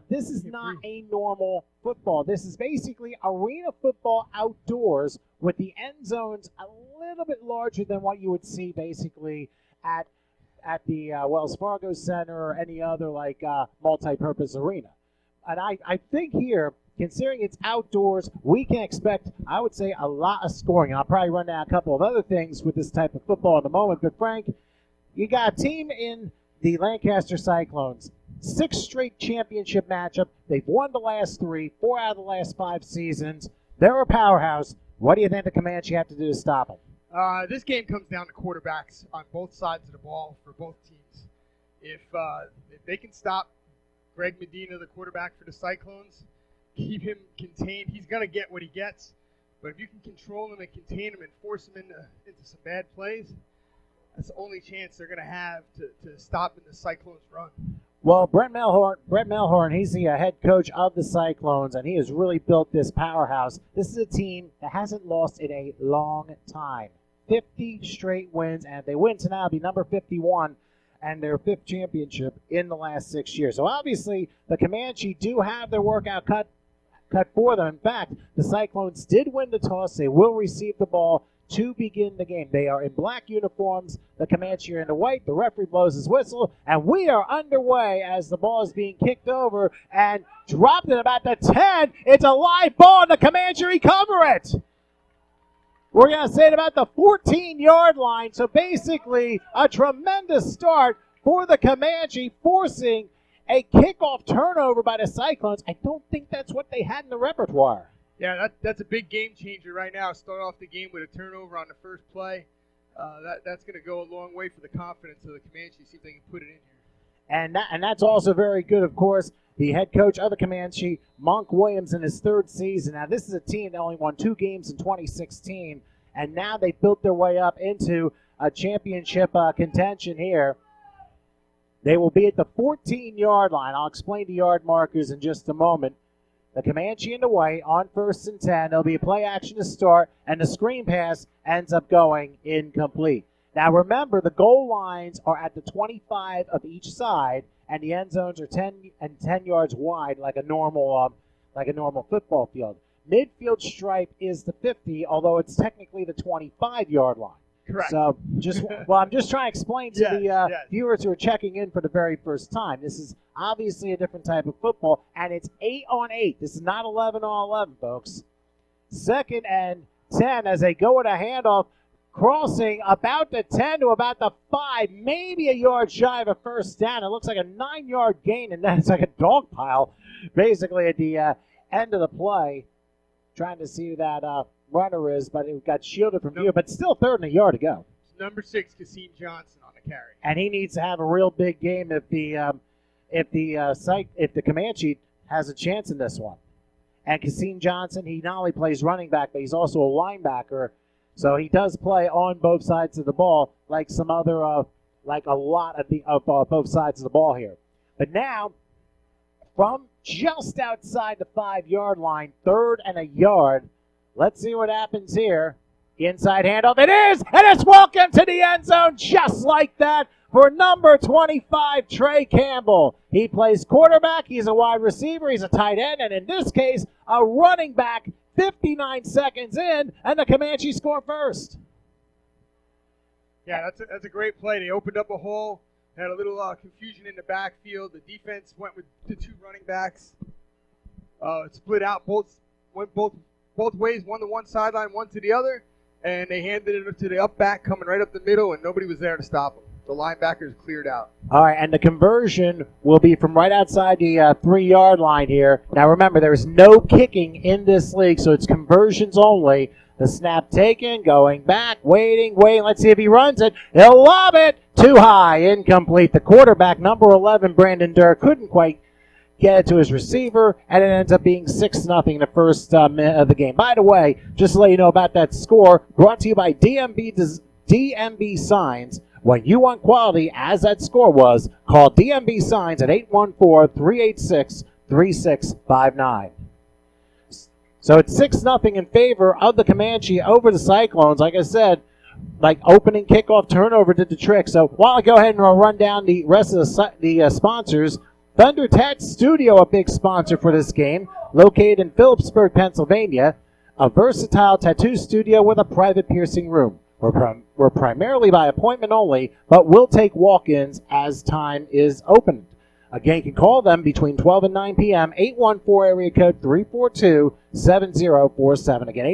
This is not a normal football. This is basically arena football outdoors with the end zones a little bit larger than what you would see basically at the Wells Fargo Center or any other multi-purpose arena. And I think here, considering it's outdoors, we can expect, I would say, a lot of scoring. And I'll probably run down a couple of other things with this type of football in a moment. But, Frank, you got a team in the Lancaster Cyclones, 6 straight championship matchup. They've won the last 3, 4 out of the last 5 seasons. They're a powerhouse. What do you think the Comanche have to do to stop them? This game comes down to quarterbacks on both sides of the ball for both teams. If they can stop Greg Medina, the quarterback for the Cyclones, keep him contained, he's going to get what he gets. But if you can control him and contain him and force him into some bad plays, that's the only chance they're going to have to stop in the Cyclones' run. Well, Brett Melhorn, he's the head coach of the Cyclones, and he has really built this powerhouse. This is a team that hasn't lost in a long time. 50 straight wins, and if they win tonight, it'll be number 51 and their 5th championship in the last 6 years. So obviously, the Comanche do have their workout cut for them. In fact, the Cyclones did win the toss. They will receive the ball to begin the game. They are in black uniforms. The Comanche are in the white. The referee blows his whistle, and we are underway as the ball is being kicked over and dropped at about the 10. It's a live ball, and the Comanche recover it. We're going to say it about the 14-yard line. So basically, a tremendous start for the Comanche, forcing a kickoff turnover by the Cyclones. I don't think that's what they had in the repertoire. Yeah, that's a big game changer right now. Start off the game with a turnover on the first play. That's going to go a long way for the confidence of the Comanche. See if they can put it in here. And that's also very good, of course. The head coach of the Comanche, Monk Williams, in his 3rd season. Now, this is a team that only won 2 games in 2016, and now they built their way up into a championship contention here. They will be at the 14-yard line. I'll explain the yard markers in just a moment. The Comanche in the white on 1st and 10. There'll be a play action to start, and the screen pass ends up going incomplete. Now, remember, the goal lines are at the 25 of each side, and the end zones are 10 yards wide, like a normal football field. Midfield stripe is the 50, although it's technically the 25-yard line. Correct. So, I'm just trying to explain to the viewers who are checking in for the very first time. This is obviously a different type of football, and it's 8-on-8. This is not 11-on-11, folks. 2nd and 10 as they go with a handoff, crossing about the 10 to about the 5, maybe a yard shy of a first down. It looks like a 9-yard gain, and then it's like a dog pile, basically at the end of the play. Trying to see who that runner is, but it got shielded from view, but still 3rd and a yard to go. It's number 6, Cassine Johnson on the carry. And he needs to have a real big game if the Comanche has a chance in this one. And Cassine Johnson, he not only plays running back, but he's also a linebacker. So he does play on both sides of the ball, like some other, like a lot of both sides of the ball here. But now, from just outside the 5-yard line, 3rd and a yard, let's see what happens here. Inside handoff, it is, and it's welcome to the end zone just like that for number 25, Trey Campbell. He plays quarterback, he's a wide receiver, he's a tight end, and in this case, a running back. 59 seconds in, and the Comanche score first. Yeah, that's a great play. They opened up a hole, had a little confusion in the backfield. The defense went with the 2 running backs. It split out, went both ways, one to one sideline, one to the other, and they handed it to the up back coming right up the middle, and nobody was there to stop them. The linebackers cleared out. All right, and the conversion will be from right outside the 3-yard line here. Now remember, there is no kicking in this league, so it's conversions only. The snap taken, going back, waiting. Let's see if he runs it. He'll lob it. Too high, incomplete. The quarterback, number 11, Brandon Durr, couldn't quite get it to his receiver, and it ends up being 6-0 in the first minute of the game. By the way, just to let you know about that score, brought to you by DMB Signs. When you want quality, as that score was, call DMB Signs at 814-386-3659. So it's 6-0 in favor of the Comanche over the Cyclones. Like I said, like opening kickoff turnover did the trick. So while I go ahead and run down the rest of the sponsors, Thunder Tat Studio, a big sponsor for this game, located in Phillipsburg, Pennsylvania, a versatile tattoo studio with a private piercing room. We're primarily by appointment only, but we'll take walk-ins as time is opened. Again, you can call them between 12 and 9 p.m., 814 area code 342-7047. Again,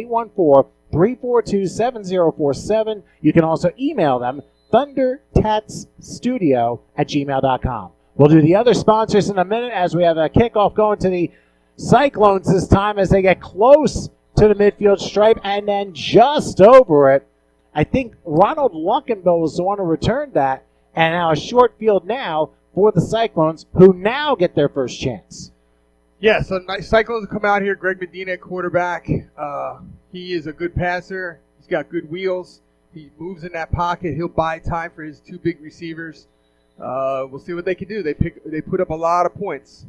814-342-7047. You can also email them, thundertatsstudio@gmail.com. We'll do the other sponsors in a minute as we have a kickoff going to the Cyclones this time as they get close to the midfield stripe and then just over it. I think Ronald Luckenbill was the one who returned that, and now a short field now for the Cyclones, who now get their first chance. Yeah, so Cyclones come out here. Greg Medina at quarterback. He is a good passer. He's got good wheels. He moves in that pocket. He'll buy time for his two big receivers. We'll see what they can do. They put up a lot of points.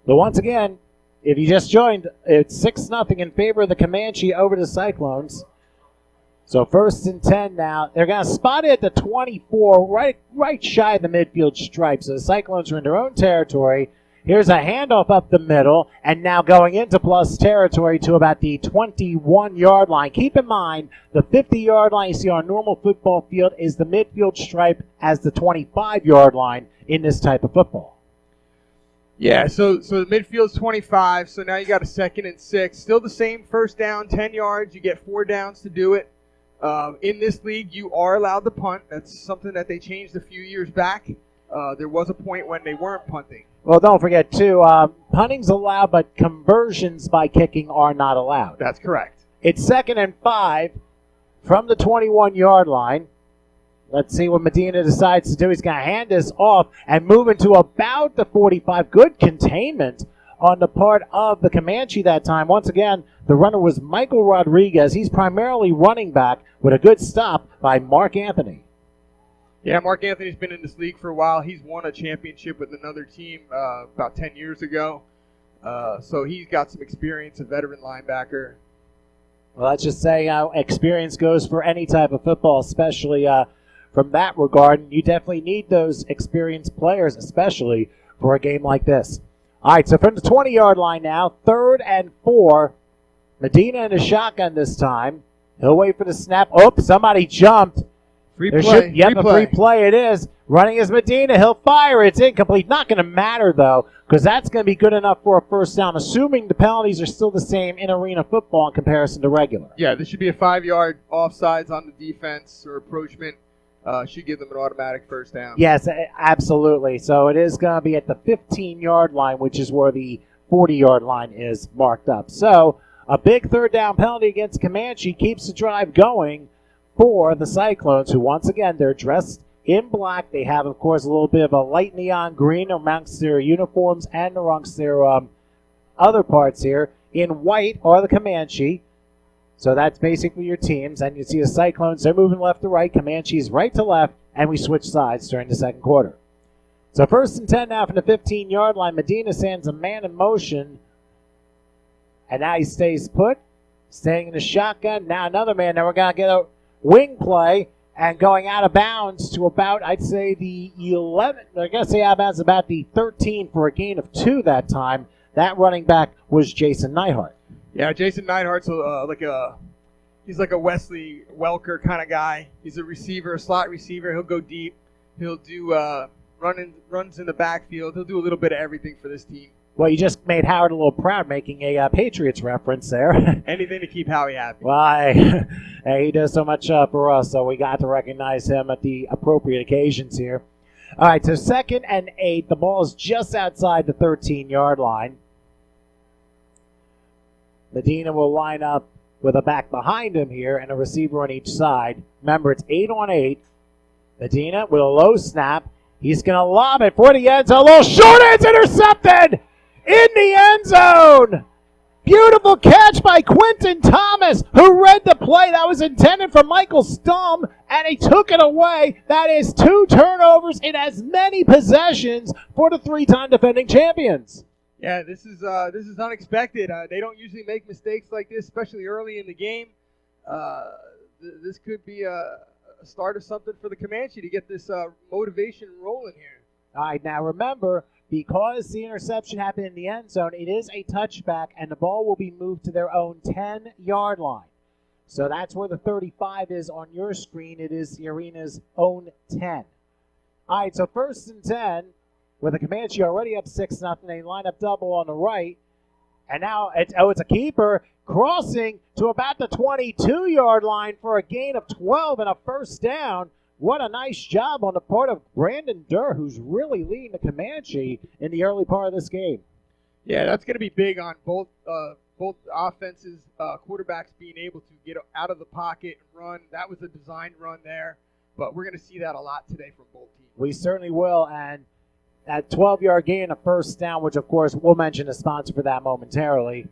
But once again, if you just joined, it's 6-0 in favor of the Comanche over the Cyclones. So 1st and 10 now. They're going to spot it at the 24, right shy of the midfield stripe. So the Cyclones are in their own territory. Here's a handoff up the middle, and now going into plus territory to about the 21-yard line. Keep in mind, the 50-yard line you see on a normal football field is the midfield stripe as the 25-yard line in this type of football. Yeah, so the midfield's 25, so now you got a 2nd and 6. Still the same first down, 10 yards. You get 4 downs to do it. In this league, you are allowed to punt. That's something that they changed a few years back. There was a point when they weren't punting. Well, don't forget, too, punting's allowed, but conversions by kicking are not allowed. That's correct. It's 2nd and 5 from the 21-yard line. Let's see what Medina decides to do. He's going to hand this off and move into about the 45. Good containment on the part of the Comanche that time. Once again, the runner was Michael Rodriguez. He's primarily running back with a good stop by Mark Anthony. Yeah, Mark Anthony's been in this league for a while. He's won a championship with another team about 10 years ago. So he's got some experience, a veteran linebacker. Well, let's just say experience goes for any type of football, especially from that regard. You definitely need those experienced players, especially for a game like this. All right, so from the 20-yard line now, 3rd and 4. Medina in a shotgun this time. He'll wait for the snap. Oh, somebody jumped. Free play. A free play it is. Running is Medina. He'll fire. It's incomplete. Not going to matter, though, because that's going to be good enough for a first down, assuming the penalties are still the same in arena football in comparison to regular. Yeah, this should be a 5-yard offsides on the defense or approachment. Should give them an automatic first down. Yes, absolutely. So it is going to be at the 15-yard line, which is where the 40-yard line is marked up. So a big 3rd down penalty against Comanche keeps the drive going for the Cyclones, who once again, they're dressed in black. They have, of course, a little bit of a light neon green amongst their uniforms and amongst their other parts here. In white are the Comanche. So that's basically your teams. And you see the Cyclones, they're moving left to right, Comanche's right to left, and we switch sides during the 2nd quarter. So 1st and 10 now from the 15-yard line. Medina sends a man in motion, and now he stays put, staying in the shotgun. Now another man. Now we're going to get a wing play and going out of bounds to about, I'd say, the 11. I guess say out of bounds about the 13 for a gain of 2 that time. That running back was Jason Neidhart. Yeah, Jason Neidhart's he's like a Wesley Welker kind of guy. He's a receiver, a slot receiver. He'll go deep. He'll do runs in the backfield. He'll do a little bit of everything for this team. Well, you just made Howard a little proud making a Patriots reference there. Anything to keep Howie happy. Well, he does so much for us, so we got to recognize him at the appropriate occasions here. All right, so 2nd and 8. The ball is just outside the 13-yard line. Medina will line up with a back behind him here and a receiver on each side. Remember, it's 8 on 8. Medina with a low snap. He's going to lob it for the end zone. A little short, it's intercepted in the end zone. Beautiful catch by Quentin Thomas, who read the play that was intended for Michael Stum, and he took it away. That is 2 turnovers in as many possessions for the 3-time defending champions. Yeah, this is unexpected. They don't usually make mistakes like this, especially early in the game. This could be a start of something for the Comanche to get this motivation rolling here. All right, now remember, because the interception happened in the end zone, it is a touchback, and the ball will be moved to their own 10-yard line. So that's where the 35 is on your screen. It is the arena's own 10. All right, so 1st and 10, with the Comanche already up 6-0. They line up double on the right. And now it's a keeper crossing to about the 22-yard line for a gain of 12 and a first down. What a nice job on the part of Brandon Durr, who's really leading the Comanche in the early part of this game. Yeah, that's going to be big on both offenses, quarterbacks being able to get out of the pocket and run. That was a designed run there, but we're going to see that a lot today from both teams. We certainly will, and that 12-yard gain, a first down, which, of course, we'll mention the sponsor for that momentarily.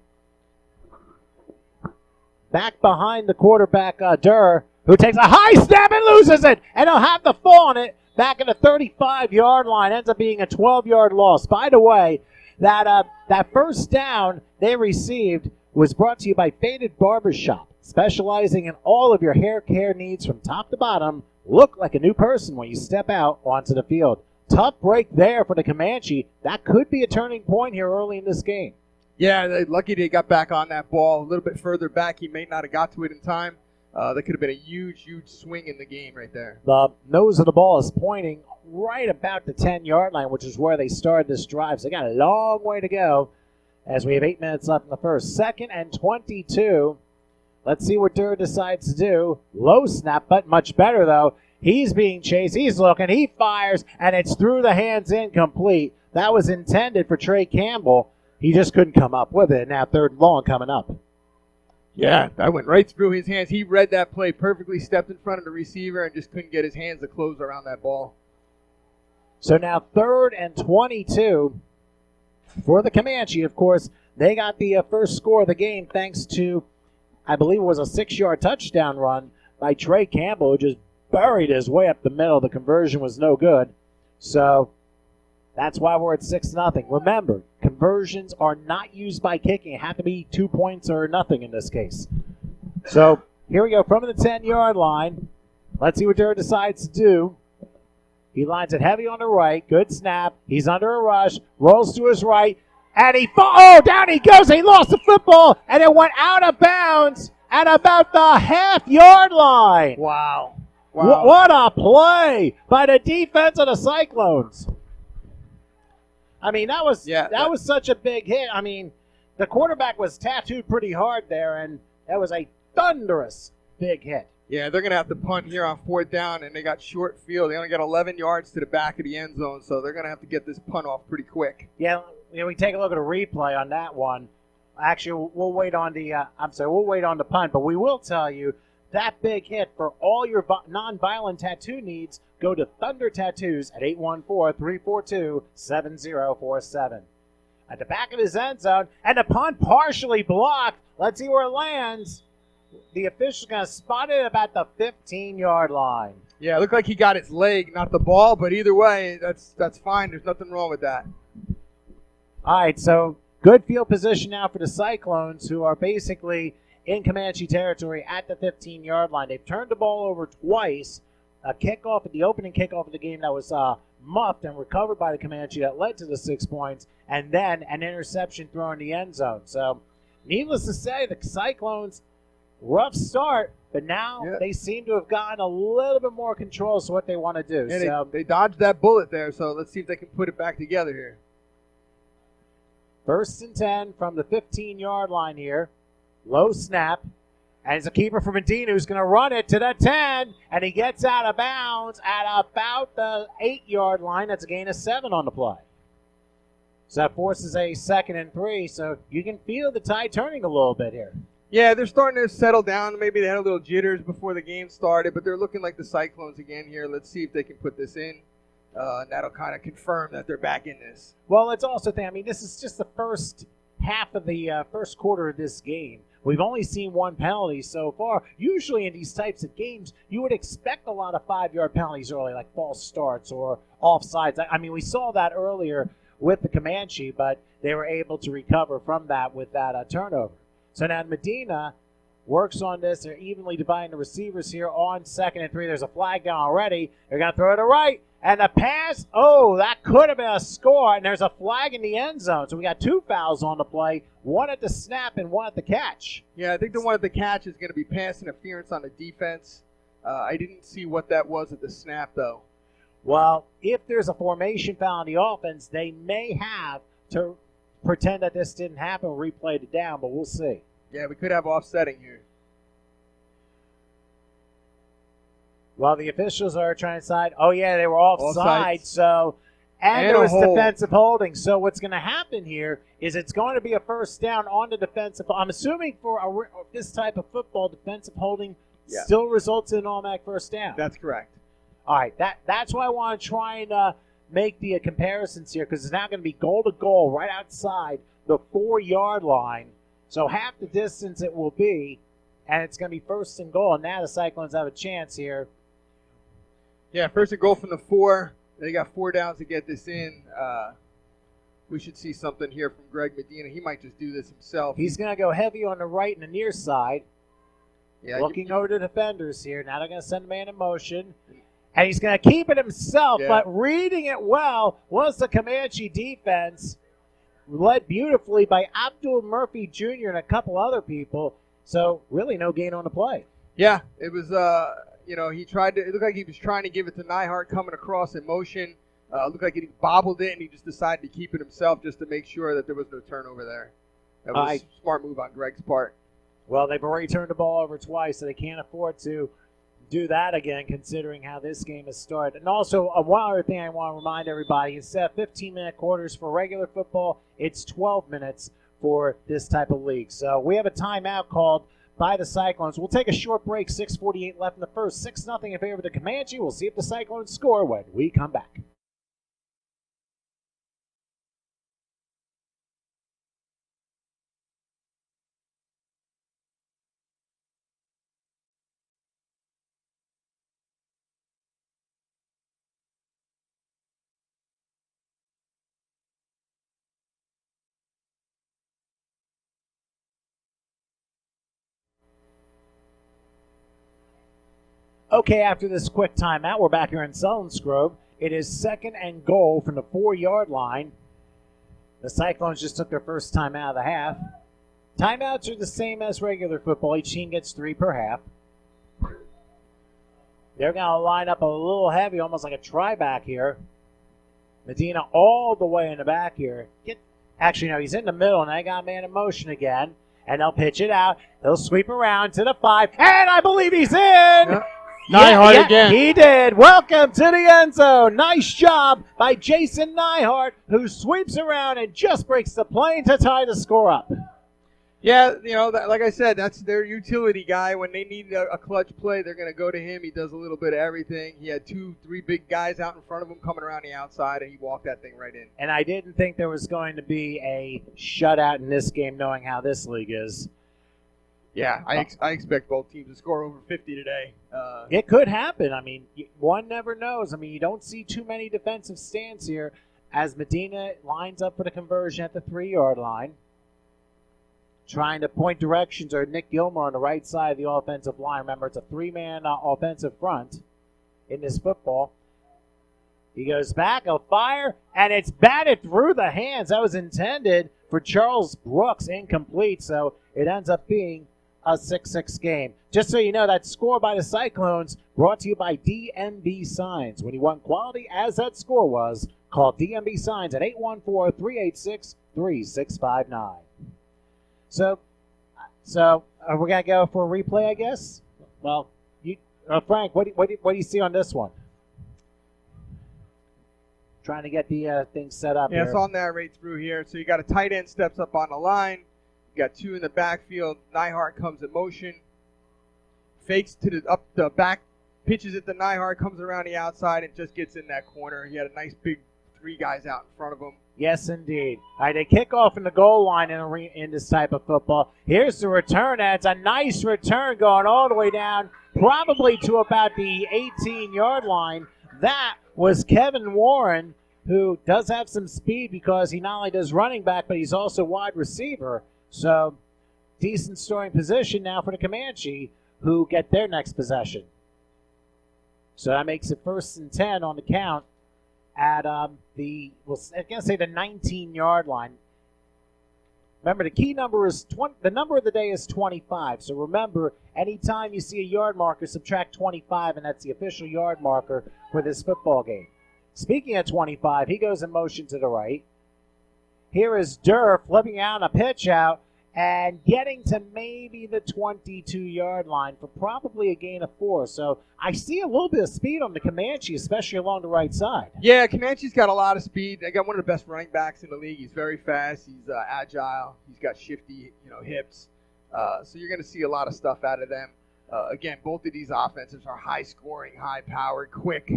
Back behind the quarterback, Durr, who takes a high snap and loses it, and he'll have the fall on it back at the 35-yard line. Ends up being a 12-yard loss. By the way, that first down they received was brought to you by Faded Barbershop, specializing in all of your hair care needs from top to bottom. Look like a new person when you step out onto the field. Tough break there for the Comanche. That could be a turning point here early in this game. Yeah, they're lucky they got back on that ball. A little bit further back, he may not have got to it in time. That could have been a huge, huge swing in the game right there. The nose of the ball is pointing right about the 10-yard line, which is where they started this drive. So they got a long way to go as we have 8 minutes left in the first. 2nd and 22. Let's see what Durr decides to do. Low snap, but much better, though. He's being chased. He's looking. He fires, and it's through the hands incomplete. That was intended for Trey Campbell. He just couldn't come up with it. Now 3rd and long coming up. Yeah, that went right through his hands. He read that play perfectly, stepped in front of the receiver, and just couldn't get his hands to close around that ball. So now 3rd and 22 for the Comanche. Of course, they got the first score of the game thanks to, I believe it was a 6-yard touchdown run by Trey Campbell, who just buried his way up the middle. The conversion was no good. So that's why we're at 6-0. Remember, conversions are not used by kicking. It have to be 2 points or nothing in this case. So here we go from the 10-yard line. Let's see what Durr decides to do. He lines it heavy on the right. Good snap. He's under a rush. Rolls to his right. And down he goes. He lost the football, and it went out of bounds at about the half-yard line. Wow. What a play by the defense of the Cyclones. I mean, that was such a big hit. I mean, the quarterback was tattooed pretty hard there, and that was a thunderous big hit. Yeah, they're going to have to punt here on 4th down, and they got short field. They only got 11 yards to the back of the end zone, so they're going to have to get this punt off pretty quick. Yeah, we take a look at a replay on that one. Actually, we'll wait on the punt, but we will tell you that big hit for all your non-violent tattoo needs. Go to Thunder Tattoos at 814-342-7047. At the back of his end zone, and the punt partially blocked. Let's see where it lands. The official's going to spot it about the 15-yard line. Yeah, it looked like he got his leg, not the ball, but either way, that's fine. There's nothing wrong with that. All right, so good field position now for the Cyclones, who are basically in Comanche territory at the 15-yard line. They've turned the ball over twice. A kickoff at the opening kickoff of the game that was muffed and recovered by the Comanche that led to the 6 points, and then an interception thrown in the end zone. So, needless to say, the Cyclones, rough start, but now they seem to have gotten a little bit more control as to what they want to do. Yeah, so they dodged that bullet there, so let's see if they can put it back together here. 1st and 10 from the 15-yard line here. Low snap. And it's a keeper for Medina who's going to run it to the 10, and he gets out of bounds at about the 8-yard line. That's a gain of 7 on the play. So that forces a 2nd and 3, so you can feel the tide turning a little bit here. Yeah, they're starting to settle down. Maybe they had a little jitters before the game started, but they're looking like the Cyclones again here. Let's see if they can put this in. And that'll kind of confirm that they're back in this. Well, let's also think, I mean, this is just the first half of the first quarter of this game. We've only seen 1 penalty so far. Usually in these types of games, you would expect a lot of 5-yard penalties early, like false starts or offsides. I mean, we saw that earlier with the Comanche, but they were able to recover from that with that turnover. So now Medina works on this. They're evenly dividing the receivers here on 2nd and 3. There's a flag down already. They're going to throw it to right. And the pass, that could have been a score. And there's a flag in the end zone. So we got 2 fouls on the play, one at the snap and one at the catch. Yeah, I think the one at the catch is going to be pass interference on the defense. I didn't see what that was at the snap, though. Well, if there's a formation foul on the offense, they may have to pretend that this didn't happen and replay it down, but we'll see. Yeah, we could have offsetting here. Well, the officials are trying to decide, they were offside, and there was hold. defensive holding. So what's going to happen here is it's going to be a first down on the defensive. I'm assuming for this type of football, defensive holding still results in an automatic first down. That's correct. All right, that's why I want to try and make the comparisons here, because it's now going to be goal to goal right outside the 4-yard line. So half the distance it will be, and it's going to be 1st and goal. And now the Cyclones have a chance here. Yeah, 1st and goal from the 4. They got 4 downs to get this in. We should see something here from Greg Medina. He might just do this himself. He's going to go heavy on the right and the near side. Yeah, looking over the defenders here. Now they're going to send a man in motion. And he's going to keep it himself, but reading it well was the Comanche defense, led beautifully by Abdul Murphy Jr. and a couple other people. So really no gain on the play. Yeah, it was, he tried to, it looked like he was trying to give it to Neihart coming across in motion. It looked like he bobbled it, and he just decided to keep it himself just to make sure that there was no turnover there. That was a smart move on Greg's part. Well, they've already turned the ball over twice, so they can't afford to do that again, considering how this game has started. And also, one other thing I want to remind everybody, instead of 15-minute quarters for regular football, it's 12 minutes for this type of league. So we have a timeout called by the Cyclones. We'll take a short break, 6:48 left in the first, 6-0 in favor of the Comanche. We'll see if the Cyclones score when we come back. Okay, after this quick timeout, we're back here in Selinsgrove. It is 2nd and goal from the 4-yard line. The Cyclones just took their first time out of the half. Timeouts are the same as regular football. Each team gets 3 per half. They're going to line up a little heavy, almost like a try-back here. Medina all the way in the back here. He's in the middle, and they got a man in motion again. And they'll pitch it out. They'll sweep around to the 5, and I believe he's in! Yep. Neihart again. He did. Welcome to the end zone. Nice job by Jason Neihart, who sweeps around and just breaks the plane to tie the score up. Yeah, like I said, that's their utility guy. When they need a clutch play, they're going to go to him. He does a little bit of everything. He had 2-3 big guys out in front of him coming around the outside, and he walked that thing right in. And I didn't think there was going to be a shutout in this game, knowing how this league is. Yeah, I expect both teams to score over 50 today. It could happen. I mean, one never knows. I mean, you don't see too many defensive stands here as Medina lines up for the conversion at the 3-yard line. Trying to point directions are Nick Gilmore on the right side of the offensive line. Remember, it's a 3-man offensive front in this football. He goes back, he'll fire, and it's batted through the hands. That was intended for Charles Brooks, incomplete, so it ends up being a 6-6 game. Just so you know, that score by the Cyclones brought to you by DMB Signs. When you want quality, as that score was, call DMB Signs at 814-386-3659. So we're going to go for a replay, I guess? Well, Frank, what do you see on this one? Trying to get the thing set up here. Yeah, so I'll narrate through here. So you got a tight end steps up on the line. You got 2 in the backfield. Neihart comes in motion. Fakes to up the back, pitches it to Neihart, comes around the outside and just gets in that corner. He had a nice big 3 guys out in front of him. Yes, indeed. All right, they kick off in the goal line in this type of football. Here's the return. It's a nice return going all the way down, probably to about the 18-yard line. That was Kevin Warren, who does have some speed because he not only does running back, but he's also wide receiver. So decent scoring position now for the Comanche, who get their next possession. So that makes it 1st and 10 on the count at the 19-yard line. Remember, the key number is the number of the day is 25. So remember, anytime you see a yard marker, subtract 25, and that's the official yard marker for this football game. Speaking of 25, he goes in motion to the right. Here is Durr flipping out a pitch out and getting to maybe the 22-yard line for probably a gain of 4. So I see a little bit of speed on the Comanche, especially along the right side. Yeah, Comanche's got a lot of speed. They got one of the best running backs in the league. He's very fast. He's agile. He's got shifty, hips. So you're going to see a lot of stuff out of them. Again, both of these offenses are high-scoring, high-powered, quick,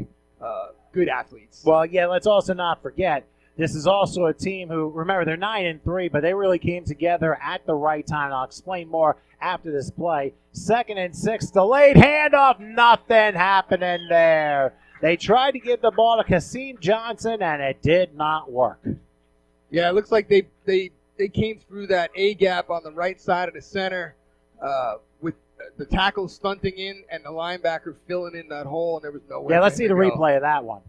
good athletes. Well, yeah, let's also not forget, this is also a team who, remember, they're 9-3, but they really came together at the right time. I'll explain more after this play. 2nd and 6, delayed handoff, nothing happening there. They tried to give the ball to Kasim Johnson, and it did not work. Yeah, it looks like they came through that A gap on the right side of the center with the tackle stunting in and the linebacker filling in that hole, and there was no way. Yeah, let's see the replay of that one.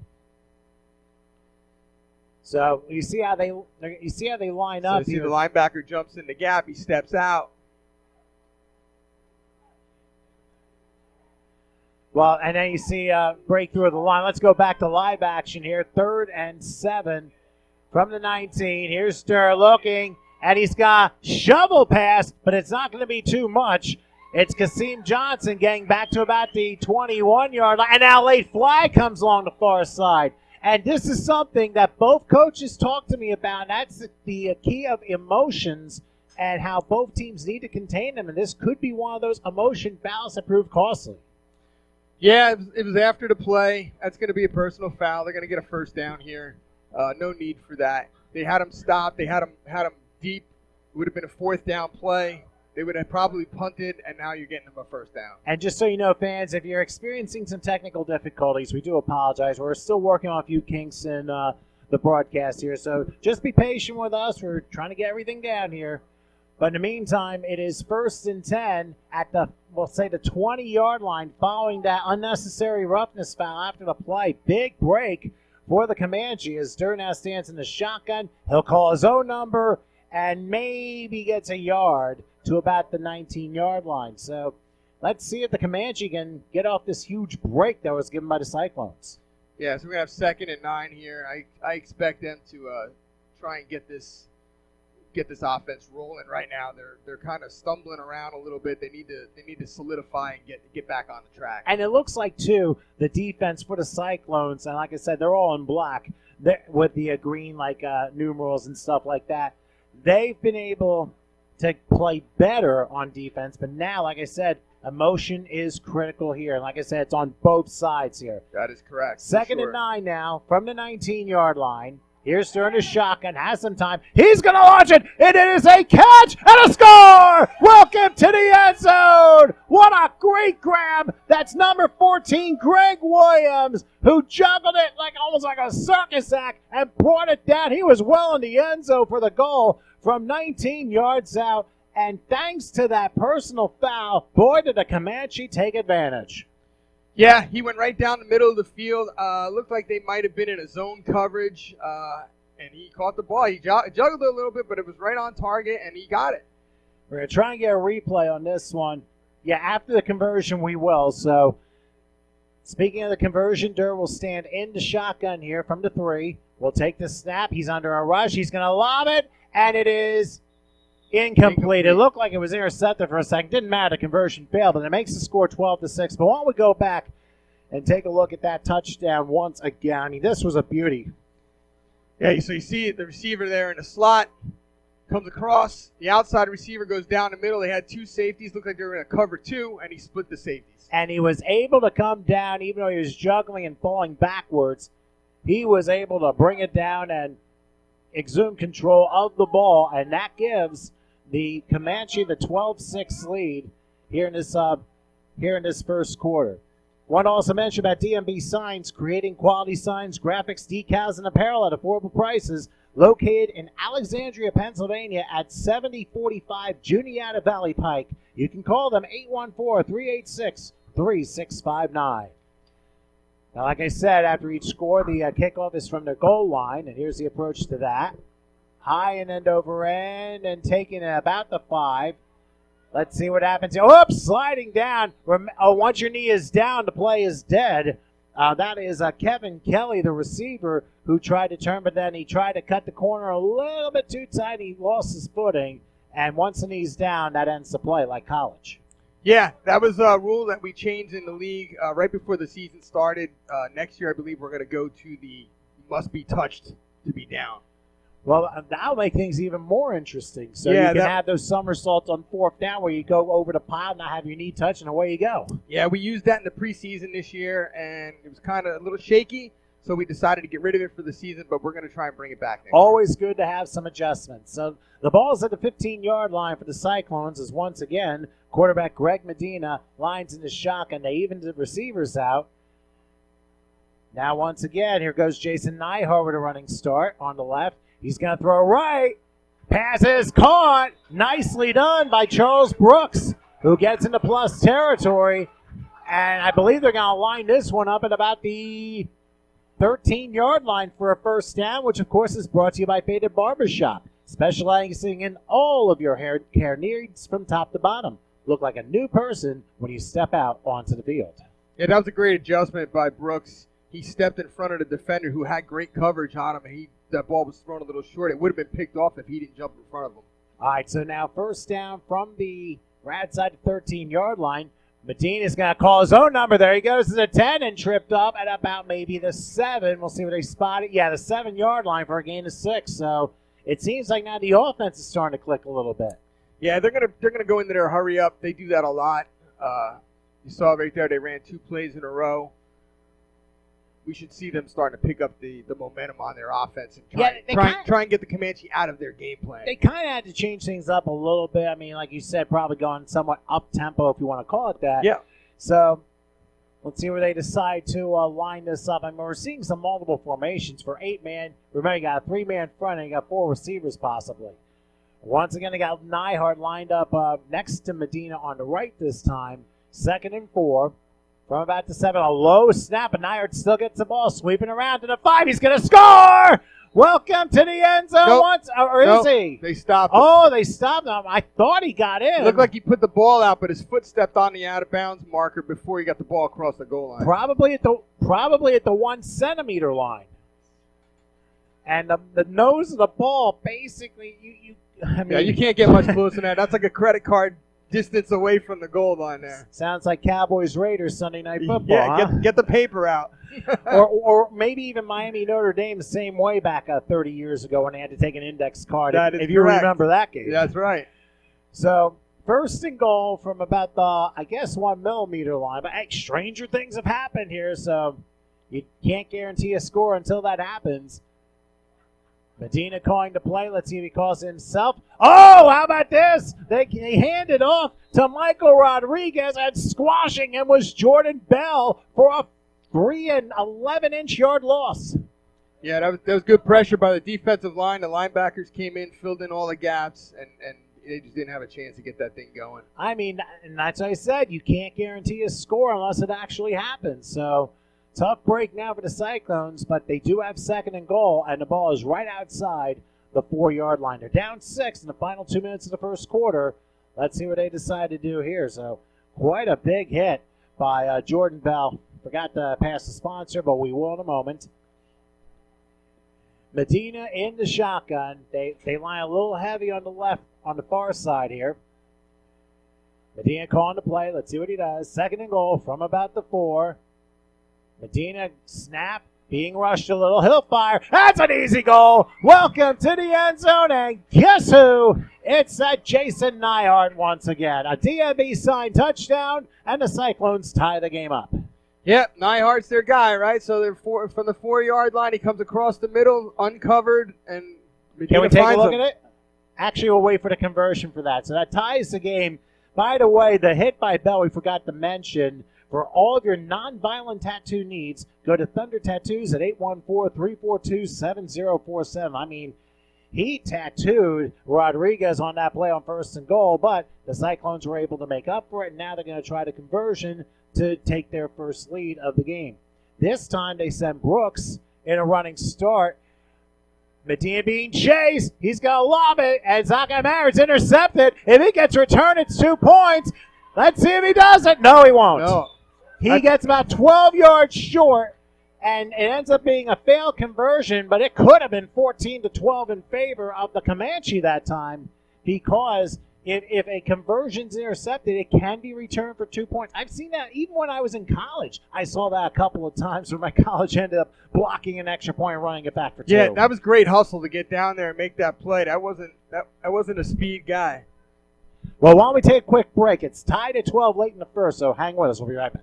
So you see how they line up here. here. The linebacker jumps in the gap. He steps out. Well, and then you see breakthrough of the line. Let's go back to live action here. 3rd and 7 from the 19. Here's Durr looking, and he's got shovel pass, but it's not going to be too much. It's Kasim Johnson getting back to about the 21-yard line, and now late flag comes along the far side. And this is something that both coaches talked to me about, and that's the key of emotions and how both teams need to contain them. And this could be one of those emotion fouls that prove costly. Yeah, it was after the play. That's going to be a personal foul. They're going to get a 1st down here. No need for that. They had him stopped. They had him deep. It would have been a 4th down play. They would have probably punted, and now you're getting them a 1st down. And just so you know, fans, if you're experiencing some technical difficulties, we do apologize. We're still working on a few kinks in the broadcast here, so just be patient with us. We're trying to get everything down here. But in the meantime, it is 1st and 10 at the 20-yard line following that unnecessary roughness foul after the play. Big break for the Comanche as Durr now stands in the shotgun. He'll call his own number and maybe gets a yard to about the 19-yard line. So let's see if the Comanche can get off this huge break that was given by the Cyclones. Yeah, so we're going to have 2nd and 9 here. I expect them to try and get this offense rolling right now. They're kind of stumbling around a little bit. They need to solidify and get back on the track. And it looks like, too, the defense for the Cyclones, and like I said, they're all in black with the green numerals and stuff like that. They've been able to play better on defense, but now, like I said, emotion is critical here. And like I said, it's on both sides here. That is correct. 2nd and 9 now from the 19-yard line. Here's Durr in his shotgun, has some time. He's going to launch it, and it is a catch and a score! Welcome to the end zone! What a great grab! That's number 14, Greg Williams, who juggled it almost like a circus act and brought it down. He was well in the end zone for the goal from 19 yards out, and thanks to that personal foul, boy, did the Comanche take advantage. Yeah, he went right down the middle of the field. Looked like they might have been in a zone coverage, and he caught the ball. He juggled it a little bit, but it was right on target, and he got it. We're going to try and get a replay on this one. Yeah, after the conversion, we will. So, speaking of the conversion, Durr will stand in the shotgun here from the 3. We'll take the snap. He's under a rush. He's going to lob it, and it is incomplete. It looked like it was intercepted for a second. Didn't matter. Conversion failed, but it makes the score 12-6. But why don't we go back and take a look at that touchdown once again? I mean, this was a beauty. Yeah, so you see the receiver there in the slot, comes across. The outside receiver goes down the middle. They had 2 safeties. Looked like they were in a cover 2, and he split the safeties. And he was able to come down, even though he was juggling and falling backwards. He was able to bring it down and exhume control of the ball, and that gives the Comanche the 12-6 lead here in this first quarter. Want to also mention about DMB Signs, creating quality signs, graphics, decals, and apparel at affordable prices. located in Alexandria, Pennsylvania at 7045 Juniata Valley Pike. You can call them 814-386-3659. Now, like I said, after each score, the kickoff is from the goal line, and here's the approach to that. High and end over end and taking it about the 5. Let's see what happens. Oops, sliding down. Once your knee is down, the play is dead. That is Kevin Kelly, the receiver, who tried to turn, but then he tried to cut the corner a little bit too tight. He lost his footing, and once the knee's down, that ends the play like college. Yeah, that was a rule that we changed in the league right before the season started. Next year, I believe we're going to go to the must be touched to be down. Well, that'll make things even more interesting. So yeah, you can have those somersaults on 4th down where you go over the pile, not have your knee touch, and away you go. Yeah, we used that in the preseason this year, and it was kind of a little shaky, so we decided to get rid of it for the season, but we're going to try and bring it back next Always good to have some adjustments. So the ball's at the 15-yard line for the Cyclones as once again, quarterback Greg Medina lines in the shotgun. They even the receivers out. Now once again, here goes Jason Nyhart with a running start on the left. He's going to throw right. Pass is caught. Nicely done by Charles Brooks, who gets into plus territory. And I believe they're going to line this one up at about the 13-yard line for a first down, which, of course, is brought to you by Faded Barbershop, specializing in all of your hair care needs from top to bottom. Look like a new person when you step out onto the field. Yeah, that was a great adjustment by Brooks. He stepped in front of the defender who had great coverage on him, and that ball was thrown a little short. It would have been picked off if he didn't jump in front of him. All right, so now first down from the right side 13-yard line. Medina's going to call his own number. There he goes to the 10 and tripped up at about maybe the 7. We'll see where they spot it. Yeah, the 7-yard line for a gain of 6. So it seems like now the offense is starting to click a little bit. Yeah, they're gonna go into their hurry up. They do that a lot. You saw right there they ran 2 plays in a row. We should see them starting to pick up the momentum on their offense and try and get the Comanche out of their game plan. They kind of had to change things up a little bit. I mean, like you said, probably going somewhat up-tempo, if you want to call it that. Yeah. So let's see where they decide to line this up. I mean, we're seeing some multiple formations for 8-man. Remember, you got a 3-man front and you got 4 receivers possibly. Once again, they got Nyhart lined up next to Medina on the right this time. 2nd and 4. From about the 7, a low snap, and Nyhart still gets the ball, sweeping around to the 5. He's going to score! Welcome to the end zone once, or is he? They stopped him. Oh, they stopped him. I thought he got in. It looked like he put the ball out, but his foot stepped on the out-of-bounds marker before he got the ball across the goal line. Probably at the 1 centimeter line. And the nose of the ball, basically, you can't get much closer than that. That's like a credit card distance away from the goal line there. Sounds like Cowboys-Raiders Sunday Night Football. Yeah, huh? get the paper out. or maybe even Miami-Notre Dame the same way back 30 years ago when they had to take an index card. If you remember that game. That's right. So, 1st and goal from about the, 1 millimeter line. But, hey, stranger things have happened here, so you can't guarantee a score until that happens. Medina calling the play. Let's see if he calls it himself. Oh, how about this? They hand it off to Michael Rodriguez, and squashing him was Jordan Bell for a 3 and 11-inch yard loss. Yeah, that was good pressure by the defensive line. The linebackers came in, filled in all the gaps, and they just didn't have a chance to get that thing going. I mean, and that's what I said. You can't guarantee a score unless it actually happens. So, tough break now for the Cyclones, but they do have 2nd and goal, and the ball is right outside the 4-yard line. They're down 6 in the final 2 minutes of the first quarter. Let's see what they decide to do here. So, quite a big hit by Jordan Bell. Forgot to pass the sponsor, but we will in a moment. Medina in the shotgun. They line a little heavy on the left, on the far side here. Medina calling the play. Let's see what he does. 2nd and goal from about the 4. Medina snap, being rushed a little. He'll fire. That's an easy goal. Welcome to the end zone, and guess who? It's Jason Nyhart once again. A DMB signed touchdown, and the Cyclones tie the game up. Yep, Nyhart's their guy, right? So they're from the 4-yard line. He comes across the middle, uncovered, and Medina Can we take a look him. at it? Actually, we'll wait for the conversion for that. So that ties the game. By the way, the hit by Bell, we forgot to mention. For all of your non-violent tattoo needs, go to Thunder Tattoos at 814-342-7047. I mean, He tattooed Rodriguez on that play on 1st and goal, but the Cyclones were able to make up for it, and now they're going to try the conversion to take their first lead of the game. This time they send Brooks in a running start. Medina being chased. He's going to lob it, and Zachamarin's intercepted. If he gets returned, it's 2 points. Let's see if he does it. No, he won't. No. He gets about 12 yards short, and it ends up being a failed conversion, but it could have been 14-12 in favor of the Comanche that time, because if a conversion's intercepted, it can be returned for 2 points. I've seen that even when I was in college. I saw that a couple of times where my college ended up blocking an extra point and running it back for 2. Yeah, that was great hustle to get down there and make that play. That wasn't a speed guy. Well, why don't we take a quick break? It's tied at 12 late in the first, so hang with us. We'll be right back.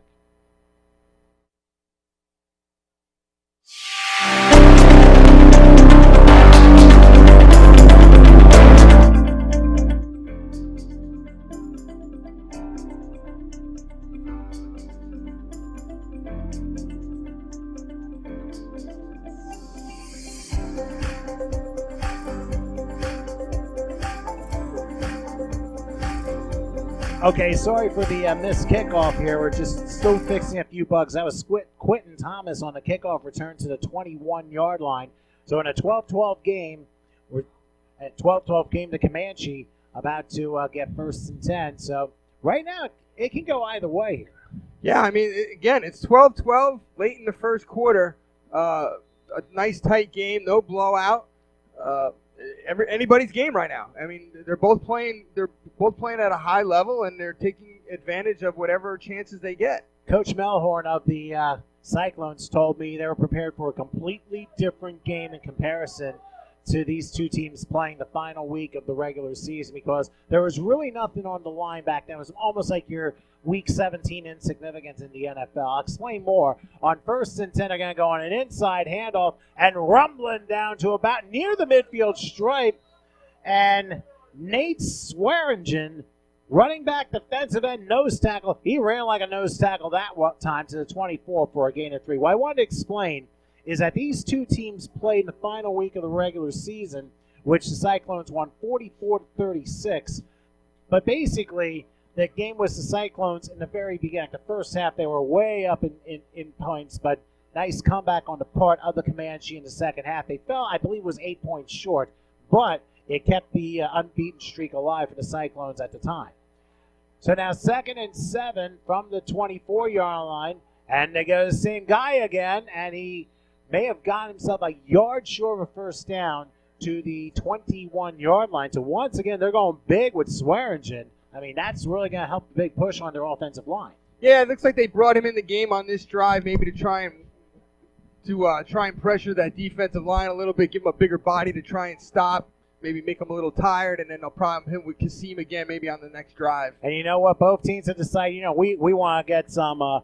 Okay, sorry for the missed kickoff here. We're just still fixing a few bugs. That was Quentin Thomas on the kickoff return to the 21-yard line. So in a 12-12 game, we're at 12-12 game, the Comanche about to get 1st and 10. So right now, it can go either way here. Yeah, I mean, again, it's 12-12 late in the first quarter. A nice tight game, no blowout. Anybody's game right now. I mean, they're both playing at a high level, and they're taking advantage of whatever chances they get. Coach Melhorn of the Cyclones told me they were prepared for a completely different game in comparison to these two teams playing the final week of the regular season, because there was really nothing on the line back then. It was almost like your Week 17 insignificance in the NFL. I'll explain more. On 1st and 10, they're going to go on an inside handoff and rumbling down to about near the midfield stripe. And Nate Swearingen, running back defensive end nose tackle, he ran like a nose tackle that time to the 24 for a gain of 3. What I wanted to explain is that these two teams played in the final week of the regular season, which the Cyclones won 44-36. But basically, the game was the Cyclones in the very beginning. The first half, they were way up in points, but nice comeback on the part of the Comanche in the second half. They fell, I believe, was 8 points short, but it kept the unbeaten streak alive for the Cyclones at the time. So now 2nd and 7 from the 24-yard line, and they go to the same guy again, and he may have gotten himself a yard short of a first down to the 21-yard line. So once again, they're going big with Swearingen. I mean, that's really going to help the big push on their offensive line. Yeah, it looks like they brought him in the game on this drive, maybe to try and pressure that defensive line a little bit, give him a bigger body to try and stop, maybe make him a little tired, and then they'll problem him with Kasim again, maybe on the next drive. And you know what? Both teams have decided, we want to get some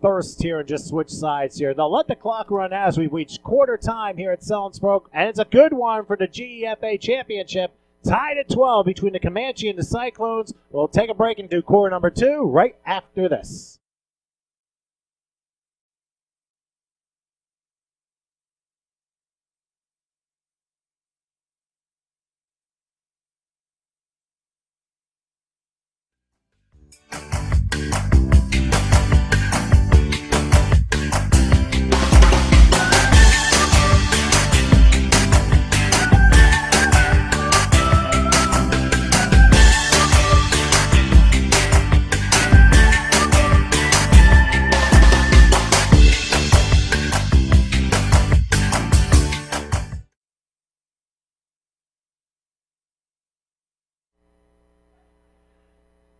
thirst here and just switch sides here. They'll let the clock run out as we reach quarter time here at Selinsbrook, and it's a good one for the GEFA Championship. Tied at 12 between the Comanche and the Cyclones. We'll take a break and do quarter number 2 right after this.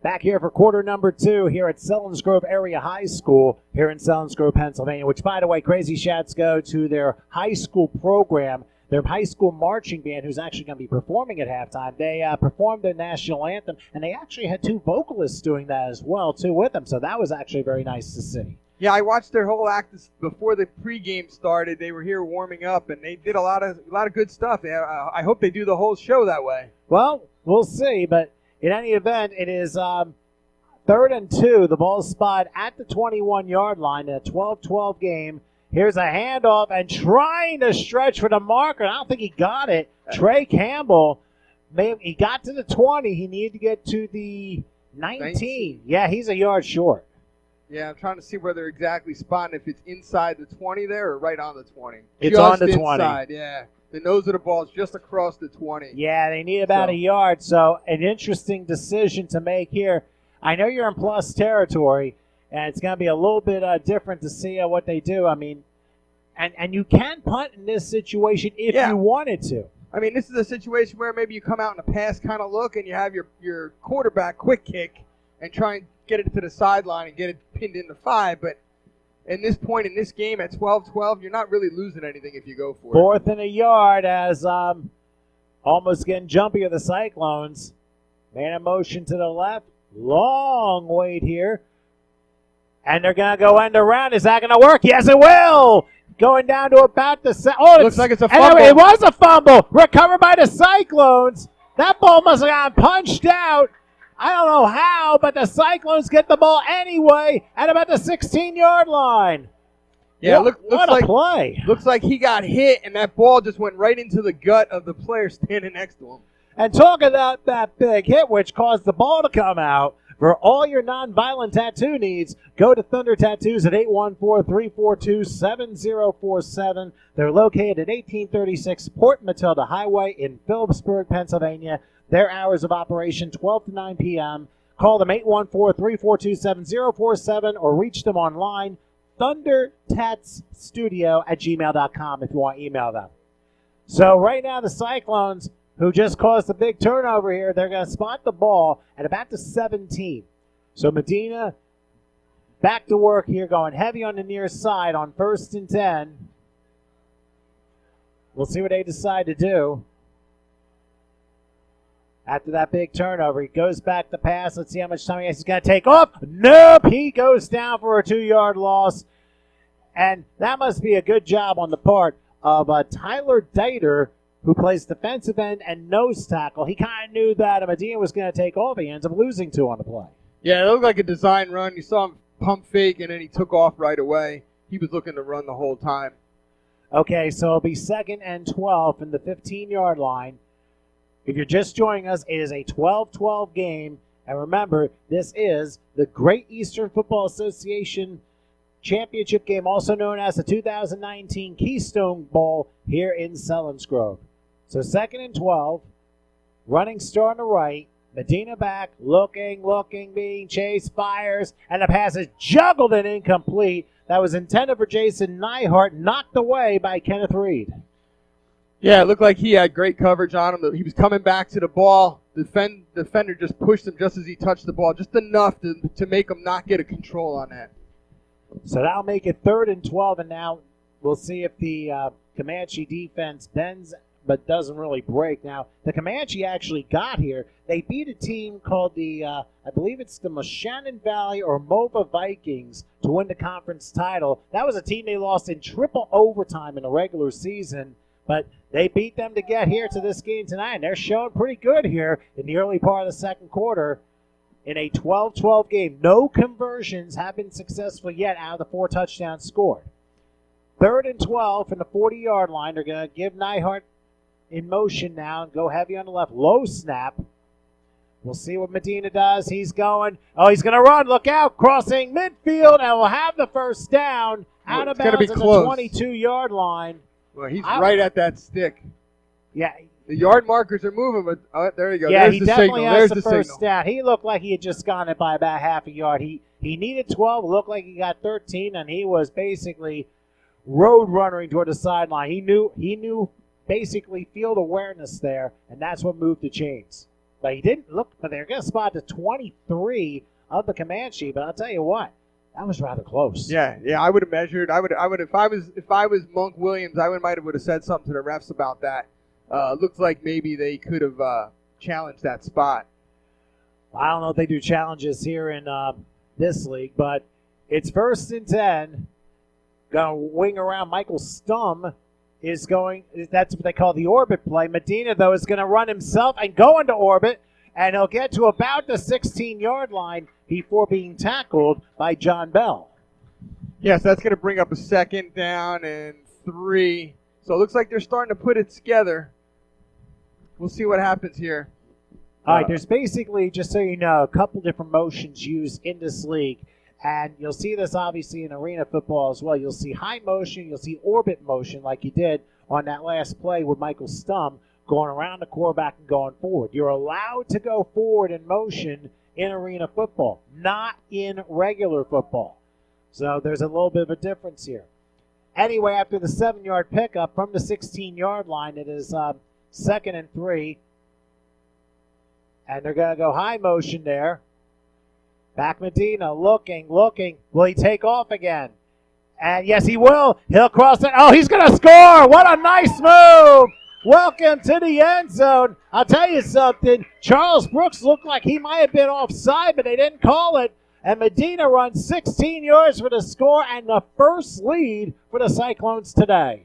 Back here for quarter number 2 here at Selinsgrove Area High School here in Selinsgrove, Pennsylvania, which, by the way, Crazy Shats go to their high school program, their high school marching band, who's actually going to be performing at halftime. They performed their national anthem, and they actually had 2 vocalists doing that as well, too, with them. So that was actually very nice to see. Yeah, I watched their whole act before the pregame started. They were here warming up, and they did a lot of good stuff. I hope they do the whole show that way. Well, we'll see, but in any event, it is 3rd and 2. The ball is spotted at the 21-yard line in a 12-12 game Here's a handoff and trying to stretch for the marker. I don't think he got it. Trey Campbell, he got to the 20. He needed to get to the 19. Yeah, he's a yard short. Yeah, I'm trying to see where they're exactly spotting, if it's inside the 20 there or right on the 20. It's on the 20. Inside, yeah. The nose of the ball is just across the 20. Yeah, they need about a yard. So an interesting decision to make here. I know you're in plus territory, and it's going to be a little bit different to see what they do. I mean, and you can punt in this situation if you wanted to. I mean, this is a situation where maybe you come out in a pass kind of look and you have your quarterback quick kick and try and get it to the sideline and get it pinned in the 5. But in this point in this game at 12-12, you're not really losing anything if you go for it. 4th and a yard as almost getting jumpy of the Cyclones. Man in motion to the left. Long wait here. And they're going to go end around. Is that going to work? Yes, it will. Going down to about the looks like it's a fumble. It was a fumble. Recovered by the Cyclones. That ball must have gotten punched out. I don't know how, but the Cyclones get the ball anyway at about the 16-yard line. Yeah, what a play. Looks like he got hit, and that ball just went right into the gut of the player standing next to him. And talk about that big hit, which caused the ball to come out. For all your nonviolent tattoo needs, go to Thunder Tattoos at 814-342-7047. They're located at 1836 Port Matilda Highway in Phillipsburg, Pennsylvania. Their hours of operation, 12 to 9 p.m. Call them 814-342-7047 or reach them online, thundertatsstudio@gmail.com if you want to email them. So right now the Cyclones, who just caused a big turnover here, they're going to spot the ball at about the 17. So Medina back to work here, going heavy on the near side on 1st and 10. We'll see what they decide to do. After that big turnover, he goes back to pass. Let's see how much time he has. He's going to take off. Nope, he goes down for a 2-yard loss. And that must be a good job on the part of Tyler Dieter, who plays defensive end and nose tackle. He kind of knew that Medina was going to take off. He ends up losing 2 on the play. Yeah, it looked like a design run. You saw him pump fake, and then he took off right away. He was looking to run the whole time. Okay, so it'll be 2nd and 12 from the 15-yard line. If you're just joining us, it is a 12-12 game. And remember, this is the Great Eastern Football Association Championship game, also known as the 2019 Keystone Bowl here in Selinsgrove. So 2nd and 12, running star on the right, Medina back, looking, being chased, fires, and the pass is juggled and incomplete. That was intended for Jason Neihart, knocked away by Kenneth Reed. Yeah, it looked like he had great coverage on him. He was coming back to the ball. The defender just pushed him just as he touched the ball, just enough to make him not get a control on that. So that'll make it 3rd and 12, and now we'll see if the Comanche defense bends but doesn't really break. Now, the Comanche actually got here. They beat a team called the, I believe it's the Moshannon Valley or MOVA Vikings to win the conference title. That was a team they lost in triple overtime in the regular season, but they beat them to get here to this game tonight, and they're showing pretty good here in the early part of the second quarter. In a 12-12 game, no conversions have been successful yet out of the 4 touchdowns scored. 3rd and 12 from the 40-yard line. They're going to give Neihart in motion now and go heavy on the left. Low snap. We'll see what Medina does. He's going. Oh, he's going to run. Look out. Crossing midfield, and we'll have the first down out of bounds at the 22-yard line. Well, he's right at that stick. Yeah. The yard markers are moving, but there you go. Yeah, There's he the definitely signal. has There's the first down. He looked like he had just gone it by about half a yard. He needed 12. Looked like he got 13, and he was basically road running toward the sideline. He knew basically field awareness there, and that's what moved the chains. But he didn't look. But they're going to spot the 23 of the Comanche. But I'll tell you what, that was rather close. Yeah. I would have measured. I would if I was Monk Williams, I might have said something to the refs about that. Looks like maybe they could have challenged that spot. I don't know if they do challenges here in this league, but it's 1st and 10. Going to wing around. Michael Stum is going. That's what they call the orbit play. Medina, though, is going to run himself and go into orbit, and he'll get to about the 16-yard line before being tackled by John Bell. Yes, that's going to bring up a 2nd down and 3. So it looks like they're starting to put it together. We'll see what happens here. All right, there's basically, just so you know, a couple different motions used in this league. And you'll see this obviously in arena football as well. You'll see high motion, you'll see orbit motion like you did on that last play with Michael Stum, going around the quarterback and going forward. You're allowed to go forward in motion in arena football, not in regular football. So there's a little bit of a difference here. Anyway, after the 7-yard pickup from the 16-yard line, it is 2nd and 3. And they're going to go high motion there. Back Medina, looking. Will he take off again? And yes, he will. He'll cross it. Oh, he's going to score. What a nice move. Welcome to the end zone. I'll tell you something. Charles Brooks looked like he might have been offside, but they didn't call it. And Medina runs 16 yards for the score and the first lead for the Cyclones today.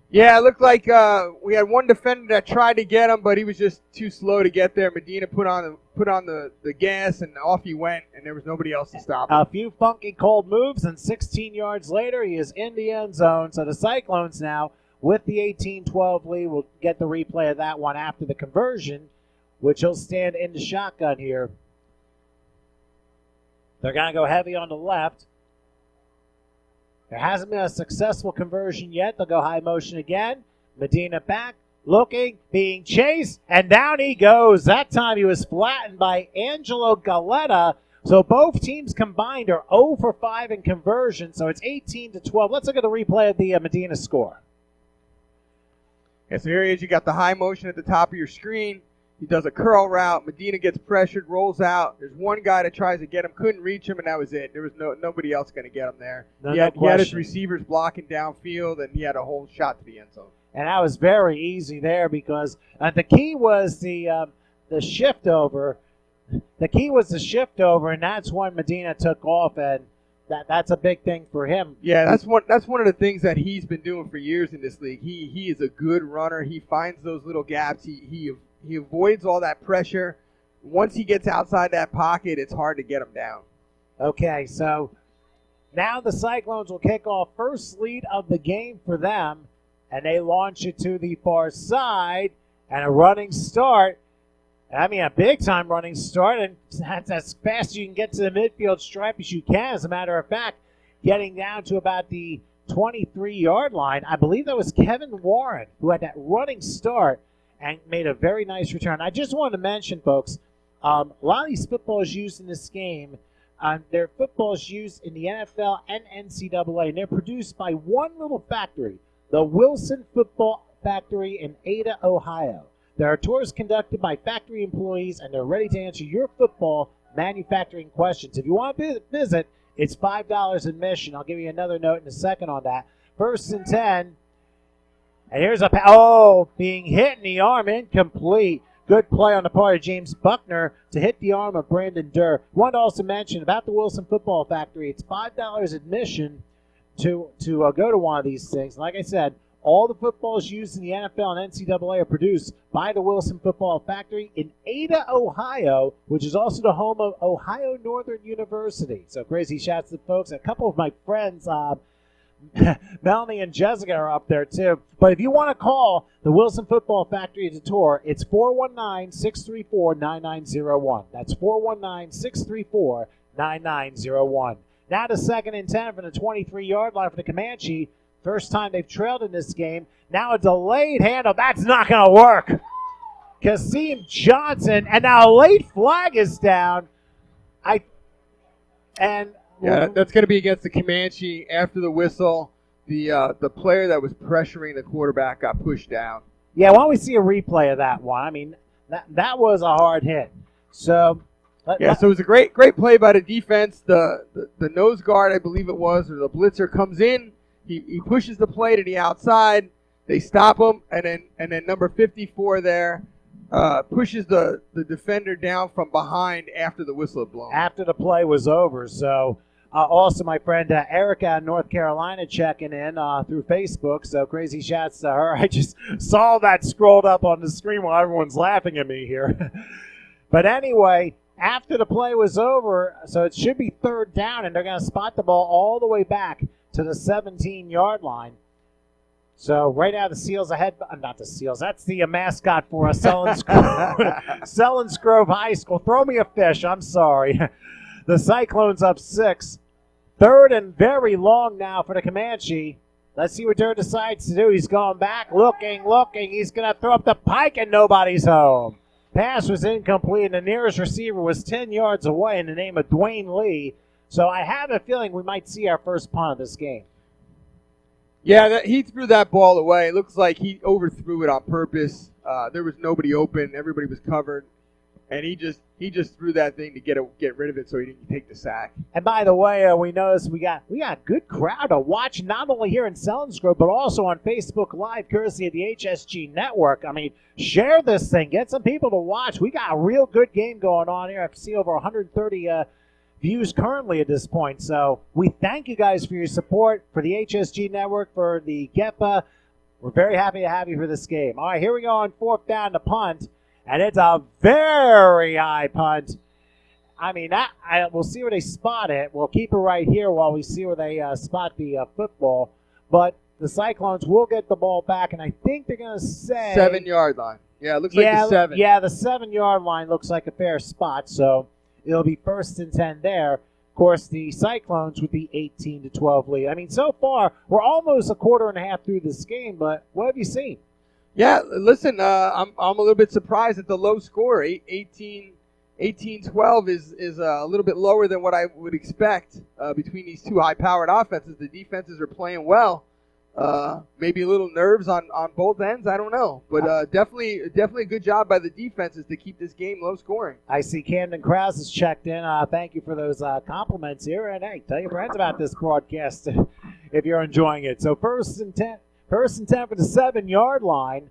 Yeah, it looked like we had one defender that tried to get him, but he was just too slow to get there. Medina put on the gas, and off he went, and there was nobody else to stop him. A few funky cold moves, and 16 yards later, he is in the end zone. So the Cyclones now, with the 18-12 lead, will get the replay of that one after the conversion, which will stand in the shotgun here. They're going to go heavy on the left. There hasn't been a successful conversion yet. They'll go high motion again. Medina back, looking, being chased, and down he goes. That time he was flattened by Angelo Galetta. So both teams combined are 0 for 5 in conversion, so it's 18-12. Let's look at the replay of the Medina score. Yeah, so here he is. You got the high motion at the top of your screen. He does a curl route. Medina gets pressured, rolls out. There's one guy that tries to get him, couldn't reach him, and that was it. There was nobody else going to get him there. He had his receivers blocking downfield, and he had a whole shot to the end zone. And that was very easy there because the key was the shift over. The key was the shift over, and that's when Medina took off, and that's a big thing for him. Yeah, that's one of the things that he's been doing for years in this league. He is a good runner. He finds those little gaps. He avoids all that pressure. Once he gets outside that pocket, it's hard to get him down. Okay, so now the Cyclones will kick off first lead of the game for them, and they launch it to the far side, and a running start. I mean, a big-time running start, and that's as fast as you can get to the midfield stripe as you can. As a matter of fact, getting down to about the 23-yard line. I believe that was Kevin Warren who had that running start and made a very nice return. I just wanted to mention, folks, a lot of these footballs used in this game, they're footballs used in the NFL and NCAA, and they're produced by one little factory, the Wilson Football Factory in Ada, Ohio. There are tours conducted by factory employees, and they're ready to answer your football manufacturing questions. If you want to visit, it's $5 admission. I'll give you another note in a second on that. 1st and 10. And here's being hit in the arm, incomplete. Good play on the part of James Buckner to hit the arm of Brandon Durr. Wanted to also mention about the Wilson Football Factory, it's $5 admission to go to one of these things. Like I said, all the footballs used in the NFL and NCAA are produced by the Wilson Football Factory in Ada, Ohio, which is also the home of Ohio Northern University. So crazy shouts to folks. A couple of my friends, Melanie and Jessica, are up there too. But if you want to call the Wilson Football Factory to tour, it's 419-634-9901. That's 419-634-9901. Now to 2nd and 10 from the 23-yard line for the Comanche. First time they've trailed in this game. Now a delayed handoff. That's not going to work. Kasim Johnson, and now a late flag is down. Yeah, that's going to be against the Comanche. After the whistle, the player that was pressuring the quarterback got pushed down. Yeah, why don't we see a replay of that one? I mean, that was a hard hit. So it was a great play by the defense. The nose guard, I believe it was, or the blitzer comes in. He pushes the play to the outside. They stop him, and then number 54 there pushes the defender down from behind after the whistle had blown. After the play was over. So also my friend Erica in North Carolina checking in through Facebook. So crazy shouts to her. I just saw that scrolled up on the screen while everyone's laughing at me here. But anyway, after the play was over, so it should be third down, and they're going to spot the ball all the way back to the 17-yard line. So right now the Seals ahead. Not the Seals. That's the mascot for Selins Grove High School. Throw me a fish. I'm sorry. The Cyclones up 6. Third and very long now for the Comanche. Let's see what Durr decides to do. He's going back, looking. He's going to throw up the pike, and nobody's home. Pass was incomplete, and the nearest receiver was 10 yards away in the name of Dwayne Lee. So I have a feeling we might see our first punt of this game. Yeah, he threw that ball away. It looks like he overthrew it on purpose. There was nobody open. Everybody was covered. And he just threw that thing to get rid of it so he didn't take the sack. And by the way, we noticed we got a good crowd to watch, not only here in Selinsgrove, but also on Facebook Live, courtesy of the HSG Network. I mean, share this thing. Get some people to watch. We got a real good game going on here. I see over 130 views currently at this point. So we thank you guys for your support, for the HSG Network, for the GEPA. We're very happy to have you for this game. All right, here we go on fourth down to punt. And it's a very high punt. I mean, we'll see where they spot it. We'll keep it right here while we see where they spot the football. But the Cyclones will get the ball back, and I think they're going to say 7-yard line. Yeah, it looks like the 7. Yeah, the 7-yard line looks like a fair spot, so it'll be 1st and 10 there. Of course, the Cyclones with the 18-12 lead. I mean, so far, we're almost a quarter and a half through this game, but what have you seen? Yeah, listen, I'm a little bit surprised at the low score. 18-12 is a little bit lower than what I would expect between these two high-powered offenses. The defenses are playing well. Maybe a little nerves on both ends. I don't know, but definitely a good job by the defenses to keep this game low scoring. I see Camden Krause has checked in. Thank you for those compliments here, and hey, tell your friends about this broadcast if you're enjoying it. So 1st and 10 for the 7-yard line,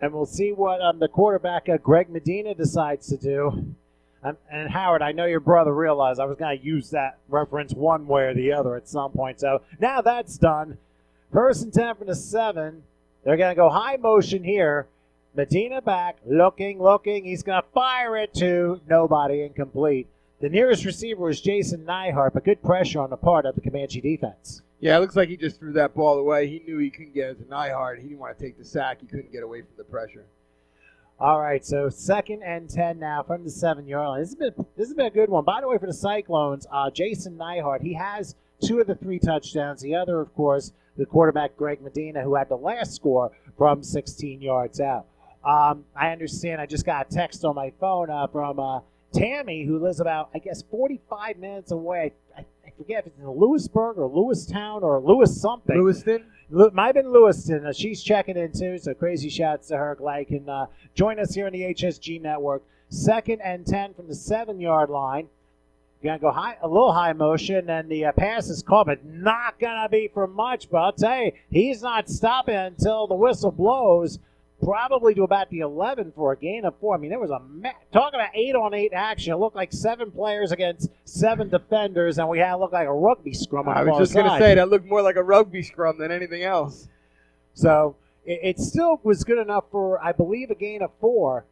and we'll see what the quarterback Greg Medina decides to do. And Howard, I know your brother realized I was going to use that reference one way or the other at some point. So now that's done. 1st and 10 for the 7. They're going to go high motion here. Medina back, looking. He's going to fire it to nobody, incomplete. The nearest receiver was Jason Nyhart, but good pressure on the part of the Comanche defense. Yeah, it looks like he just threw that ball away. He knew he couldn't get it to Nyhart. He didn't want to take the sack. He couldn't get away from the pressure. All right, so 2nd and 10 now from the 7-yard line. This has been a good one. By the way, for the Cyclones, Jason Nyhart, he has 2 of the 3 touchdowns. The other, of course, the quarterback Greg Medina, who had the last score from 16 yards out. I understand. I just got a text on my phone from Tammy, who lives about, I guess, 45 minutes away. I forget if it's in Lewisburg or Lewistown or Lewis something. Lewiston? Might have been Lewiston. She's checking in too, so crazy shouts to her. Glad you can join us here on the HSG Network. 2nd and 10 from the 7-yard line. Going to go a little high motion, and the pass is caught, but not going to be for much. But I'll tell you, he's not stopping until the whistle blows. Probably to about the 11 for a gain of 4. I mean, there was talking about 8-on-8 action. It looked like 7 players against 7 defenders, and we had it look like a rugby scrum on the far side. I was just going to say, that looked more like a rugby scrum than anything else. So it still was good enough for, I believe, a gain of 4,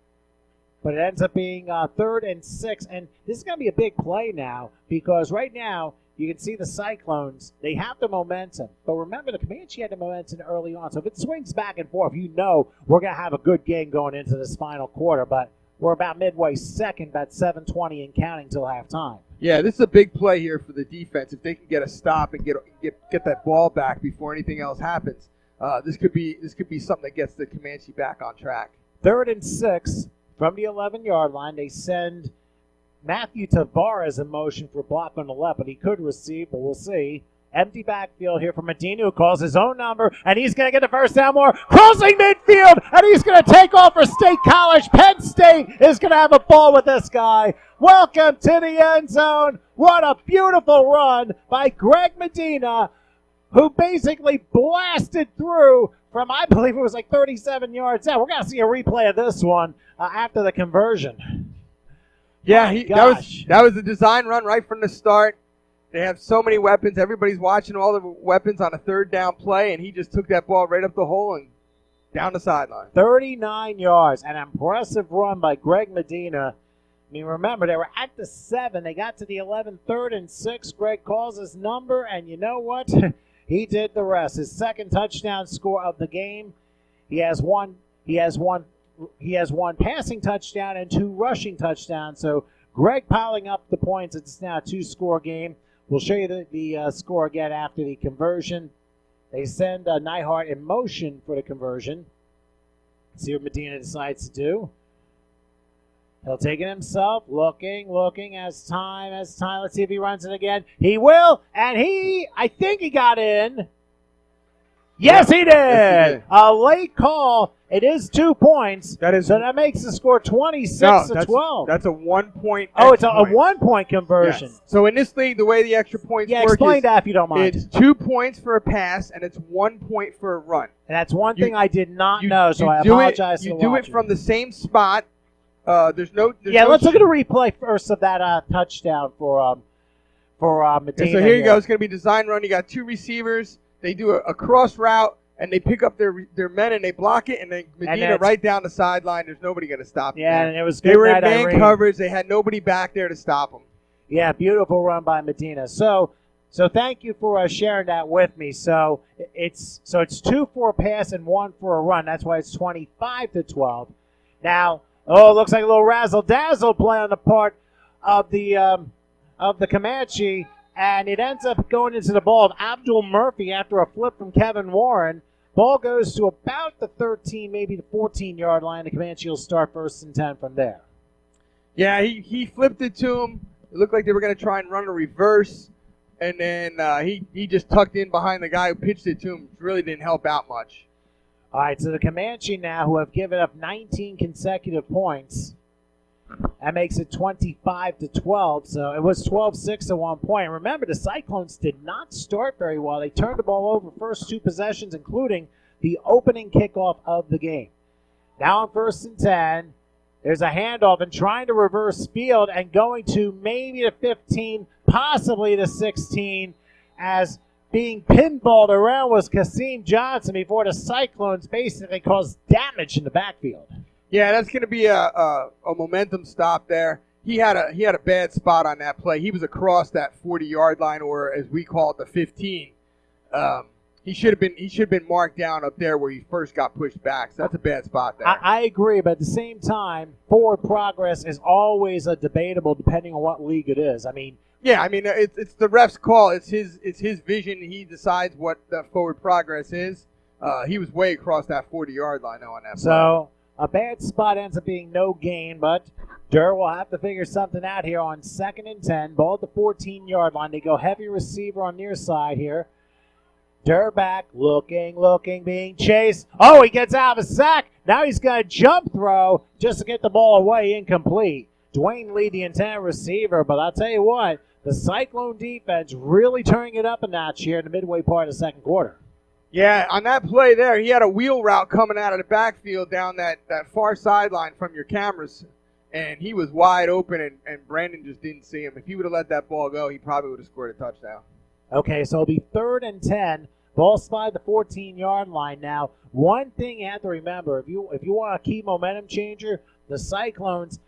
but it ends up being 3rd and 6. And this is going to be a big play now, because right now, you can see the Cyclones, they have the momentum. But remember, the Comanche had the momentum early on. So if it swings back and forth, you know we're going to have a good game going into this final quarter. But we're about midway second, about 7:20 and counting till halftime. Yeah, this is a big play here for the defense. If they can get a stop and get that ball back before anything else happens, this could be something that gets the Comanche back on track. 3rd and 6 from the 11-yard line. They send Matthew Tavares in motion for a block on the left, but he could receive, but we'll see. Empty backfield here for Medina, who calls his own number, and he's going to get the first down more. Crossing midfield, and he's going to take off for State College. Penn State is going to have a ball with this guy. Welcome to the end zone. What a beautiful run by Greg Medina, who basically blasted through from, I believe it was like 37 yards out. We're going to see a replay of this one after the conversion. Yeah, that was the design run right from the start. They have so many weapons. Everybody's watching all the weapons on a 3rd down play, and he just took that ball right up the hole and down the sideline. 39 yards. An impressive run by Greg Medina. I mean, remember, they were at the 7. They got to the 11, 3rd and 6. Greg calls his number, and you know what? He did the rest. His second touchdown score of the game. He has one passing touchdown and 2 rushing touchdowns. So Greg piling up the points. It's now a 2-score game. We'll show you the score again after the conversion. They send Neihart in motion for the conversion. See what Medina decides to do. He'll take it himself, looking as time. Let's see if he runs it again. He will, and I think he got in. Yes, he did. Yes, he did. A late call. It is 2 points. So that makes the score 26-12. That's a 1-point. Oh, it's a 1-point conversion. Yes. So in this league, the way the extra points work explain that if you don't mind. It's 2 points for a pass, and it's 1 point for a run. And that's one thing I did not know, so I apologize to the You do it from the same spot. Let's look at a replay first of that touchdown for Medina. Okay, so here you go. It's going to be design run. You got 2 receivers. They do a cross route, and they pick up their men, and they block it, and then Medina right down the sideline. There's nobody going to stop them. Yeah, and it was good. They were in man coverage. They had nobody back there to stop them. Yeah, beautiful run by Medina. So thank you for sharing that with me. So it's 2 for a pass and 1 for a run. That's why it's 25-12. Now. Oh, it looks like a little razzle-dazzle play on the part of the Comanche, and it ends up going into the ball of Abdul Murphy after a flip from Kevin Warren. Ball goes to about the 13, maybe the 14-yard line. The Comanche will start 1st and 10 from there. Yeah, he flipped it to him. It looked like they were going to try and run a reverse, and then he just tucked in behind the guy who pitched it to him. Really didn't help out much. All right, so the Comanche now, who have given up 19 consecutive points, that makes it 25-12. So it was 12-6 at one point. Remember, the Cyclones did not start very well. They turned the ball over first 2 possessions, including the opening kickoff of the game. Now on 1st and 10, there's a handoff and trying to reverse field and going to maybe the 15, possibly the 16, as being pinballed around was Kasim Johnson before the Cyclones basically caused damage in the backfield. Yeah, that's going to be a momentum stop there. He had a bad spot on that play. He was across that 40-yard line, or as we call it, the 15. He should have been marked down up there where he first got pushed back. So that's a bad spot there. I agree, but at the same time, forward progress is always a debatable depending on what league it is. It's the ref's call. It's his vision. He decides what the forward progress is. He was way across that 40-yard line on that play. So a bad spot ends up being no gain, but Durr will have to figure something out here on 2nd and 10. Ball at the 14-yard line. They go heavy receiver on near side here. Durr back, looking, being chased. Oh, he gets out of a sack. Now he's got a jump throw just to get the ball away, incomplete. Dwayne Lee, the intended receiver, but I'll tell you what, the Cyclone defense really turning it up a notch here in the midway part of the 2nd quarter. Yeah, on that play there, he had a wheel route coming out of the backfield down that far sideline from your cameras, and he was wide open, and Brandon just didn't see him. If he would have let that ball go, he probably would have scored a touchdown. Okay, so it'll be 3rd and 10. Ball spotted the 14-yard line. Now, one thing you have to remember, if you want a key momentum changer, the Cyclones,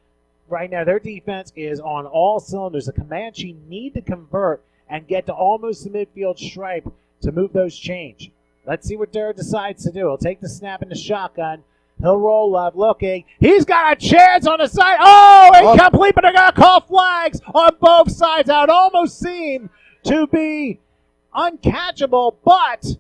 right now, their defense is on all cylinders. The Comanche need to convert and get to almost the midfield stripe to move those change. Let's see what Durr decides to do. He'll take the snap in the shotgun. He'll roll up, looking. He's got a chance on the side. Oh, incomplete, but they're going to call flags on both sides. That would almost seem to be uncatchable, but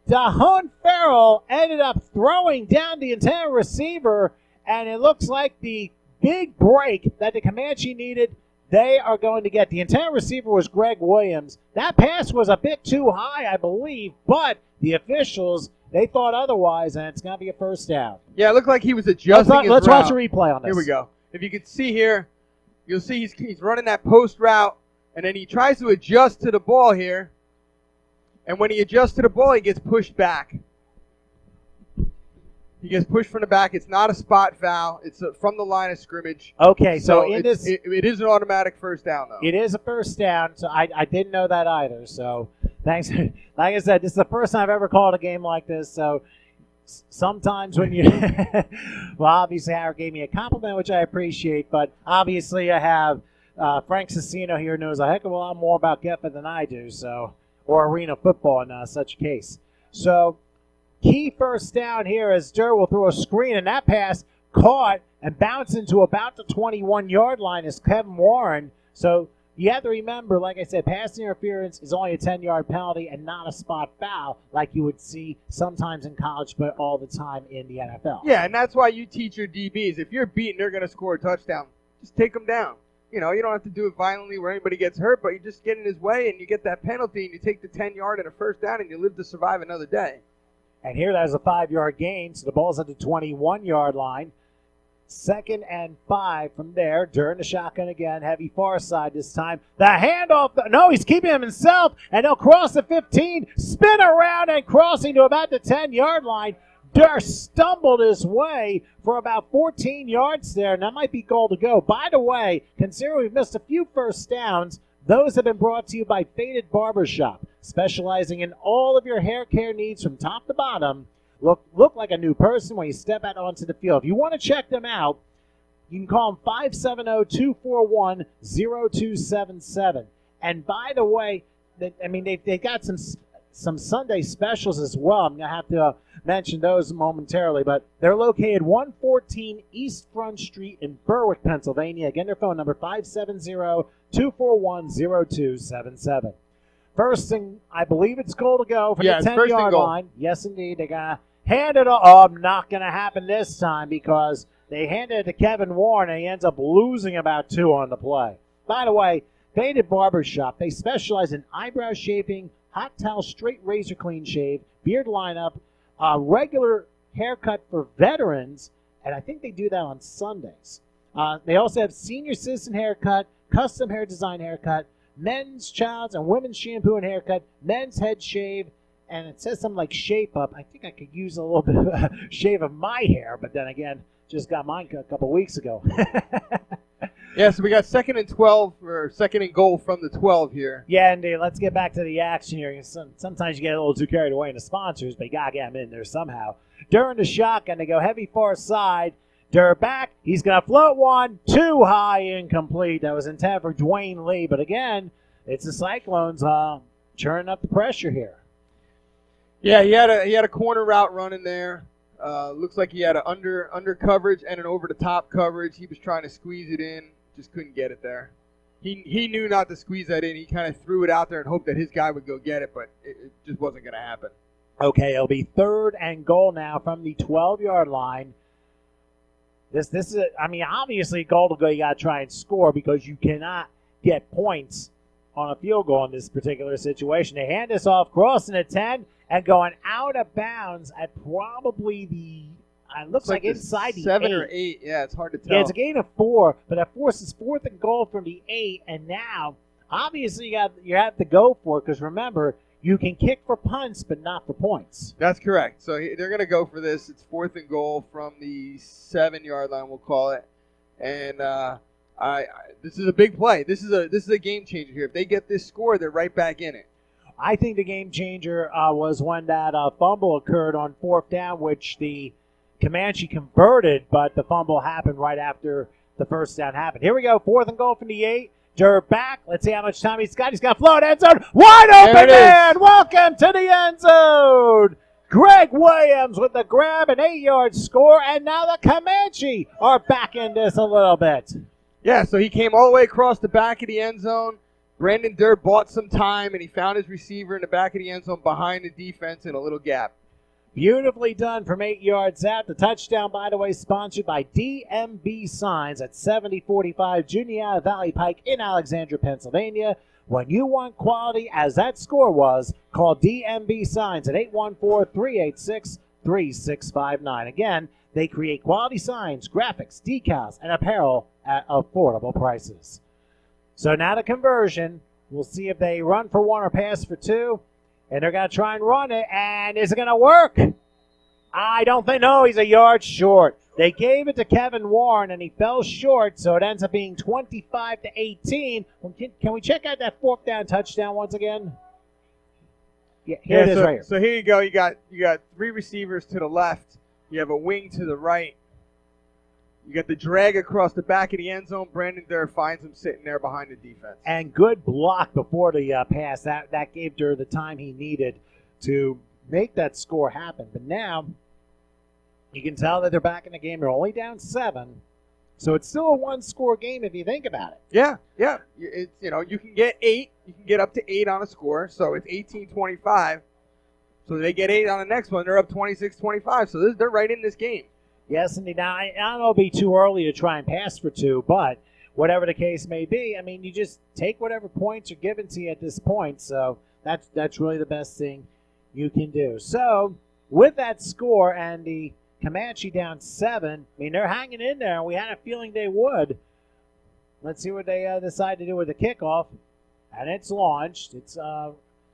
Dahon Farrell ended up throwing down the intended receiver, and it looks like the big break that the Comanche needed, they are going to get. The intended receiver was Greg Williams. That pass was a bit too high, I believe, but the officials, they thought otherwise, and it's going to be a 1st down. Yeah, it looked like he was adjusting Let's his route. watch a replay on this. Here we go. If you can see here, you'll see he's running that post route, and then he tries to adjust to the ball here. And when he adjusts to the ball, he gets pushed back. He gets pushed from the back. It's not a spot foul. It's from the line of scrimmage. Okay, so it is an automatic 1st down, though. It is a 1st down, so I didn't know that either. So thanks. Like I said, this is the first time I've ever called a game like this. So Sometimes when you, well, obviously Howard gave me a compliment, which I appreciate, but obviously I have Frank Cicino here knows a heck of a lot more about Geffen than I do, so, or arena football in such a case. So, key first down here as Durr will throw a screen, and that pass caught and bounced into about the 21-yard line is Kevin Warren. So, you have to remember, like I said, pass interference is only a 10-yard penalty and not a spot foul like you would see sometimes in college, but all the time in the NFL. Yeah, and that's why you teach your DBs. If you're beaten, they're going to score a touchdown. Just take them down. You know, you don't have to do it violently where anybody gets hurt, but you just get in his way and you get that penalty and you take the 10-yard and a first down and you live to survive another day. And here that is a 5-yard gain, so the ball's at the 21-yard line. 2nd and 5 from there. During the shotgun again. Heavy far side this time. The handoff. No, he's keeping him himself. And they'll cross the 15. Spin around and crossing to about the 10-yard line. Durr stumbled his way for about 14 yards there. And that might be goal to go. By the way, considering we've missed a few first downs, those have been brought to you by Faded Barbershop, specializing in all of your hair care needs from top to bottom. Look like a new person when you step out onto the field. If you want to check them out, you can call them 570-241-0277. And by the way, they've got some Sunday specials as well. I'm going to have to mention those momentarily, but they're located 114 East Front Street in Berwick, Pennsylvania. Again, their phone number 570-241-0277. First thing, I believe it's goal to go for the 10-yard line. Yes, indeed. They're going to hand it off. Oh, not going to happen this time because they handed it to Kevin Warren, and he ends up losing about 2 on the play. By the way, Faded Barbershop, they specialize in eyebrow shaping, hot towel, straight razor clean shave, beard lineup, regular haircut for veterans, and I think they do that on Sundays. They also have senior citizen haircut, custom hair design haircut, men's, child's, and women's shampoo and haircut, men's head shave, and it says something like shape up. I think I could use a little bit of a shave of my hair, but then again, just got mine cut a couple weeks ago. Yeah, so we got 2nd and 12, or 2nd and goal from the 12 here. Yeah, indeed. Let's get back to the action here. Sometimes you get a little too carried away in the sponsors, but you got to get them in there somehow. During the shotgun, they go heavy far side. Durr back. He's going to float one. Too high, incomplete. That was intended for Dwayne Lee. But again, it's the Cyclones churning up the pressure here. Yeah, he had a corner route running there. Looks like he had an under coverage and an over the top coverage. He was trying to squeeze it in, just couldn't get it there. He knew not to squeeze that in. He kind of threw it out there and hoped that his guy would go get it, but it just wasn't going to happen. Okay, it'll be 3rd and goal now from the 12-yard line. This is obviously goal to go. You got to try and score because you cannot get points on a field goal in this particular situation. They hand this off, crossing the 10 and going out of bounds at probably the, it looks like inside the 7 8. or 8. Yeah, it's hard to tell. Yeah, it's a gain of 4, but that forces 4th and goal from the 8. And now, obviously, you have to go for it because remember, you can kick for punts, but not for points. That's correct. So they're going to go for this. It's 4th and goal from the 7-yard line, we'll call it. And this is a big play. This is a game changer here. If they get this score, they're right back in it. I think the game changer was when that fumble occurred on 4th down, which the Comanche converted, but the fumble happened right after the first down happened. Here we go, 4th and goal from the 8. Durr back. Let's see how much time he's got. He's got float end zone. Wide open man. Welcome to the end zone. Greg Williams with the grab, an 8-yard score, and now the Comanche are back in this a little bit. Yeah, so he came all the way across the back of the end zone. Brandon Durr bought some time, and he found his receiver in the back of the end zone behind the defense in a little gap. Beautifully done from 8 yards out. The touchdown, by the way, sponsored by DMB Signs at 7045 Juniata Valley Pike in Alexandria, Pennsylvania. When you want quality, as that score was, call DMB Signs at 814-386-3659. Again, they create quality signs, graphics, decals, and apparel at affordable prices. So now the conversion. We'll see if they run for 1 or pass for 2. And they're going to try and run it. And is it going to work? I don't think. No, he's a yard short. They gave it to Kevin Warren, and he fell short, so it ends up being 25-18. Can we check out that 4th down touchdown once again? Yeah, here it is so, right here. So here you go. You got 3 receivers to the left. You have a wing to the right. You got the drag across the back of the end zone. Brandon Durr finds him sitting there behind the defense. And good block before the pass. That gave Durr the time he needed to make that score happen. But now you can tell that they're back in the game. They're only down 7. So it's still a one-score game if you think about it. Yeah. It's, you can get 8. You can get up to 8 on a score. So it's 18-25. So they get 8 on the next one. They're up 26-25. So they're right in this game. Yes, indeed. Now, I don't know, it'll be too early to try and pass for 2, but whatever the case may be, I mean, you just take whatever points are given to you at this point. So that's really the best thing you can do. So with that score and the Comanche down 7, I mean, they're hanging in there. We had a feeling they would. Let's see what they decide to do with the kickoff. And it's launched. It's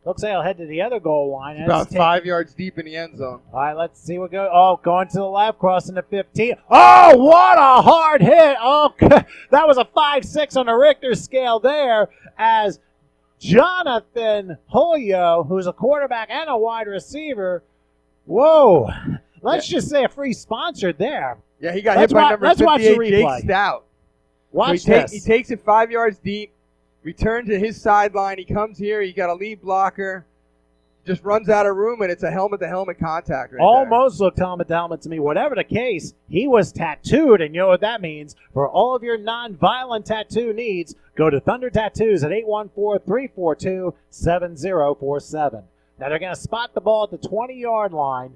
looks like I'll head to the other goal line. It's about 5 yards deep in the end zone. All right, let's see what goes. Oh, going to the left, crossing the 15. Oh, what a hard hit. Oh, that was a 5-6 on the Richter scale there as Jonathan Julio, who's a quarterback and a wide receiver. Whoa. Let's just say a free sponsor there. Yeah, he got hit by number 58, Jake Stout. Watch this. He takes it 5 yards deep. Return to his sideline. He comes here. He got a lead blocker. Just runs out of room, and it's a helmet-to-helmet contact right Almost looked helmet-to-helmet to me. Whatever the case, he was tattooed, and you know what that means. For all of your non-violent tattoo needs, go to Thunder Tattoos at 814-342-7047. Now they're going to spot the ball at the 20-yard line,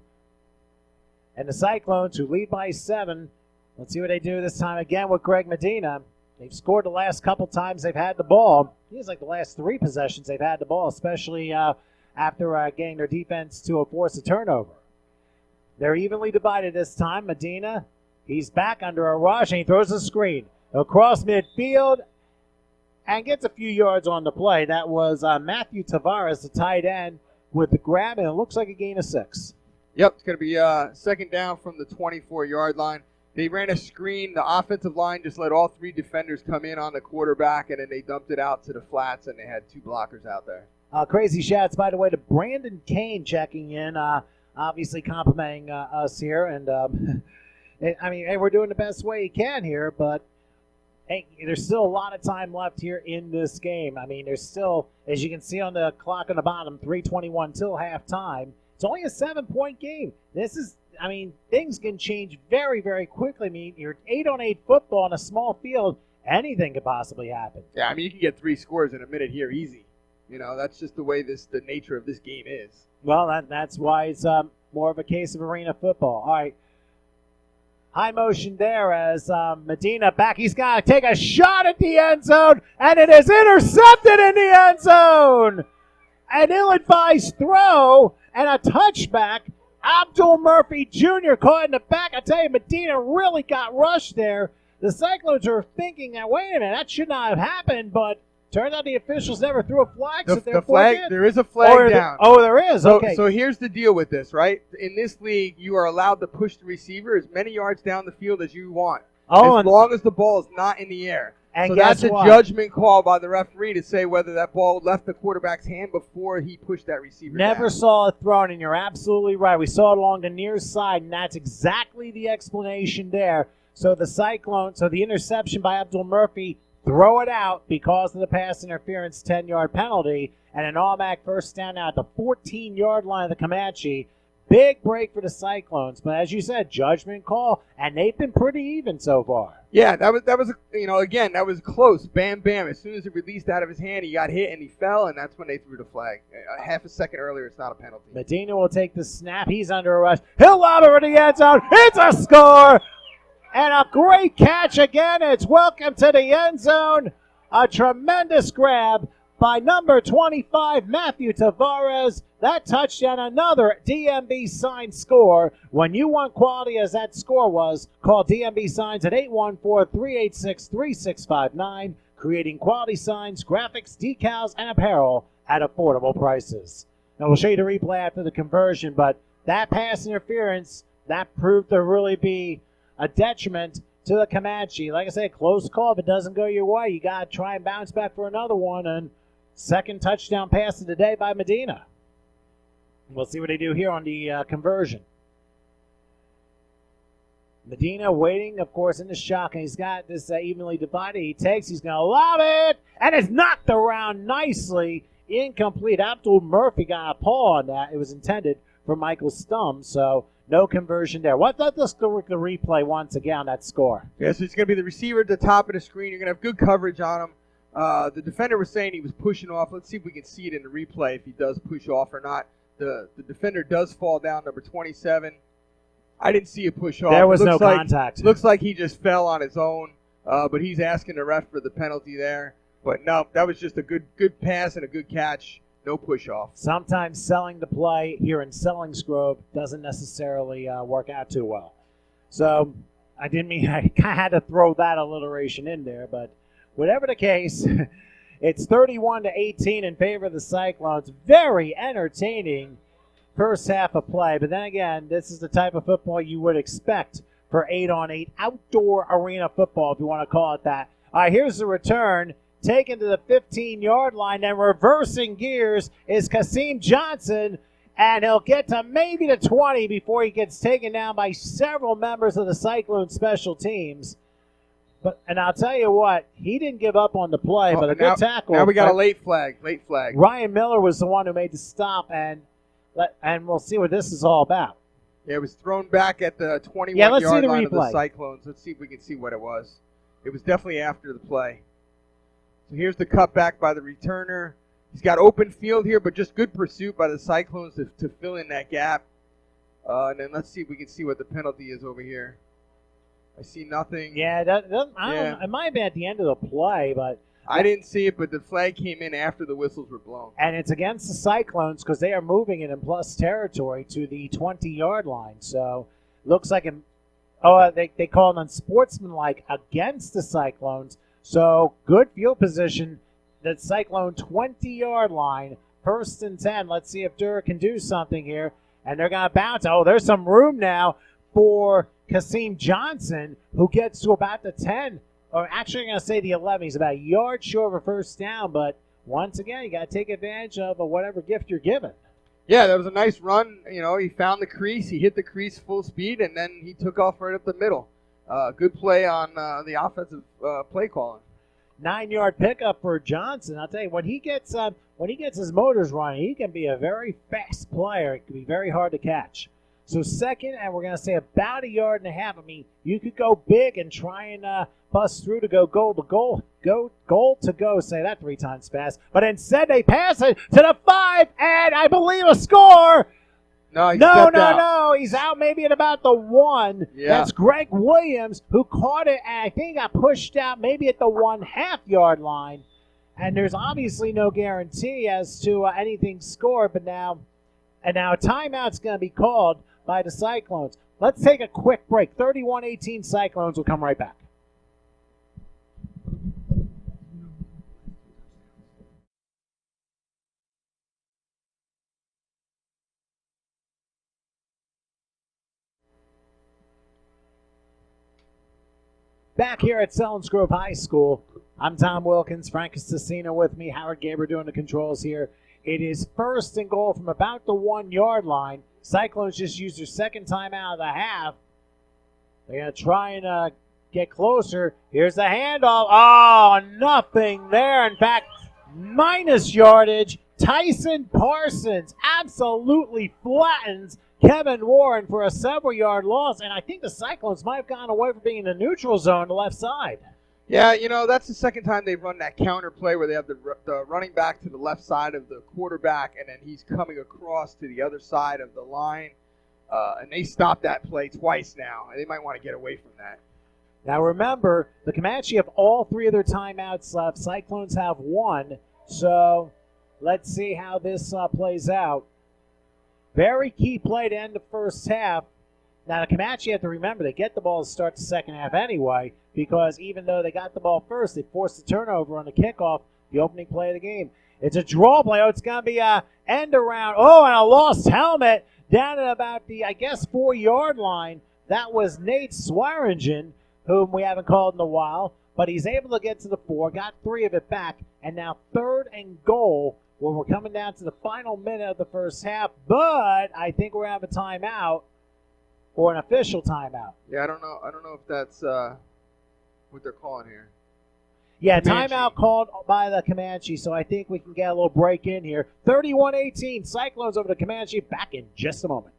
and the Cyclones, who lead by 7, let's see what they do this time again with Greg Medina. They've scored the last couple times they've had the ball. It seems like the last 3 possessions they've had the ball, especially after getting their defense to force a turnover. They're evenly divided this time. Medina, he's back under a rush, and he throws a screen across midfield and gets a few yards on the play. That was Matthew Tavares, the tight end, with the grab, and it looks like a gain of 6. Yep, it's going to be second down from the 24-yard line. They ran a screen. The offensive line just let all 3 defenders come in on the quarterback, and then they dumped it out to the flats, and they had 2 blockers out there. Crazy shouts, by the way, to Brandon Kane checking in, obviously complimenting us here. And, I mean, hey, we're doing the best way you can here, but, hey, there's still a lot of time left here in this game. I mean, there's still, as you can see on the clock on the bottom, 3:21 till halftime. It's only a 7-point game. This is, I mean, things can change very, very quickly. I mean, you're 8-on-8 football on a small field. Anything could possibly happen. Yeah, I mean, you can get 3 scores in a minute here easy. That's just the way the nature of this game is. Well, that's why it's more of a case of arena football. All right. High motion there as Medina back. He's got to take a shot at the end zone, and it is intercepted in the end zone. An ill-advised throw and a touchback. Abdul Murphy Jr. caught in the back. I tell you, Medina really got rushed there. The Cyclones are thinking that, wait a minute, that should not have happened, but turns out the officials never threw a flag. There is a flag down. There is? Okay. So here's the deal with this, right? In this league, you are allowed to push the receiver as many yards down the field as you want, as long as the ball is not in the air. And so that's a judgment call by the referee to say whether that ball left the quarterback's hand before he pushed that receiver Never down. saw it thrown, and you're absolutely right. We saw it along the near side, and that's exactly the explanation there. So the interception by Abdul Murphy, throw it out because of the pass interference 10-yard penalty, and an automatic first down now at the 14-yard line of the Comanche. Big break for the Cyclones, but as you said, judgment call, and they've been pretty even so far. Yeah, that was again, that was close. Bam, bam. As soon as it released out of his hand, he got hit and he fell, and that's when they threw the flag. Half a second earlier, it's not a penalty. Medina will take the snap. He's under arrest. He'll lob it for the end zone. It's a score, and a great catch again. It's welcome to the end zone. A tremendous grab by number 25, Matthew Tavares. That touchdown, another DMB Signs score. When you want quality as that score was, call DMB Signs at 814-386-3659, creating quality signs, graphics, decals, and apparel at affordable prices. Now, we'll show you the replay after the conversion, but that pass interference, that proved to really be a detriment to the Comanche. Like I said, close call. If it doesn't go your way, you got to try and bounce back for another one. And second touchdown pass of the day by Medina. We'll see what they do here on the conversion. Medina waiting, of course, in the shotgun. He's got this evenly divided. He takes. He's going to lob it. And it's knocked around nicely. Incomplete. Abdul Murphy got a paw on that. It was intended for Michael Stum, so no conversion there. Let's go with the replay once again on that score. Yeah, so it's going to be the receiver at the top of the screen. You're going to have good coverage on him. The defender was saying he was pushing off. Let's see if we can see it in the replay if he does push off or not. The defender does fall down, number 27. I didn't see a push off. There was no contact. Looks like he just fell on his own, but he's asking the ref for the penalty there. But no, that was just a good pass and a good catch. No push off. Sometimes selling the play here in Sellingsgrove doesn't necessarily work out too well. So I didn't mean I kind of had to throw that alliteration in there, but whatever the case, it's 31-18 in favor of the Cyclones. Very entertaining first half of play, but then again, this is the type of football you would expect for 8-on-8 outdoor arena football, if you want to call it that. All right, here's the return. Taken to the 15-yard line, and reversing gears is Kasim Johnson, and he'll get to maybe the 20 before he gets taken down by several members of the Cyclone special teams. And I'll tell you what, he didn't give up on the play, but a good tackle. Now we got a late flag. Ryan Miller was the one who made the stop, and we'll see what this is all about. Yeah, it was thrown back at the 21-yard line of the Cyclones. Let's see if we can see what it was. It was definitely after the play. So here's the cutback by the returner. He's got open field here, but just good pursuit by the Cyclones to fill in that gap. And then let's see if we can see what the penalty is over here. I see nothing. Yeah, it might have been at the end of the play, but I didn't see it, but the flag came in after the whistles were blown. And it's against the Cyclones because they are moving it in plus territory to the 20-yard line. So looks like they call it unsportsmanlike against the Cyclones. So good field position. The Cyclone 20-yard line, 1st and 10. Let's see if Durr can do something here. And they're going to bounce. Oh, there's some room now for Kasim Johnson, who gets to about the 10. Or actually, I'm going to say the 11. He's about a yard short of a first down. But once again, you got to take advantage of whatever gift you're given. Yeah, that was a nice run. He found the crease. He hit the crease full speed, and then he took off right up the middle. Good play on the offensive play calling. 9-yard pickup for Johnson. I'll tell you, when he gets his motors running, he can be a very fast player. It can be very hard to catch. So 2nd, and we're going to say about 1.5 yards. I mean, you could go big and try and bust through to go goal to go. Say that 3 times fast. But instead, they pass it to the 5, and I believe a score. No. He's out maybe at about the 1. Yeah. That's Greg Williams, who caught it, and I think got pushed out maybe at the 1.5 yard line. And there's obviously no guarantee as to anything scored, but now a timeout's going to be called by the Cyclones. Let's take a quick break. 31-18 Cyclones. Will come right back. Back here at Selinsgrove High School, I'm Tom Wilkins, Frank Cicina with me, Howard Gaber doing the controls here. It is 1st and goal from about the 1-yard line. Cyclones just used their 2nd time out of the half. They're going to try and get closer. Here's the handoff. Oh, nothing there. In fact, minus yardage. Tyson Parsons absolutely flattens Kevin Warren for a several-yard loss, and I think the Cyclones might have gone away from being in the neutral zone on the left side. Yeah, that's the 2nd time they've run that counter play where they have the running back to the left side of the quarterback, and then he's coming across to the other side of the line, and they stopped that play twice now. They might want to get away from that. Now remember, the Comanche have all 3 of their timeouts left. Cyclones have 1, so let's see how this plays out. Very key play to end the first half. Now, the Comanche have to remember, they get the ball to start the second half anyway, because even though they got the ball first, they forced the turnover on the kickoff, the opening play of the game. It's a draw play. Oh, it's going to be a end around. Oh, and a lost helmet down at about the, 4-yard line. That was Nate Swearingen, whom we haven't called in a while, but he's able to get to the 4, got 3 of it back, and now 3rd and goal Well, we're coming down to the final minute of the first half, but I think we're having a timeout or an official timeout. Yeah, I don't know if that's what they're calling here. Yeah, Comanche. timeout called by the Comanche, so I think we can get a little break in here. 31-18, Cyclones over the Comanche. Back in just a moment.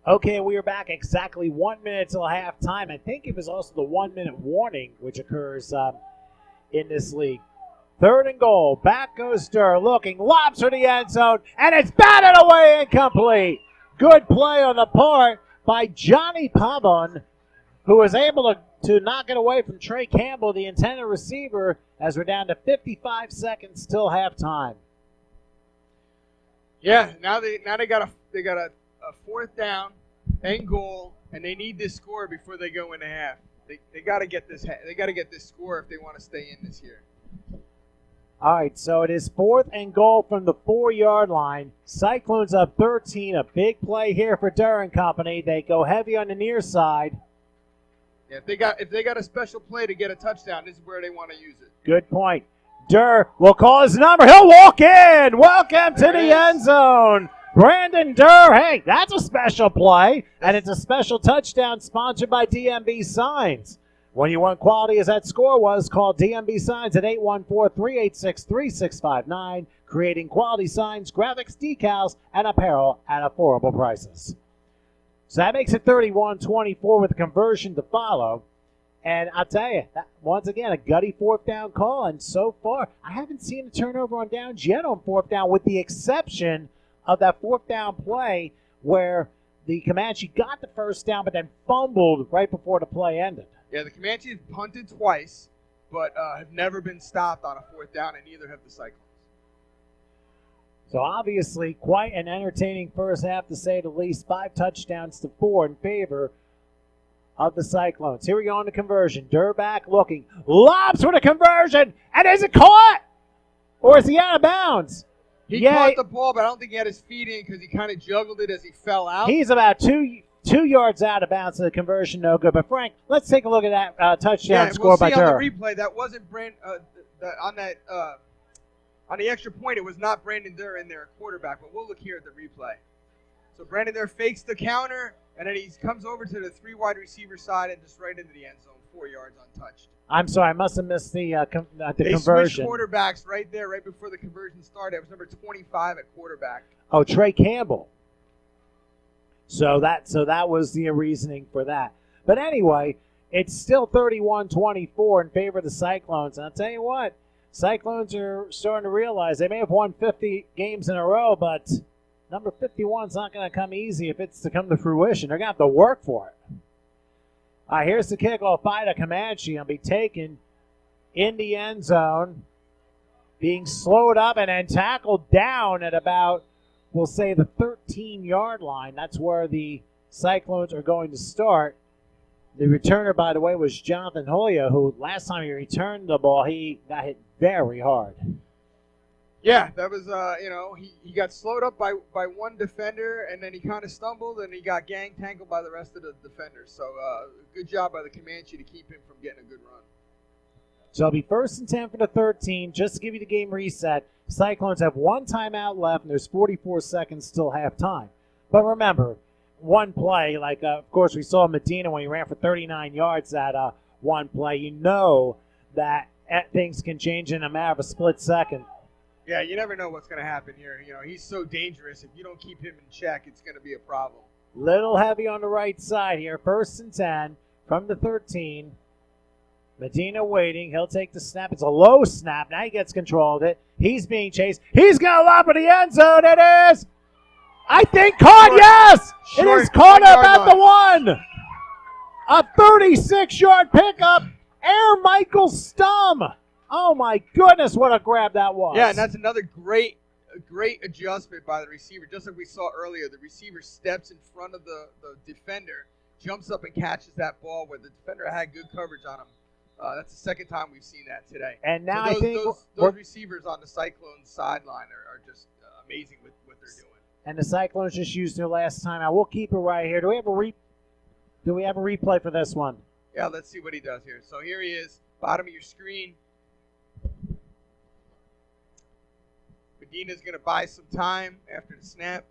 Okay, we are back exactly 1 minute till halftime. I think it was also the 1 minute warning which occurs in this league. Third and goal. Back goes Durr, looking, lobs for the end zone, and it's batted away incomplete. Good play on the part by Johnny Pabon, who was able to knock it away from Trey Campbell, the intended receiver, as we're down to 55 seconds till halftime. Yeah, now they got a fourth down and goal, and they need this score before they go into half. They got to get this. They got to get this score if they want to stay in this year. All right, so it is fourth and goal from the 4-yard line. Cyclones up 13. A big play here for Durr and company. They go heavy on the near side. Yeah, if they got a special play to get a touchdown, this is where they want to use it. Good point. Durr will call his number. He'll walk in. Welcome to the end zone. Brandon Durr. Hey, that's a special play, and it's a special touchdown sponsored by DMB Signs. When you want quality as that score was, call DMB Signs at 814-386-3659, creating quality signs, graphics, decals, and apparel at affordable prices. So that makes it 31-24 with a conversion to follow. And I'll tell you, once again, a gutty fourth down call, and so far, I haven't seen a turnover on downs yet on fourth down, with the exception of that fourth down play where the Comanche got the first down but then fumbled right before the play ended. Yeah, the Comanche have punted twice, but have never been stopped on a fourth down, and neither have the Cyclones. So obviously, quite an entertaining first half, to say the least. 5 touchdowns to 4 in favor of the Cyclones. Here we go on the conversion. Durr back looking. Lobs for the conversion. And is it caught? Or is he out of bounds? He caught the ball, but I don't think he had his feet in because he kind of juggled it as he fell out. He's about two yards out of bounds, so the conversion no good. But Frank, let's take a look at that touchdown score by Durr. Yeah, we'll see on the replay. That wasn't on the extra point. It was not Brandon Durr in there, quarterback. But we'll look here at the replay. So Brandon Durr fakes the counter, and then he comes over to the 3 wide receiver side and just right into the end zone, 4 yards untouched. I'm sorry, I must have missed the conversion. They switched quarterbacks right there, right before the conversion started. It was number 25 at quarterback. Oh, Trey Campbell. So that was the reasoning for that. But anyway, it's still 31-24 in favor of the Cyclones. And I'll tell you what, Cyclones are starting to realize they may have won 50 games in a row, but number 51 is not going to come easy if it's to come to fruition. They're going to have to work for it. All right, here's the kickoff by the Comanche. It'll be taken in the end zone, being slowed up and then tackled down at about, we'll say, the 13-yard line. That's where the Cyclones are going to start. The returner, by the way, was Jonathan Hoya, who last time he returned the ball, he got hit very hard. Yeah, that was, he got slowed up by one defender, and then he kind of stumbled, and he got gang-tangled by the rest of the defenders. So good job by the Comanche to keep him from getting a good run. So it'll be 1st and 10 for the 13. Just to give you the game reset, Cyclones have 1 timeout left, and there's 44 seconds till halftime. But remember, one play, of course, we saw Medina when he ran for 39 yards that one play. You know that things can change in a matter of a split second. Yeah, you never know what's going to happen here. You know, he's so dangerous. If you don't keep him in check, it's going to be a problem. Little heavy on the right side here. 1st and 10 from the 13. Medina waiting. He'll take the snap. It's a low snap. Now he gets control of it. He's being chased. He's going to lob in the end zone. It is I think caught, Short. yes! It Short, is caught 1 up yard at the line. 1. A 36-yard pickup. Air Michael Stum. Oh, my goodness, what a grab that was. Yeah, and that's another great adjustment by the receiver. Just like we saw earlier, the receiver steps in front of the defender, jumps up and catches that ball where the defender had good coverage on him. That's the second time we've seen that today. And now so I think those receivers on the Cyclones sideline are just amazing with what they're doing. And the Cyclones just used their last timeout. We'll keep it right here. Do we have a replay for this one? Yeah, let's see what he does here. So here he is, bottom of your screen. Medina's going to buy some time after the snap.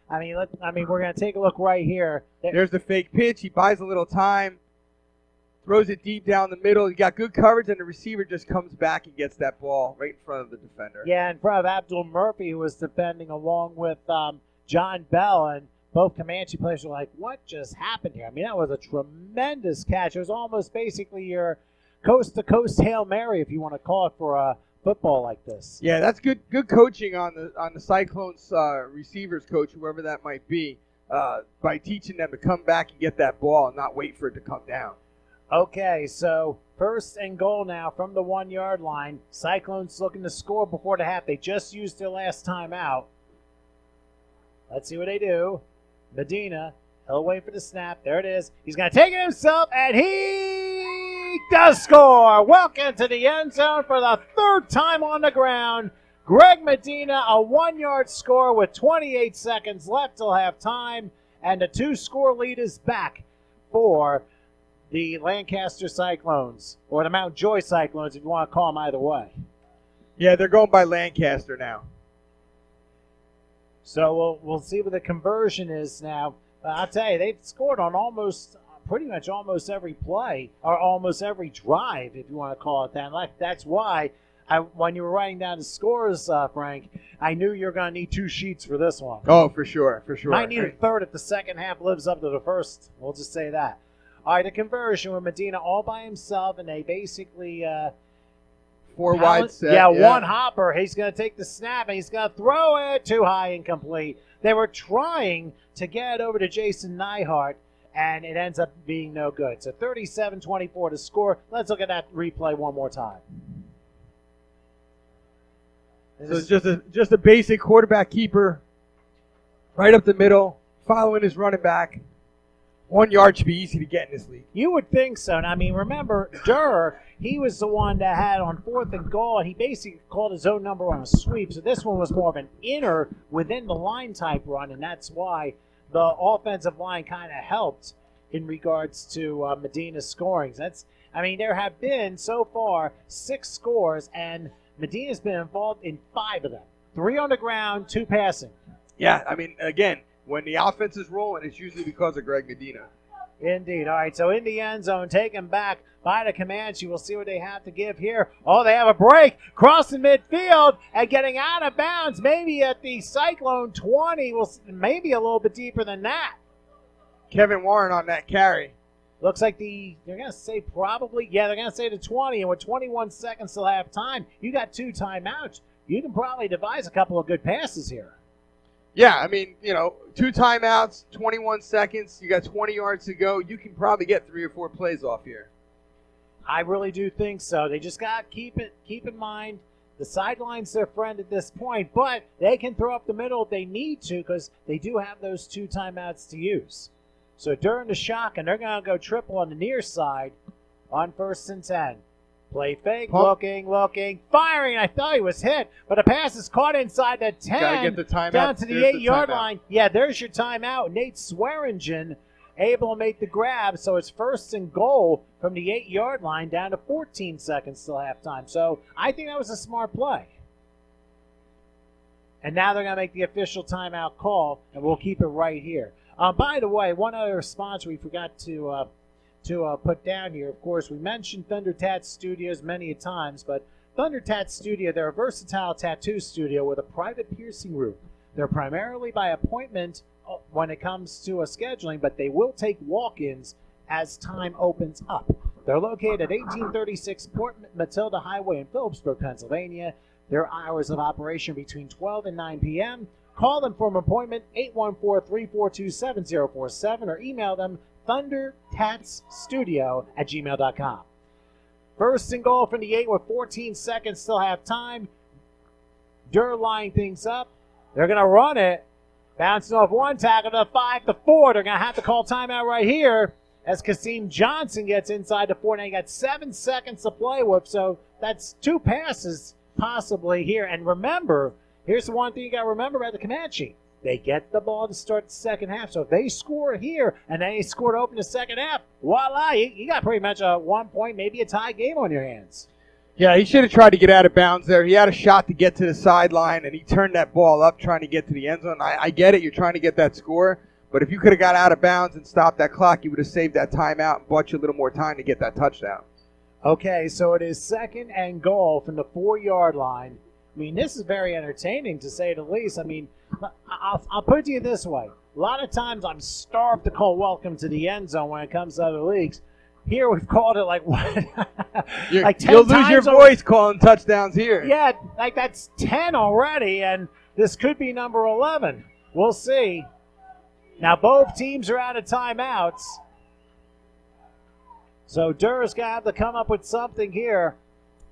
I mean, we're going to take a look right here. There's the fake pitch. He buys a little time, throws it deep down the middle. He got good coverage, and the receiver just comes back and gets that ball right in front of the defender. Yeah, in front of Abdul Murphy, who was defending along with John Bell, and both Comanche players were like, what just happened here? I mean, that was a tremendous catch. It was almost basically your coast-to-coast Hail Mary, if you want to call it, for a football like this. Yeah, that's good coaching on the Cyclones receivers coach, whoever that might be, by teaching them to come back and get that ball and not wait for it to come down. Okay, so first and goal now from the 1 yard line. Cyclones looking to score before the half. They just used their last timeout. Let's see what they do. Medina, he'll wait for the snap. There it is. He's going to take it himself, and he does score. Welcome to the end zone for the third time on the ground. Greg Medina, a 1 yard score with 28 seconds left till halftime, and the 2-score lead is back for the Lancaster Cyclones, or the Mount Joy Cyclones, if you want to call them either way. Yeah, they're going by Lancaster now. So we'll see what the conversion is now. I'll tell you, they've scored on pretty much almost every play, or almost every drive, if you want to call it that. That's why, when you were writing down the scores, Frank, I knew you were going to need 2 sheets for this one. Oh, for sure. Might need a third if the second half lives up to the first. We'll just say that. All right, the conversion with Medina all by himself, and they basically 4 wide set. Yeah, one hopper. He's going to take the snap, and he's going to throw it too high, incomplete. They were trying to get it over to Jason Neihart, and it ends up being no good. So 37-24 to score. Let's look at that replay one more time. So it's just a basic quarterback keeper, right up the middle, following his running back. 1 yard should be easy to get in this league. You would think so. And I mean, remember, Durr, he was the one that had on 4th and goal, and he basically called his own number on a sweep. So this one was more of an inner within the line type run, and that's why the offensive line kind of helped in regards to Medina's scoring. There have been so far 6 scores, and Medina's been involved in 5 of them. 3 on the ground, 2 passing. Yeah, I mean, again, when the offense is rolling, it's usually because of Greg Medina. Indeed. All right, so in the end zone, taken back by the Comanche. We'll see what they have to give here. Oh, they have a break. Crossing midfield and getting out of bounds. Maybe at the Cyclone 20. Maybe a little bit deeper than that. Kevin Warren on that carry. Looks like they're going to say probably, they're going to say the 20. And with 21 seconds till halftime, you got 2 timeouts. You can probably devise a couple of good passes here. Yeah, I mean, 2 timeouts, 21 seconds. You got 20 yards to go. You can probably get 3 or 4 plays off here. I really do think so. They just got to keep in mind the sideline's their friend at this point, but they can throw up the middle if they need to because they do have those 2 timeouts to use. So during the shotgun, they're going to go triple on the near side on 1st and 10. Play fake, looking, firing. I thought he was hit, but a pass is caught inside the 10. Gotta get the timeout. Down to the 8-yard line. Yeah, there's your timeout. Nate Swearingen able to make the grab, so it's 1st and goal from the 8-yard line down to 14 seconds till halftime. So I think that was a smart play. And now they're going to make the official timeout call, and we'll keep it right here. By the way, one other sponsor we forgot to put down here. Of course, we mentioned Thunder Tat Studios many times, but Thunder Tat Studio, they're a versatile tattoo studio with a private piercing room. They're primarily by appointment when it comes to a scheduling, but they will take walk-ins as time opens up. They're located at 1836 Port Matilda Highway in Phillipsburg, Pennsylvania. Their hours of operation between 12 and 9 p.m. Call them for an appointment, 814-342-7047, or email them thundertatsstudio@gmail.com. First and goal from the 8 with 14 seconds, still have time. Durr lining things up. They're going to run it. Bouncing off one tackle to 5 to 4. They're going to have to call timeout right here as Kasim Johnson gets inside the 4. Now you got 7 seconds to play with, so that's 2 passes possibly here. And remember, here's the one thing you got to remember about the Comanche. They get the ball to start the second half. So if they score here and they score to open the second half, voila, you got pretty much a 1 point, maybe a tie game on your hands. Yeah, he should have tried to get out of bounds there. He had a shot to get to the sideline, and he turned that ball up trying to get to the end zone. I get it. You're trying to get that score. But if you could have got out of bounds and stopped that clock, you would have saved that timeout and bought you a little more time to get that touchdown. Okay, so it is 2nd and goal from the 4-yard line. I mean, this is very entertaining, to say the least. I mean, I'll put it to you this way. A lot of times I'm starved to call welcome to the end zone when it comes to other leagues. Here we've called it like what? Like 10 You'll lose your voice calling touchdowns here. Yeah, like that's 10 already, and this could be number 11. We'll see. Now both teams are out of timeouts. So Durr's got to have to come up with something here.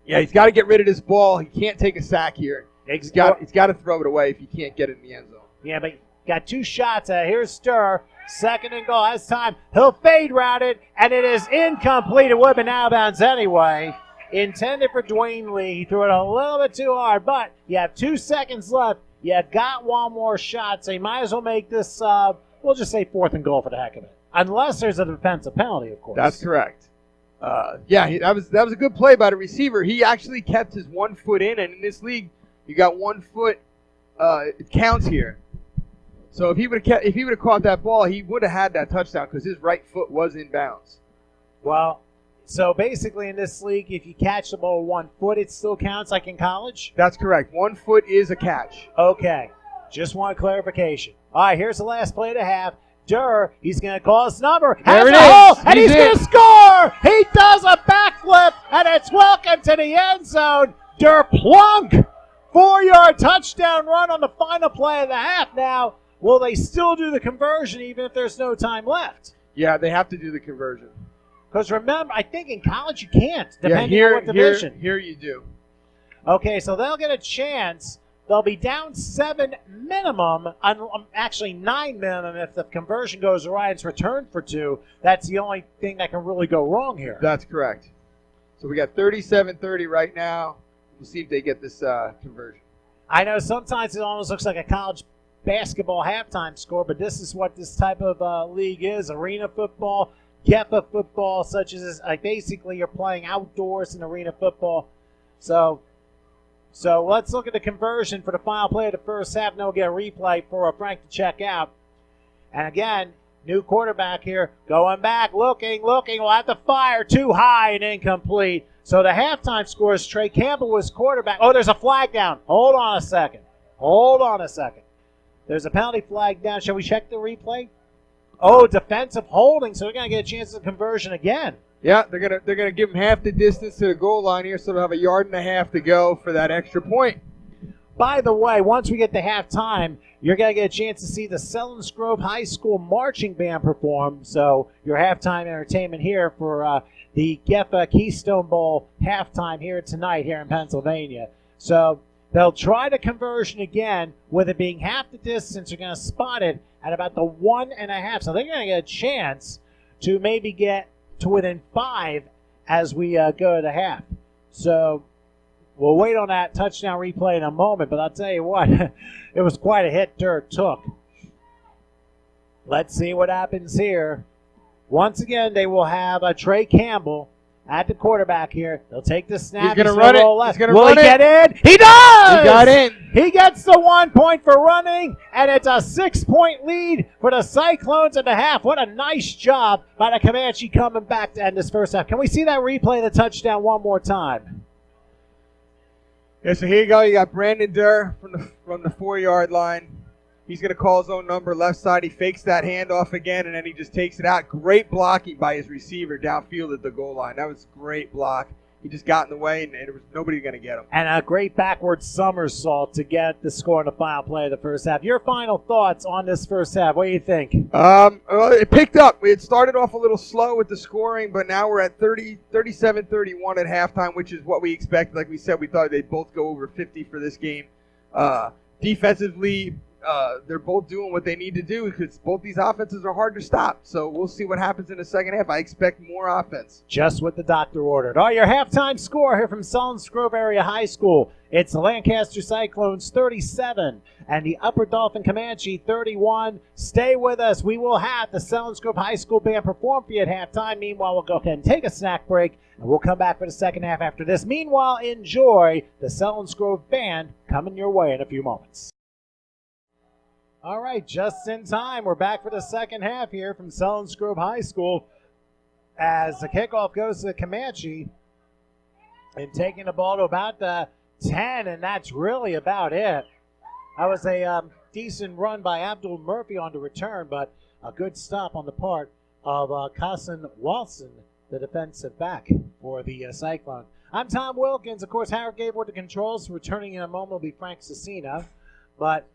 Yeah, he's got to get rid of this ball. He can't take a sack here. He's got to throw it away if he can't get it in the end zone. Yeah, but got 2 shots at it. Here's Stir. 2nd and goal. Has time. He'll fade route it, and it is incomplete. It would have been out of bounds anyway. Intended for Dwayne Lee. He threw it a little bit too hard, but you have 2 seconds left. You got 1 more shot, so you might as well make this, we'll just say 4th and goal for the heck of it. Unless there's a defensive penalty, of course. That's correct. That was a good play by the receiver. He actually kept his 1 foot in, and in this league, you got 1 foot. It counts here. So if he would have caught that ball, he would have had that touchdown because his right foot was in bounds. Well, so basically in this league, if you catch the ball 1 foot, it still counts like in college? That's correct. 1 foot is a catch. Okay. Just want clarification. All right, here's the last play to have. Durr, he's going to call his number. There it Hole, is. and he's going to score. He does a backflip, and it's welcome to the end zone. Durr plunk. 4-yard touchdown run on the final play of the half. Now, will they still do the conversion even if there's no time left? Yeah, they have to do the conversion. Because remember, I think in college you can't, depending on what division. Here you do. Okay, so they'll get a chance. They'll be down 7 minimum, actually 9 minimum if the conversion goes right. It's returned for 2. That's the only thing that can really go wrong here. That's correct. So we got 37-30 right now. We'll see if they get this conversion. I know sometimes it almost looks like a college basketball halftime score, but this is what this type of league is. Arena football, Gefa football, such as this. Like basically you're playing outdoors in arena football. So let's look at the conversion for the final play of the first half, and then we'll get a replay for Frank to check out. And again, new quarterback here, going back, looking, will have to fire too high and incomplete. So the halftime score is Trey Campbell was quarterback. Oh, there's a flag down. Hold on a second. There's a penalty flag down. Shall we check the replay? Oh, defensive holding, so they're going to get a chance at conversion again. Yeah, they're gonna give him half the distance to the goal line here, so they'll have 1.5 yards to go for that extra point. By the way, once we get to halftime, you're going to get a chance to see the Selins Grove High School marching band perform. So your halftime entertainment here for the Gefa Keystone Bowl halftime here tonight here in Pennsylvania. So they'll try the conversion again. With it being half the distance, they're going to spot it at about the 1.5. So they're going to get a chance to maybe get to within 5 as we go to half. So we'll wait on that touchdown replay in a moment, but I'll tell you what, it was quite a hit Durr took. Let's see what happens here. Once again, they will have Trey Campbell at the quarterback here. They'll take the snap. He's going to run it. Will he get in? He does! He got in. He gets the 1 point for running, and it's a 6-point lead for the Cyclones at the half. What a nice job by the Comanche coming back to end this first half. Can we see that replay of the touchdown one more time? Yeah, so here you go. You got Brandon Durr from the 4-yard line. He's going to call his own number left side. He fakes that handoff again, and then he just takes it out. Great blocking by his receiver downfield at the goal line. That was great block. he just got in the way, and there was nobody going to get him. And a great backward somersault to get the score in the final play of the first half. Your final thoughts on this first half? What do you think? Well, it picked up. It started off a little slow with the scoring, but now we're at 37-31 at halftime, which is what we expected. Like we said, we thought they'd both go over 50 for this game. Defensively, they're both doing what they need to do because both these offenses are hard to stop. So we'll see what happens in the second half. I expect more offense. Just what the doctor ordered. All right, your halftime score here from Selinsgrove Area High School. It's the Lancaster Cyclones 37 and the Upper Dauphin Comanche 31. Stay with us. We will have the Selinsgrove High School band perform for you at halftime. Meanwhile, we'll go ahead and take a snack break, and we'll come back for the second half after this. Meanwhile, enjoy the Selinsgrove band coming your way in a few moments. All right, just in time. We're back for the second half here from Selinsgrove High School as the kickoff goes to the Comanche and taking the ball to about the 10, and that's really about it. That was a decent run by Abdul Murphy on the return, but a good stop on the part of Cousin Walson, the defensive back for the Cyclone. I'm Tom Wilkins. Of course, Howard Gabriel the controls. Returning in a moment will be Frank Cecina, but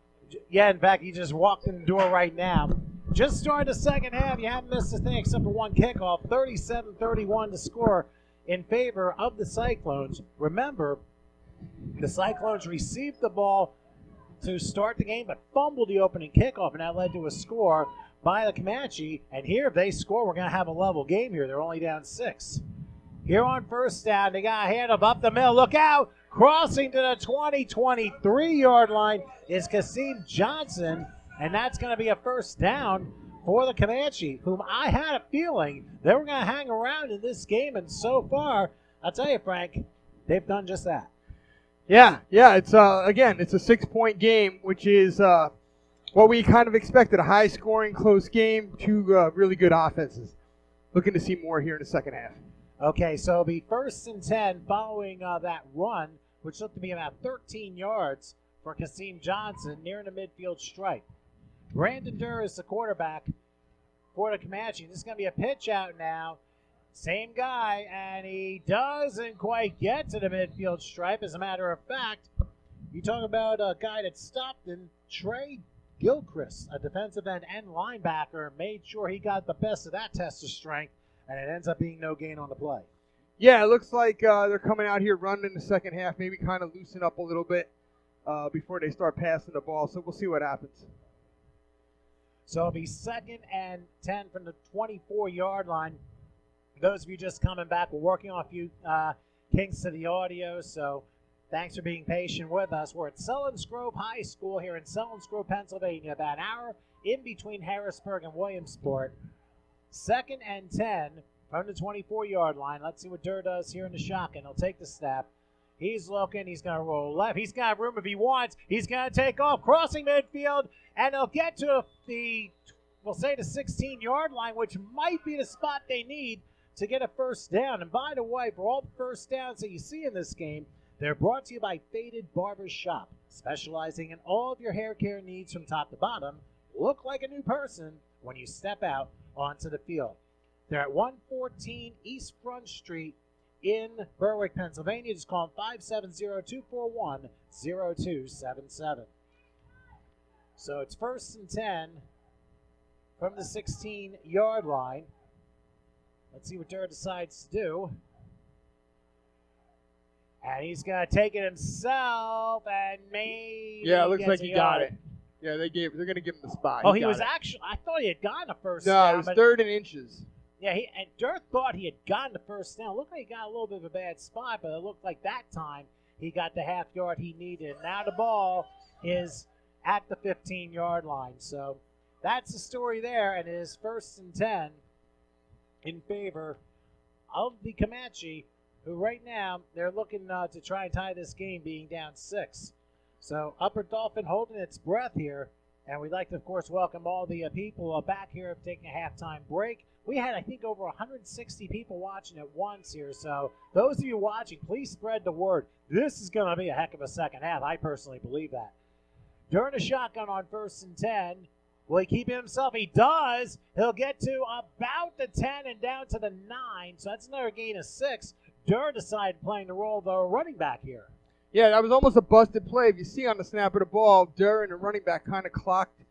yeah, in fact, he just walked in the door right now. Just started the second half. You haven't missed a thing except for one kickoff. 37-31 to score in favor of the Cyclones. Remember, the Cyclones received the ball to start the game, but fumbled the opening kickoff, and that led to a score by the Comanche. And here, if they score, we're going to have a level game here. They're only down 6. Here on first down, they got a hand up the middle. Look out! Crossing to the 23-yard line is Kasim Johnson, and that's going to be a first down for the Comanche, whom I had a feeling they were going to hang around in this game, and so far, I'll tell you, Frank, they've done just that. Yeah, it's again, it's a 6-point game, which is what we kind of expected, a high-scoring, close game, two really good offenses. Looking to see more here in the second half. Okay, so it'll be 1st and 10 following that run, which looked to be about 13 yards for Kasim Johnson near the midfield stripe. Brandon Durr is the quarterback for the Comanche. This is going to be a pitch out now. Same guy, and he doesn't quite get to the midfield stripe. As a matter of fact, you talk about a guy that stopped, and Trey Gilchrist, a defensive end and linebacker, made sure he got the best of that test of strength, and it ends up being no gain on the play. Yeah, it looks like they're coming out here running in the second half, maybe kind of loosen up a little bit before they start passing the ball. So we'll see what happens. So it'll be 2nd and 10 from the 24-yard line. For those of you just coming back, we're working on a few kinks to the audio, so thanks for being patient with us. We're at Selinsgrove High School here in Selinsgrove, Pennsylvania, about an hour in between Harrisburg and Williamsport. 2nd and 10 from the 24-yard line. Let's see what Durr does here in the shotgun. He'll take the snap. He's looking. He's going to roll left. He's got room if he wants. He's going to take off, crossing midfield, and he'll get to we'll say the 16-yard line, which might be the spot they need to get a first down. And by the way, for all the first downs that you see in this game, they're brought to you by Faded Barber's Shop, specializing in all of your hair care needs from top to bottom. Look like a new person when you step out onto the field. They're at 114 East Front Street in Berwick, Pennsylvania. Just call them 570-241-0277. So it's 1st and 10 from the 16-yard line. Let's see what Durr decides to do. And he's going to take it himself, and maybe Yeah, it looks like he got it. it. Yeah, they're going to give him the spot. Oh, he was actually, I thought he had gotten a first No, down. it was 3rd and inches. Yeah, and Durr thought he had gotten the first down. It looked like he got a little bit of a bad spot, but it looked like that time he got the half yard he needed. Now the ball is at the 15-yard line. So that's the story there, and it is 1st and 10 in favor of the Comanche, who right now they're looking to try and tie this game, being down 6. So Upper Dauphin holding its breath here, and we'd like to, of course, welcome all the people back here taking a halftime break. We had, I think, over 160 people watching at once here, so those of you watching, please spread the word. This is going to be a heck of a second half. I personally believe that. During a shotgun on 1st and 10, will he keep it himself? He does. He'll get to about the 10 and down to the 9, so that's another gain of 6. Durr decided playing the role of the running back here. Yeah, that was almost a busted play. If you see on the snap of the ball, Durr and the running back kind of clocked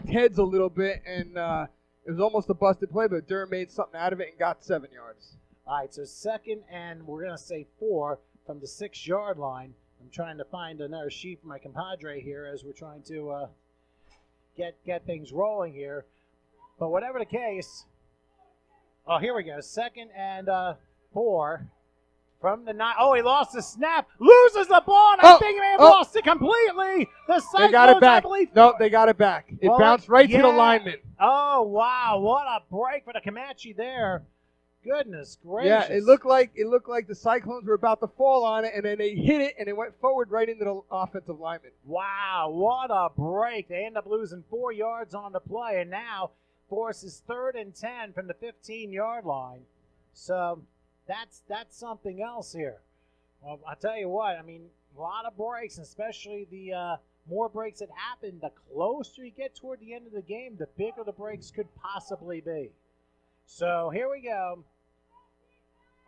heads a little bit, and it was almost a busted play, but Durr made something out of it and got 7 yards. All right, so second and we're going to say 4 from the 6-yard line. I'm trying to find another sheet for my compadre here as we're trying to get things rolling here. But whatever the case, oh, here we go. Second and 4 from the 9. Oh, he lost the snap, loses the ball, and I think he may have lost it completely. The Cyclones, they got it back. I believe. No, they got it back. It bounced right to the lineman. Oh, wow. What a break for the Comanche there. Goodness gracious. Yeah, it looked like the Cyclones were about to fall on it, and then they hit it, and it went forward right into the offensive lineman. Wow, what a break. They end up losing 4 yards on the play, and now forces 3rd and 10 from the 15-yard line. So that's something else here. Well, I'll tell you what, I mean, a lot of breaks, especially the more breaks that happen, the closer you get toward the end of the game, the bigger the breaks could possibly be. So here we go.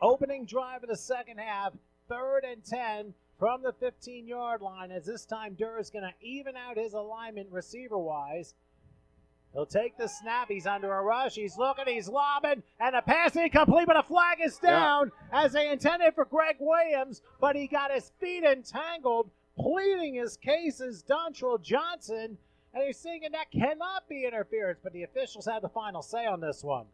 Opening drive of the second half, 3rd and 10 from the 15-yard line, as this time Durr is going to even out his alignment receiver-wise. He'll take the snap. He's under a rush. He's looking. He's lobbing. And a pass incomplete, but a flag is down as they intended for Greg Williams, but he got his feet entangled, pleading his case as Dontrell Johnson. And he's thinking that cannot be interference, but the officials had the final say on this one.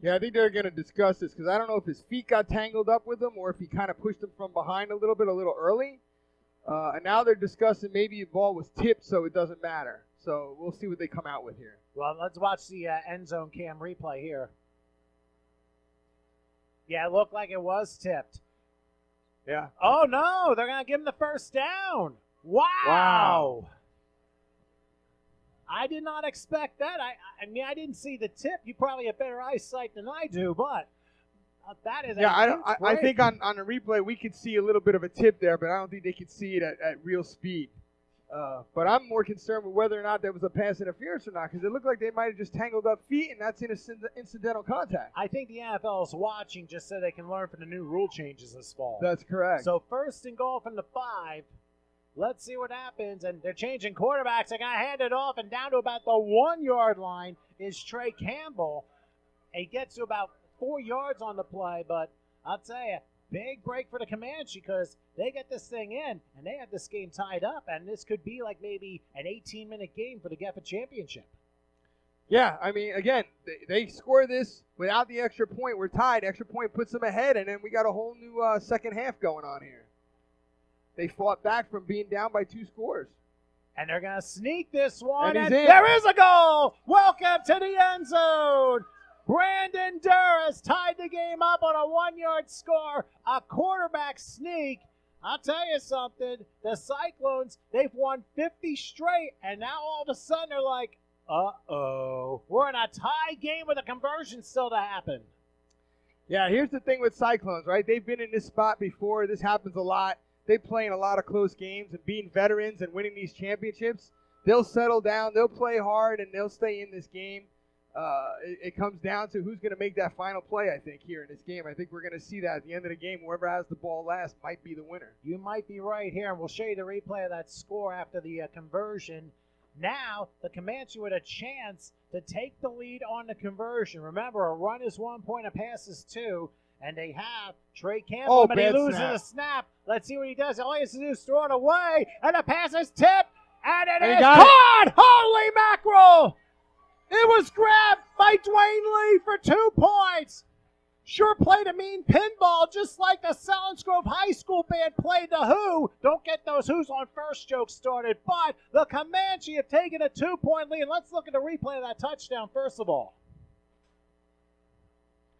Yeah, I think they're going to discuss this because I don't know if his feet got tangled up with him or if he kind of pushed him from behind a little early. And now they're discussing maybe the ball was tipped, so it doesn't matter. So we'll see what they come out with here. Well, let's watch the end zone cam replay here. Yeah, it looked like it was tipped. Yeah. Oh, no, they're going to give him the first down. Wow. I did not expect that. I mean, I didn't see the tip. You probably have better eyesight than I do, but that is I think on the replay we could see a little bit of a tip there, but I don't think they could see it at real speed. But I'm more concerned with whether or not there was a pass interference or not, because it looked like they might have just tangled up feet, and that's incidental contact. I think the NFL is watching just so they can learn from the new rule changes this fall. That's correct. So 1st and goal from the 5. Let's see what happens. And they're changing quarterbacks. They're going to hand it off, and down to about the 1-yard line is Trey Campbell. He gets to about 4 yards on the play, but I'll tell you, big break for the Comanche because they get this thing in, and they have this game tied up, and this could be like maybe an 18-minute game for the Geffa Championship. Yeah, I mean, again, they score this without the extra point. We're tied. Extra point puts them ahead, and then we got a whole new second half going on here. They fought back from being down by 2 scores. And they're going to sneak this one. And there is a goal. Welcome to the end zone. Brandon Durr has tied the game up on a 1-yard score. A quarterback sneak. I'll tell you something. The Cyclones, they've won 50 straight. And now all of a sudden they're like, uh-oh. We're in a tie game with a conversion still to happen. Yeah, here's the thing with Cyclones, right? They've been in this spot before. This happens a lot. They play in a lot of close games, and being veterans and winning these championships, they'll settle down, they'll play hard, and they'll stay in this game. It comes down to who's going to make that final play, I think, here in this game. I think we're going to see that at the end of the game. Whoever has the ball last might be the winner. You might be right here, and we'll show you the replay of that score after the conversion. Now, the Comanche with a chance to take the lead on the conversion. Remember, a run is 1 point, a pass is 2. And they have Trey Campbell, but he loses a snap. Let's see what he does. All he has to do is throw it away, and the pass is tipped, and it is caught! Holy mackerel! It was grabbed by Dwayne Lee for 2 points. Sure played a mean pinball, just like the Selinsgrove High School band played the Who. Don't get those Who's on First jokes started, but the Comanche have taken a 2-point lead. Let's look at the replay of that touchdown first of all.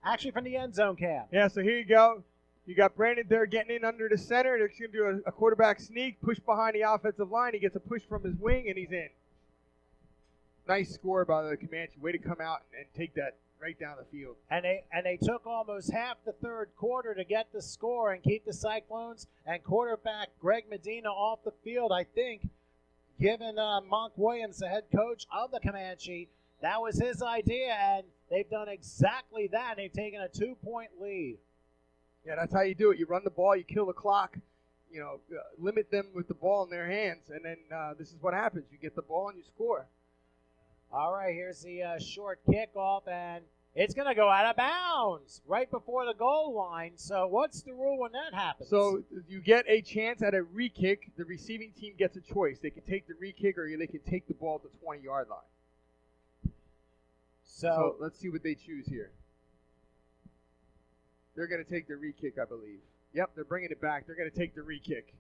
Actually from the end zone cam. Yeah, so here you go. You got Brandon there getting in under the center. They're going to do a quarterback sneak, push behind the offensive line. He gets a push from his wing, and he's in. Nice score by the Comanche. Way to come out and take that right down the field. And they took almost half the third quarter to get the score and keep the Cyclones and quarterback Greg Medina off the field. I think, given Monk Williams, the head coach of the Comanche, that was his idea, and they've done exactly that. They've taken a 2-point lead. Yeah, that's how you do it. You run the ball, you kill the clock, limit them with the ball in their hands, and then this is what happens. You get the ball and you score. All right, here's the short kickoff, and it's going to go out of bounds right before the goal line. So what's the rule when that happens? So you get a chance at a re-kick. The receiving team gets a choice. They can take the re-kick or they can take the ball to the 20-yard line. So let's see what they choose here. They're going to take the re-kick, I believe. Yep, they're bringing it back. They're going to take the re-kick.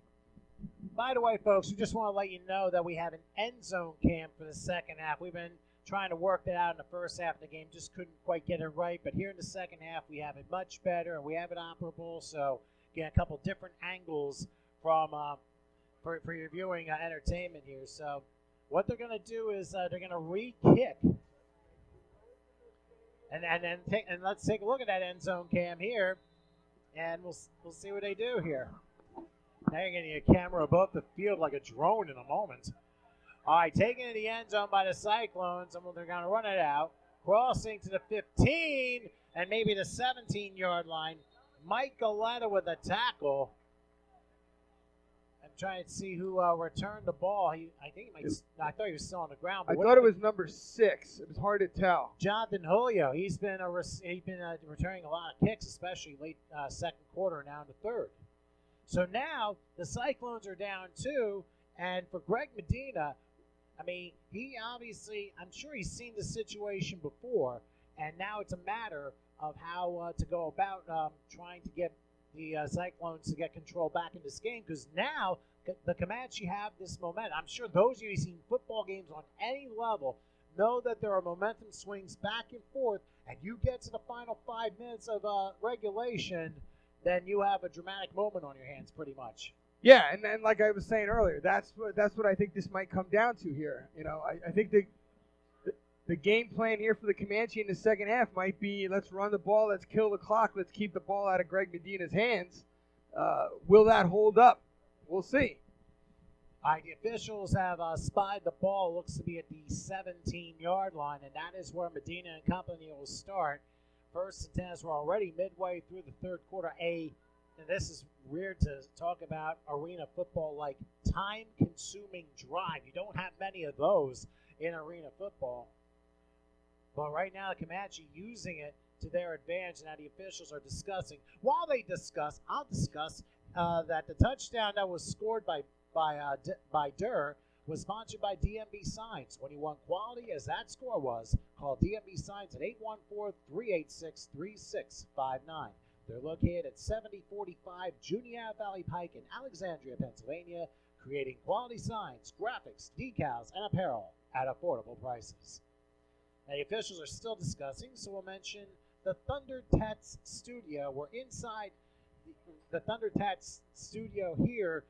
By the way, folks, we just want to let you know that we have an end zone cam for the second half. We've been trying to work that out in the first half of the game, just couldn't quite get it right. But here in the second half, we have it much better, and we have it operable. So, again, a couple different angles from for your viewing entertainment here. So, what they're going to do is they're going to re-kick. And let's take a look at that end zone cam here, and we'll see what they do here. Now you're getting a camera above the field like a drone in a moment. All right, taken to the end zone by the Cyclones, and they're going to run it out. Crossing to the 15 and maybe the 17-yard line. Mike Galetta with a tackle. I'm trying to see who returned the ball. I thought he was still on the ground. I thought it was number 6. It was hard to tell. Jonathan Julio. He's been returning a lot of kicks, especially late second quarter, now in the third. So now the Cyclones are down 2, and for Greg Medina, I mean, I'm sure he's seen the situation before, and now it's a matter of how to go about trying to get the Cyclones to get control back in this game, because now the Comanche have this momentum. I'm sure those of you who've seen football games on any level know that there are momentum swings back and forth, and you get to the final 5 minutes of regulation, then you have a dramatic moment on your hands, pretty much. Yeah, and like I was saying earlier, that's what I think this might come down to here. I think the game plan here for the Comanche in the second half might be, let's run the ball, let's kill the clock, let's keep the ball out of Greg Medina's hands. Will that hold up? We'll see. All right, the officials have spied the ball. Looks to be at the 17-yard line, and that is where Medina and company will start. First and 10, as we're already midway through the third quarter. And this is weird to talk about arena football like time-consuming drive. You don't have many of those in arena football. But right now, the Comanche using it to their advantage. Now the officials are discussing. While they discuss, I'll discuss that the touchdown that was scored by Durr was sponsored by DMB Signs. When you want quality, as that score was, call DMB Signs at 814-386-3659. They're located at 7045 Junior Valley Pike in Alexandria, Pennsylvania, creating quality signs, graphics, decals, and apparel at affordable prices. Now, the officials are still discussing, so we'll mention the Thunder Tats studio. We're inside the Thunder Tats studio here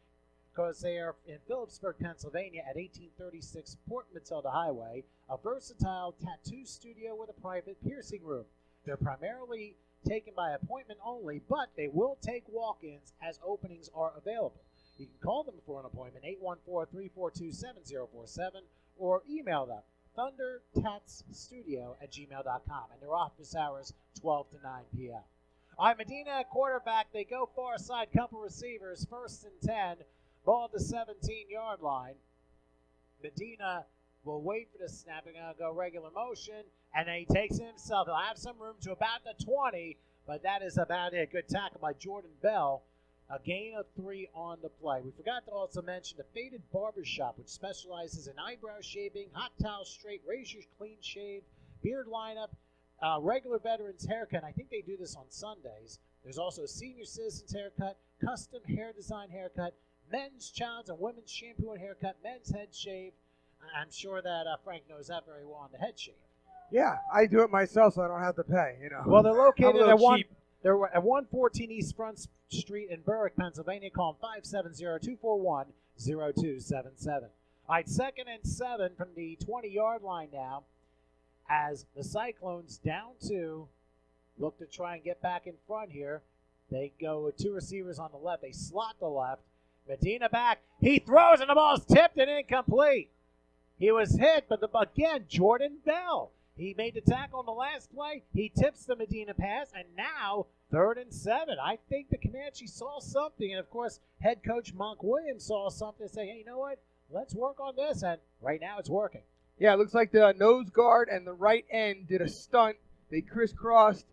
because they are in Phillipsburg, Pennsylvania at 1836 Port Matilda Highway, a versatile tattoo studio with a private piercing room. They're primarily taken by appointment only, but they will take walk-ins as openings are available. You can call them for an appointment, 814-342-7047, or email them, thundertatsstudio@gmail.com, and their office hours 12 to 9 p.m. All right, Medina at quarterback. They go far side, couple receivers, first and 10, ball at the 17-yard line. Medina will wait for the snap. They're going to go regular motion, and then he takes it himself. He'll have some room to about the 20, but that is about it. Good tackle by Jordan Bell. A gain of 3 on the play. We forgot to also mention the Faded Barbershop, which specializes in eyebrow shaving, hot towel straight, razor clean shave, beard lineup, regular veterans haircut. I think they do this on Sundays. There's also a senior citizens haircut, custom hair design haircut, men's, child's, and women's shampoo and haircut, men's head shave. I'm sure that Frank knows that very well on the head shave. Yeah, I do it myself, so I don't have to pay. Well, they're located at cheap. They're at 114 East Front Street in Berwick, Pennsylvania. Call them 570-241-0277. All right, second and 7 from the 20-yard line now, as the Cyclones down 2 look to try and get back in front here. They go with 2 receivers on the left. They slot the left. Medina back. He throws, and the ball's tipped and incomplete. He was hit, but again, Jordan Bell. He made the tackle on the last play. He tips the Medina pass, and now 3rd and 7. I think the Comanche saw something, and of course, head coach Monk Williams saw something and say, hey, you know what? Let's work on this, and right now it's working. Yeah, it looks like the nose guard and the right end did a stunt. They crisscrossed.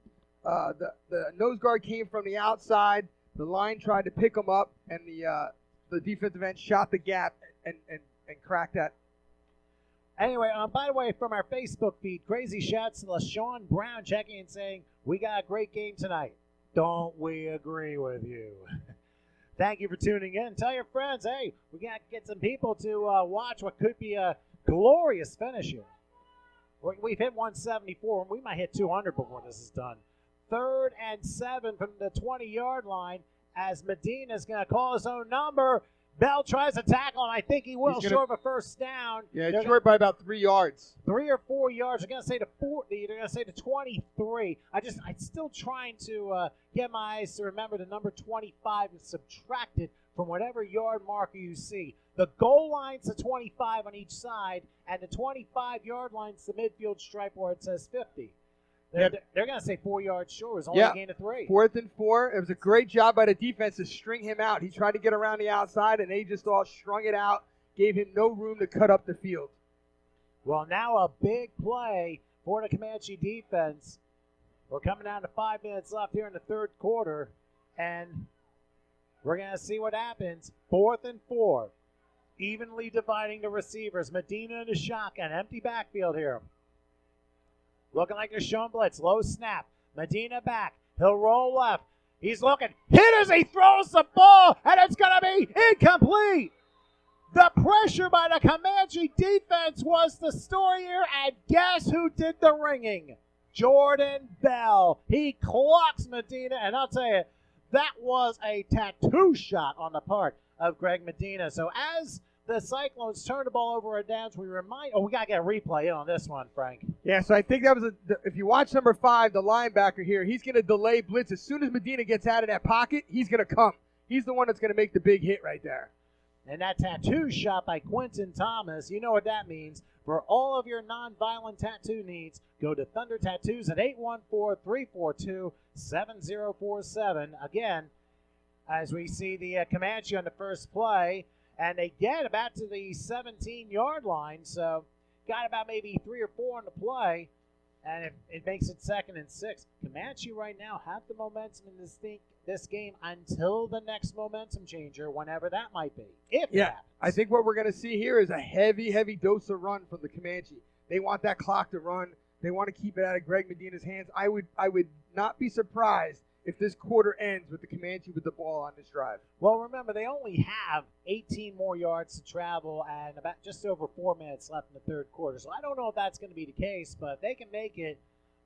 The nose guard came from the outside. The line tried to pick him up, and the defensive end shot the gap and cracked that. Anyway, by the way, from our Facebook feed, crazy shouts to LaShawn Brown checking and saying, we got a great game tonight. Don't we agree with you? Thank you for tuning in. Tell your friends, hey, we got to get some people to watch what could be a glorious finish here. We've hit 174, and we might hit 200 before this is done. 3rd and 7 from the 20-yard line as Medina's going to call his own number. Bell tries to tackle, and I think he will, short of a first down. Yeah, it's short by about 3 yards. 3 or 4 yards. They're going to say to 40. They're going to say to 23. I'm still trying to get my eyes to remember the number 25 and subtract it from whatever yard marker you see. The goal line's the 25 on each side, and the 25-yard line's the midfield stripe where it says 50. They're going to say 4 yards short. It's only a gain of 3. 4th and 4. It was a great job by the defense to string him out. He tried to get around the outside, and they just all strung it out, gave him no room to cut up the field. Well, now a big play for the Comanche defense. We're coming down to 5 minutes left here in the 3rd quarter, and we're going to see what happens. 4th and 4. Evenly dividing the receivers. Medina in the shotgun. Empty backfield here. Looking like they're showing blitz. Low snap. Medina back. He'll roll left. He's looking. Hit as he throws the ball, and it's going to be incomplete. The pressure by the Comanche defense was the story here, and guess who did the ringing? Jordan Bell. He clocks Medina, and I'll tell you, that was a tattoo shot on the part of Greg Medina. So as the Cyclones turn the ball over at downs, we got to get a replay in on this one, Frank. Yeah, so I think that was if you watch number 5, the linebacker here, he's going to delay blitz. As soon as Medina gets out of that pocket, he's going to come. He's the one that's going to make the big hit right there. And that tattoo shot by Quentin Thomas, you know what that means. For all of your non-violent tattoo needs, go to Thunder Tattoos at 814-342-7047. Again, as we see the Comanche on the first play, and they get about to the 17-yard line, so got about maybe 3 or 4 on the play, and it makes it 2nd and 6. Comanche right now have the momentum in this game until the next momentum changer, whenever that might be. I think what we're going to see here is a heavy, heavy dose of run from the Comanche. They want that clock to run. They want to keep it out of Greg Medina's hands. I would not be surprised if this quarter ends with the Comanche with the ball on this drive. Well, remember, they only have 18 more yards to travel and about just over 4 minutes left in the 3rd quarter. So I don't know if that's going to be the case, but they can make it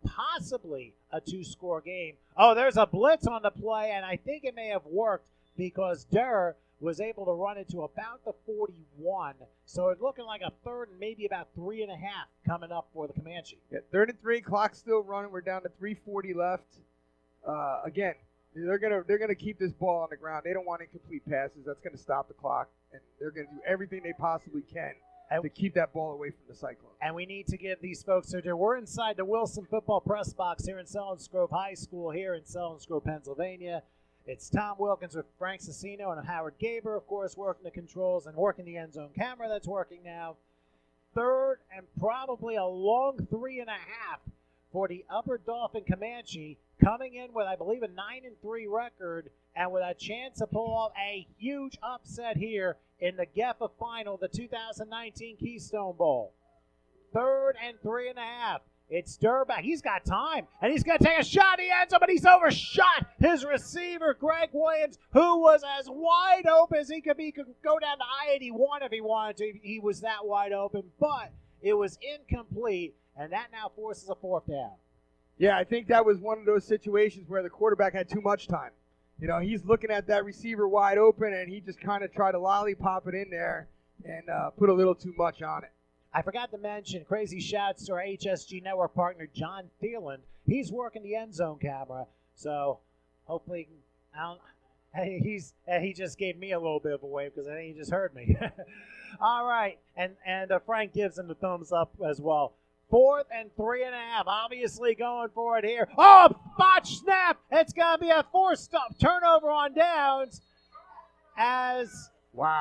possibly a 2-score game. Oh, there's a blitz on the play, and I think it may have worked because Durr was able to run it to about the 41. So it's looking like a 3rd and maybe about 3.5 coming up for the Comanche. Yeah, 3rd and 3, clock still running. We're down to 3:40 left. Again, they're gonna keep this ball on the ground. They don't want incomplete passes. That's gonna stop the clock, and they're gonna do everything they possibly can to keep that ball away from the Cyclones. And we need to give these folks we're inside the Wilson football press box here in Selinsgrove High School here in Selinsgrove, Pennsylvania. It's Tom Wilkins with Frank Cicino and Howard Gaber, of course, working the controls and working the end zone camera that's working now. 3rd and probably a long 3.5 for the Upper Dauphin Comanche, coming in with, I believe, a 9-3 record and with a chance to pull off a huge upset here in the GEFA final, the 2019 Keystone Bowl. 3rd and 3.5. It's Durback. He's got time, and he's going to take a shot. He ends up, but he's overshot his receiver, Greg Williams, who was as wide open as he could be. He could go down to I-81 if he wanted to. He was that wide open, but it was incomplete, and that now forces a 4th down. Yeah, I think that was one of those situations where the quarterback had too much time. You know, he's looking at that receiver wide open, and he just kind of tried to lollipop it in there and put a little too much on it. I forgot to mention, crazy shouts to our HSG network partner, John Thielen. He's working the end zone camera, so hopefully he just gave me a little bit of a wave because I think he just heard me. All right, and Frank gives him the thumbs up as well. 4th and 3.5. Obviously going for it here. Oh, botch snap. It's going to be a forced turnover on downs as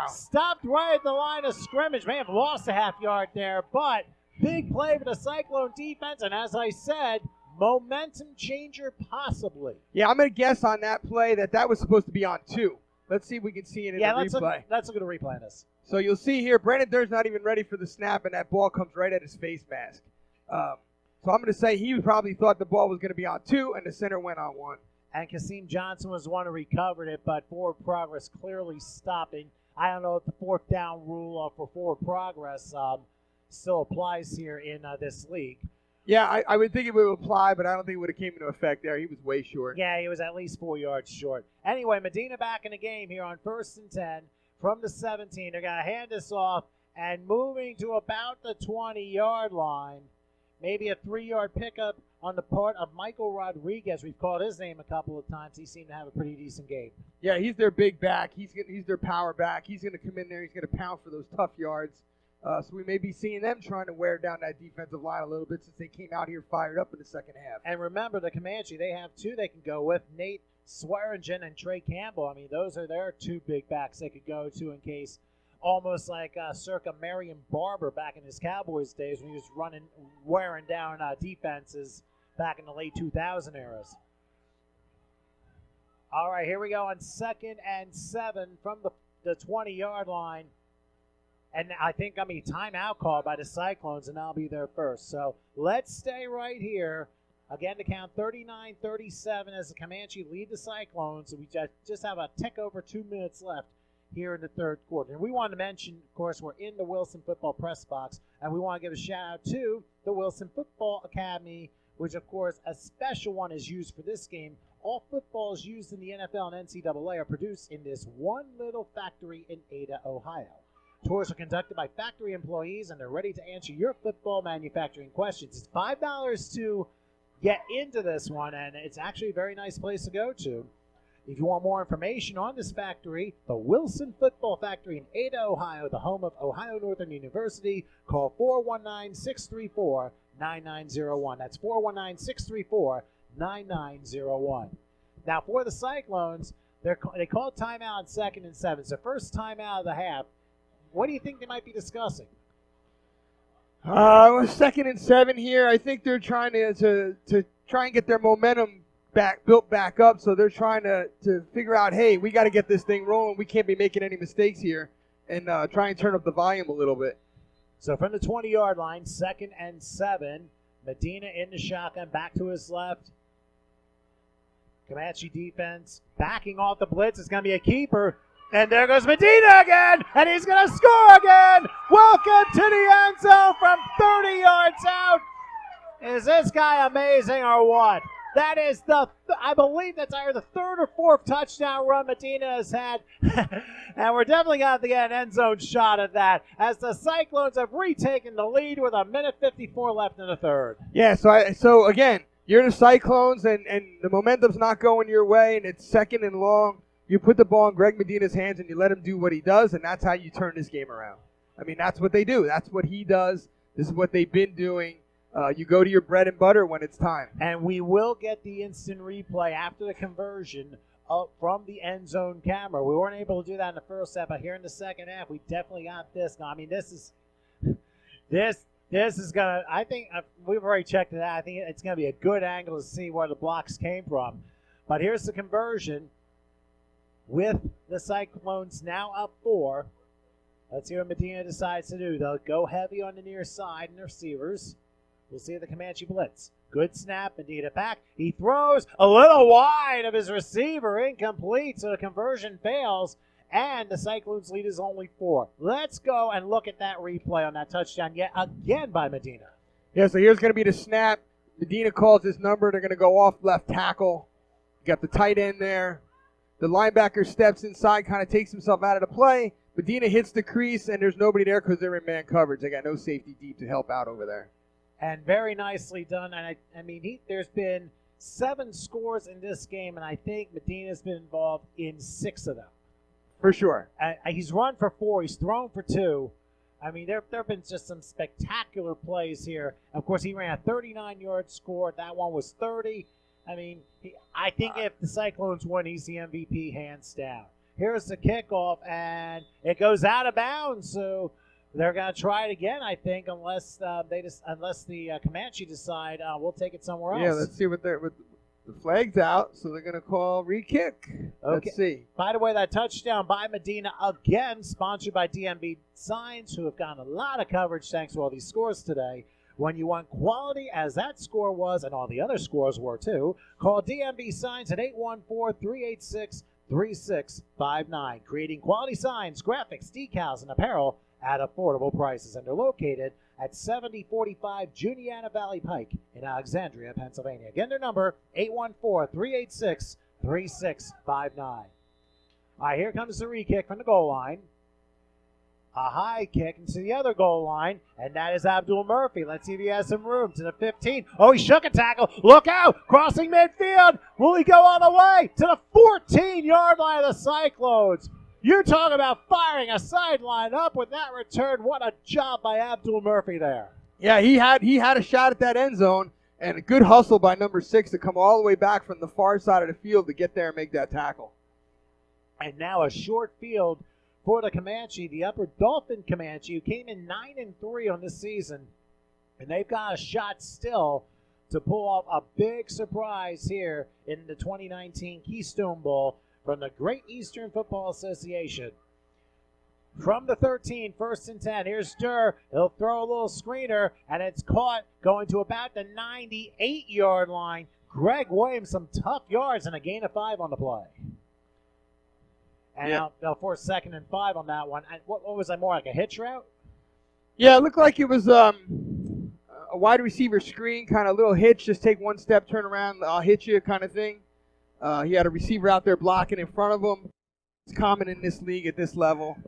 stopped right at the line of scrimmage. May have lost a half-yard there, but big play for the Cyclone defense. And as I said, momentum changer possibly. Yeah, I'm going to guess on that play that was supposed to be on 2. Let's see if we can see it in the replay. Let's look at a replay of this. So you'll see here, Brandon Durr's not even ready for the snap, and that ball comes right at his face mask. So I'm going to say he probably thought the ball was going to be on 2, and the center went on 1. And Kasim Johnson was the one who recovered it, but forward progress clearly stopping. I don't know if the 4th down rule for forward progress still applies here in this league. Yeah, I would think it would apply, but I don't think it would have came into effect there. He was way short. Yeah, he was at least 4 yards short. Anyway, Medina back in the game here on 1st and 10 from the 17. They're going to hand this off and moving to about the 20-yard line. Maybe a 3-yard pickup on the part of Michael Rodriguez. We've called his name a couple of times. He seemed to have a pretty decent game. Yeah, he's their big back. He's their power back. He's going to come in there. He's going to pound for those tough yards. So we may be seeing them trying to wear down that defensive line a little bit since they came out here fired up in the second half. And remember, the Comanche, they have 2 they can go with, Nate Swearingen and Trey Campbell. I mean, those are their 2 big backs they could go to in case, almost like circa Marion Barber back in his Cowboys days when he was wearing down defenses back in the late 2000 eras. All right, here we go on 2nd and 7 from the 20-yard line. And I think timeout called by the Cyclones, and I'll be there first. So let's stay right here. Again, to count 39-37 as the Comanche lead the Cyclones. So we just have a tick over 2 minutes left here in the 3rd quarter. And we want to mention, of course, we're in the Wilson Football Press Box, and we want to give a shout-out to the Wilson Football Academy, which, of course, a special one is used for this game. All footballs used in the NFL and NCAA are produced in this one little factory in Ada, Ohio. Tours are conducted by factory employees, and they're ready to answer your football manufacturing questions. It's $5 to get into this one, and it's actually a very nice place to go to. If you want more information on this factory, the Wilson Football Factory in Ada, Ohio, the home of Ohio Northern University, call 419-634-9901. That's 419-634-9901. Now, for the Cyclones, they called timeout on 2nd and 7. So first timeout of the half. What do you think they might be discussing? 2nd and 7 here. I think they're trying to try and get their momentum built back up. So they're trying to figure out, hey, we got to get this thing rolling. We can't be making any mistakes here, and try and turn up the volume a little bit. So from the 20-yard line, 2nd and 7, Medina in the shotgun, back to his left. Comanche defense backing off the blitz. It's going to be a keeper. And there goes Medina again, and he's going to score again. Welcome to the end zone from 30 yards out. Is this guy amazing or what? That is I believe that's either the 3rd or 4th touchdown run Medina has had. And we're definitely going to get an end zone shot at that as the Cyclones have retaken the lead with 1:54 left in the 3rd. Yeah, so again, you're the Cyclones, and the momentum's not going your way, and it's 2nd and long. You put the ball in Greg Medina's hands and you let him do what he does, and that's how you turn this game around. I mean, that's what they do. That's what he does. This is what they've been doing. You go to your bread and butter when it's time. And we will get the instant replay after the conversion from the end zone camera. We weren't able to do that in the first half, but here in the second half, we definitely got this. Now, I mean, this is going to, I think, we've already checked it out. I think it's going to be a good angle to see where the blocks came from. But here's the conversion. With the Cyclones now up 4, let's see what Medina decides to do. They'll go heavy on the near side and the receivers. We'll see the Comanche blitz. Good snap, Medina back. He throws a little wide of his receiver, incomplete, so the conversion fails, and the Cyclones lead is only 4. Let's go and look at that replay on that touchdown yet again by Medina. Yeah, so here's going to be the snap. Medina calls his number. They're going to go off left tackle. You got the tight end there. The linebacker steps inside, kind of takes himself out of the play. Medina hits the crease, and there's nobody there because they're in man coverage. They got no safety deep to help out over there. And very nicely done. And I mean, there's been 7 scores in this game, and I think Medina's been involved in 6 of them. For sure. He's run for 4. He's thrown for 2. I mean, there have been just some spectacular plays here. Of course, he ran a 39-yard score. That one was 30. I mean, I think if the Cyclones win, he's the MVP hands down. Here's the kickoff, and it goes out of bounds. So they're going to try it again, I think, unless the Comanche decide we'll take it somewhere else. Yeah, let's see what the flag's out, so they're going to call re-kick. Okay. Let's see. By the way, that touchdown by Medina, again, sponsored by DMB Signs, who have gotten a lot of coverage thanks to all these scores today. When you want quality, as that score was, and all the other scores were too, call DMB Signs at 814-386-3659. Creating quality signs, graphics, decals, and apparel at affordable prices. And they're located at 7045 Juniata Valley Pike in Alexandria, Pennsylvania. Again, their number, 814-386-3659. All right, here comes the re-kick from the goal line. A high kick into the other goal line, and that is Abdul Murphy. Let's see if he has some room to the 15. Oh, he shook a tackle. Look out! Crossing midfield. Will he go all the way to the 14-yard line of the Cyclones? You talk about firing a sideline up with that return. What a job by Abdul Murphy there. Yeah, he had a shot at that end zone, and a good hustle by number 6 to come all the way back from the far side of the field to get there and make that tackle. And now a short field for the Comanche, the Upper Dauphin Comanche, who came in 9-3 on this season, and they've got a shot still to pull off a big surprise here in the 2019 Keystone Bowl from the Great Eastern Football Association. From the 13, 1st and 10, here's Durr. He'll throw a little screener, and it's caught going to about the 98-yard line. Greg Williams, some tough yards, and a gain of 5 on the play. And now they'll force 2nd and 5 on that one. What was that, more like a hitch route? Yeah, it looked like it was a wide receiver screen, kind of little hitch, just take one step, turn around, I'll hit you kind of thing. He had a receiver out there blocking in front of him. It's common in this league at this level.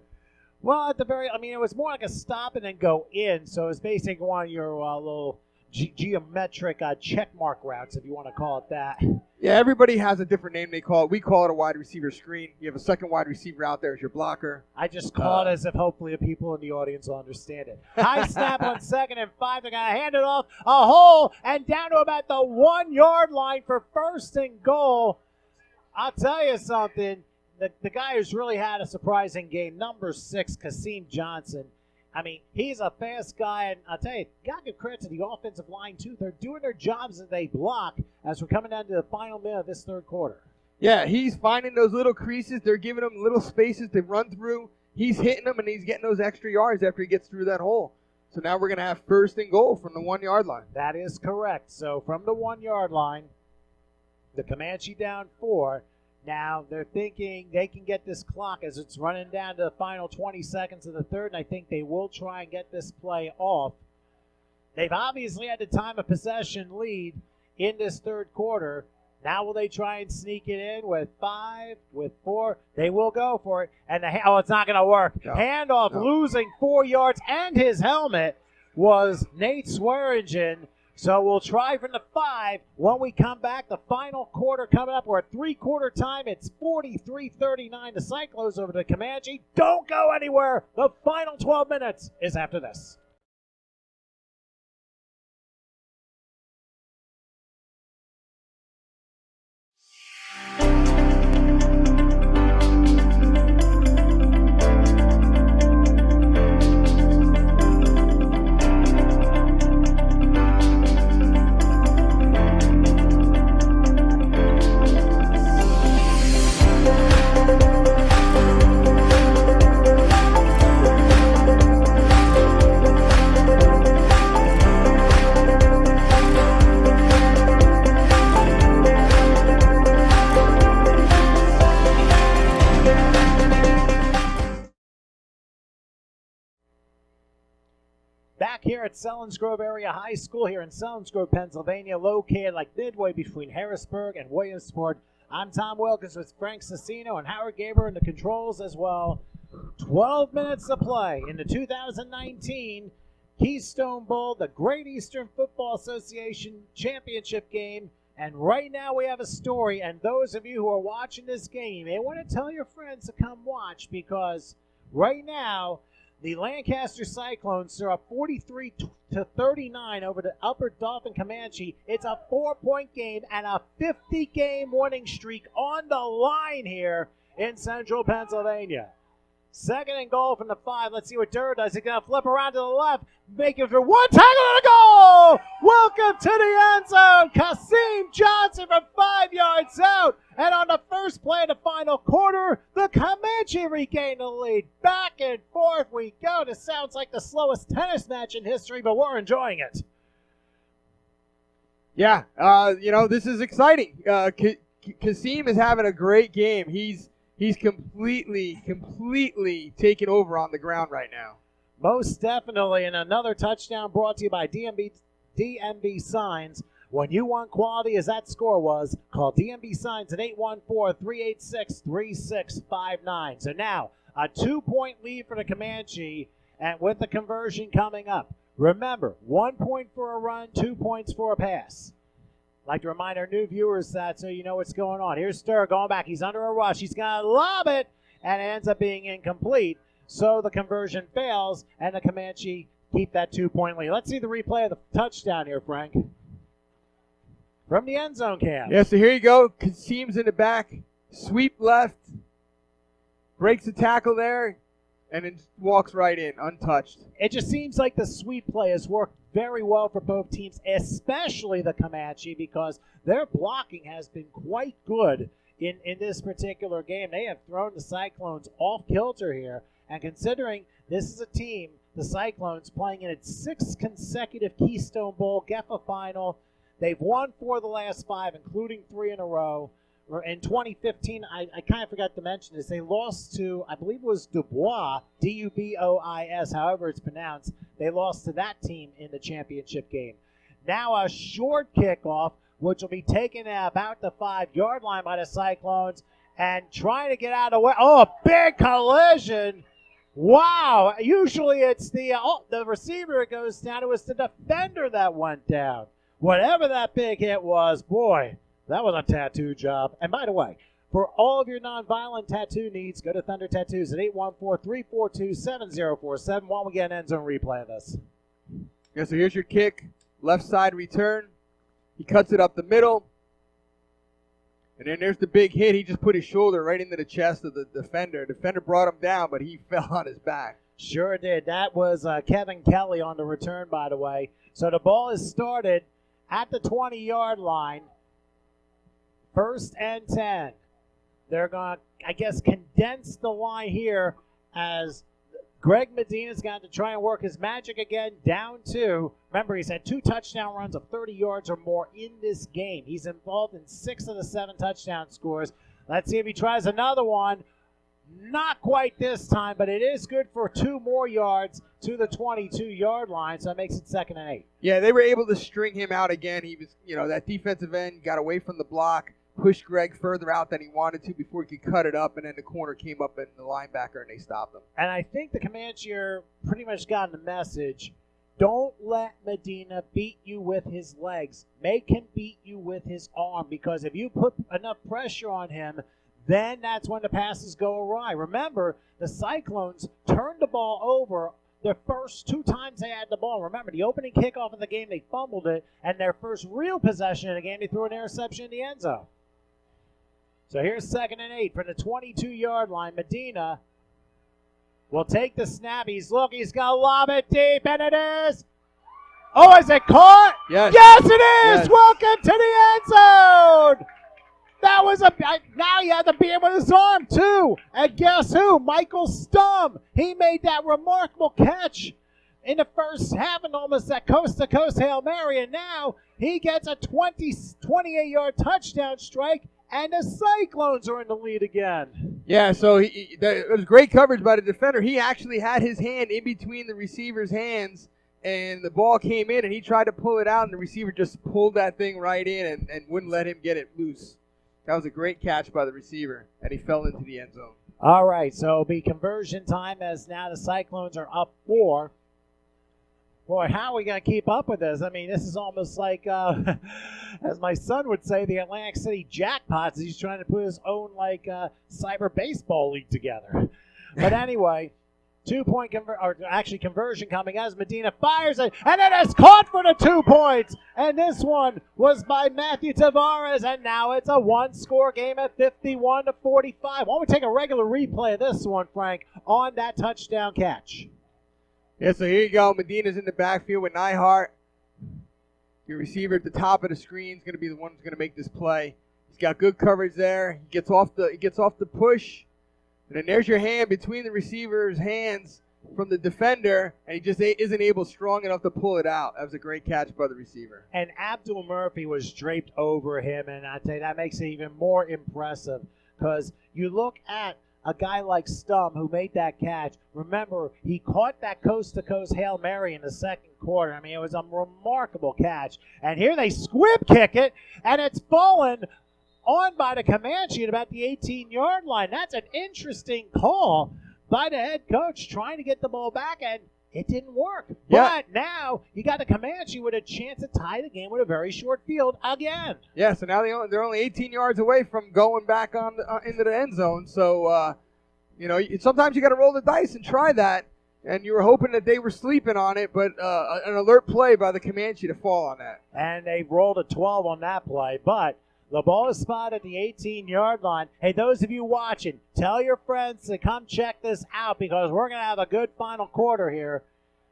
Well, it was more like a stop and then go in, so it was basically one of your little geometric check mark routes, if you want to call it that. Yeah, everybody has a different name they call it. We call it a wide receiver screen. You have a second wide receiver out there as your blocker. I just call it as if hopefully the people in the audience will understand it. High snap on 2nd and 5. They're going to hand it off a hole and down to about the 1-yard line for 1st and goal. I'll tell you something. The guy who's really had a surprising game, number 6, Kasim Johnson. I mean, he's a fast guy, and I'll tell you, got to give credit to the offensive line, too. They're doing their jobs as they block as we're coming down to the final minute of this 3rd quarter. Yeah, he's finding those little creases. They're giving him little spaces to run through. He's hitting them, and he's getting those extra yards after he gets through that hole. So now we're going to have 1st and goal from the 1-yard line. That is correct. So from the 1-yard line, the Comanche down 4. Now they're thinking they can get this clock as it's running down to the final 20 seconds of the 3rd, and I think they will try and get this play off. They've obviously had the time of possession lead in this 3rd quarter. Now will they try and sneak it in with 5, with 4? They will go for it. And it's not going to work. No. Handoff, losing 4 yards, and his helmet was Nate Swearingen. So we'll try from the 5 when we come back. The final quarter coming up. We're at 3-quarter time. It's 43-39. The Cyclones over to Comanche. Don't go anywhere. The final 12 minutes is after this. Back here at Selinsgrove Area High School here in Selinsgrove, Pennsylvania, located like midway between Harrisburg and Williamsport. I'm Tom Wilkins with Frank Cicino and Howard Gaber in the controls as well. 12 minutes to play in the 2019 Keystone Bowl, the Great Eastern Football Association Championship game. And right now we have a story, and those of you who are watching this game, you may want to tell your friends to come watch, because right now The Lancaster Cyclones are up 43-39 over the Upper Dauphin Comanche. It's a 4-point game and a 50-game winning streak on the line here in Central Pennsylvania. Second and goal from the 5. Let's see what Durr does. He's going to flip around to the left, make it for one tackle and a goal! Welcome to the end zone. Kasim Johnson from 5 yards out. And on the first play of the final quarter, the Comanche regain the lead. Back and forth we go. This sounds like the slowest tennis match in history, but we're enjoying it. Yeah, this is exciting. Kasim is having a great game. He's completely taken over on the ground right now. Most definitely, and another touchdown brought to you by DMV Signs. When you want quality as that score was, call DMV Signs at 814-386-3659. So now, a 2-point lead for the Comanche, and with the conversion coming up. Remember, 1 point for a run, 2 points for a pass. I'd like to remind our new viewers that so you know what's going on. Here's Sturr going back. He's under a rush. He's going to lob it, and it ends up being incomplete. So the conversion fails, and the Comanche keep that 2-point lead. Let's see the replay of the touchdown here, Frank. From the end zone cam. Yeah, so here you go. Kasim's in the back. Sweep left. Breaks the tackle there. And then walks right in, untouched. It just seems like the sweep play has worked very well for both teams, especially the Comanche, because their blocking has been quite good in this particular game. They have thrown the Cyclones off kilter here. And considering this is a team, the Cyclones, playing in its 6th consecutive Keystone Bowl GEFA final, they've won 4 of the last 5, including 3 in a row. In 2015, I kind of forgot to mention this. They lost to, I believe it was Dubois, D-U-B-O-I-S, however it's pronounced. They lost to that team in the championship game. Now a short kickoff, which will be taken at about the 5-yard line by the Cyclones, and trying to get out of the way. Oh, a big collision. Wow. Usually it's the receiver that goes down. It was the defender that went down. Whatever that big hit was, boy, that was a tattoo job. And by the way, for all of your nonviolent tattoo needs, go to Thunder Tattoos at 814-342-7047 while we get an end zone replay of this. Yeah, so here's your kick. Left side return. He cuts it up the middle. And then there's the big hit. He just put his shoulder right into the chest of the defender. The defender brought him down, but he fell on his back. Sure did. That was Kevin Kelly on the return, by the way. So the ball is started at the 20-yard line. 1st and 10. They're going to, I guess, condense the line here as Greg Medina's got to try and work his magic again, down 2. Remember, he's had 2 touchdown runs of 30 yards or more in this game. He's involved in 6 of the 7 touchdown scores. Let's see if he tries another one. Not quite this time, but it is good for 2 more yards to the 22-yard line, so that makes it 2nd and 8. Yeah, they were able to string him out again. He was, that defensive end got away from the block, pushed Greg further out than he wanted to before he could cut it up, and then the corner came up and the linebacker, and they stopped him. And I think the Comanche are pretty much gotten the message. Don't let Medina beat you with his legs. Make him beat you with his arm, because if you put enough pressure on him, then that's when the passes go awry. Remember, the Cyclones turned the ball over the first 2 times they had the ball. Remember, the opening kickoff of the game, they fumbled it, and their first real possession of the game, they threw an interception in the end zone. So here's 2nd and 8 from the 22-yard line. Medina will take the snap. He's looking. He's going to lob it deep, and it is. Oh, is it caught? Yes. Yes, it is. Yes. Welcome to the end zone. That was now he had to be with his arm, too. And guess who? Michael Stum. He made that remarkable catch in the first half and almost that coast-to-coast Hail Mary. And now he gets a 28-yard touchdown strike, and the Cyclones are in the lead again. Yeah, so it was great coverage by the defender. He actually had his hand in between the receiver's hands, and the ball came in, and he tried to pull it out, and the receiver just pulled that thing right in and wouldn't let him get it loose. That was a great catch by the receiver, and he fell into the end zone. All right, so it'll be conversion time as now the Cyclones are up 4. Boy, how are we going to keep up with this? I mean, this is almost like, as my son would say, the Atlantic City jackpots. He's trying to put his own, cyber baseball league together. But anyway, 2-point conversion coming as Medina fires it, and it is caught for the 2 points. And this one was by Matthew Tavares, and now it's a one-score game at 51-45. Why don't we take a regular replay of this one, Frank, on that touchdown catch? Yeah, so here you go. Medina's in the backfield with Neihart. Your receiver at the top of the screen is going to be the one who's going to make this play. He's got good coverage there. He gets off the push. And then there's your hand between the receiver's hands from the defender, and he just isn't strong enough to pull it out. That was a great catch by the receiver. And Abdul Murphy was draped over him, and I tell you, that makes it even more impressive because you look at a guy like Stum who made that catch. Remember, he caught that coast-to-coast Hail Mary in the second quarter. I mean, it was a remarkable catch. And here they squib kick it, and it's fallen on by the Comanche at about the 18-yard line. That's an interesting call by the head coach trying to get the ball back, and it didn't work. Yeah. But now you got the Comanche with a chance to tie the game with a very short field again. Yeah, so now they're only 18 yards away from going back into the end zone. So, sometimes you got to roll the dice and try that. And you were hoping that they were sleeping on it, but an alert play by the Comanche to fall on that. And they rolled a 12 on that play, but the ball is spotted at the 18-yard line. Hey, those of you watching, tell your friends to come check this out because we're going to have a good final quarter here.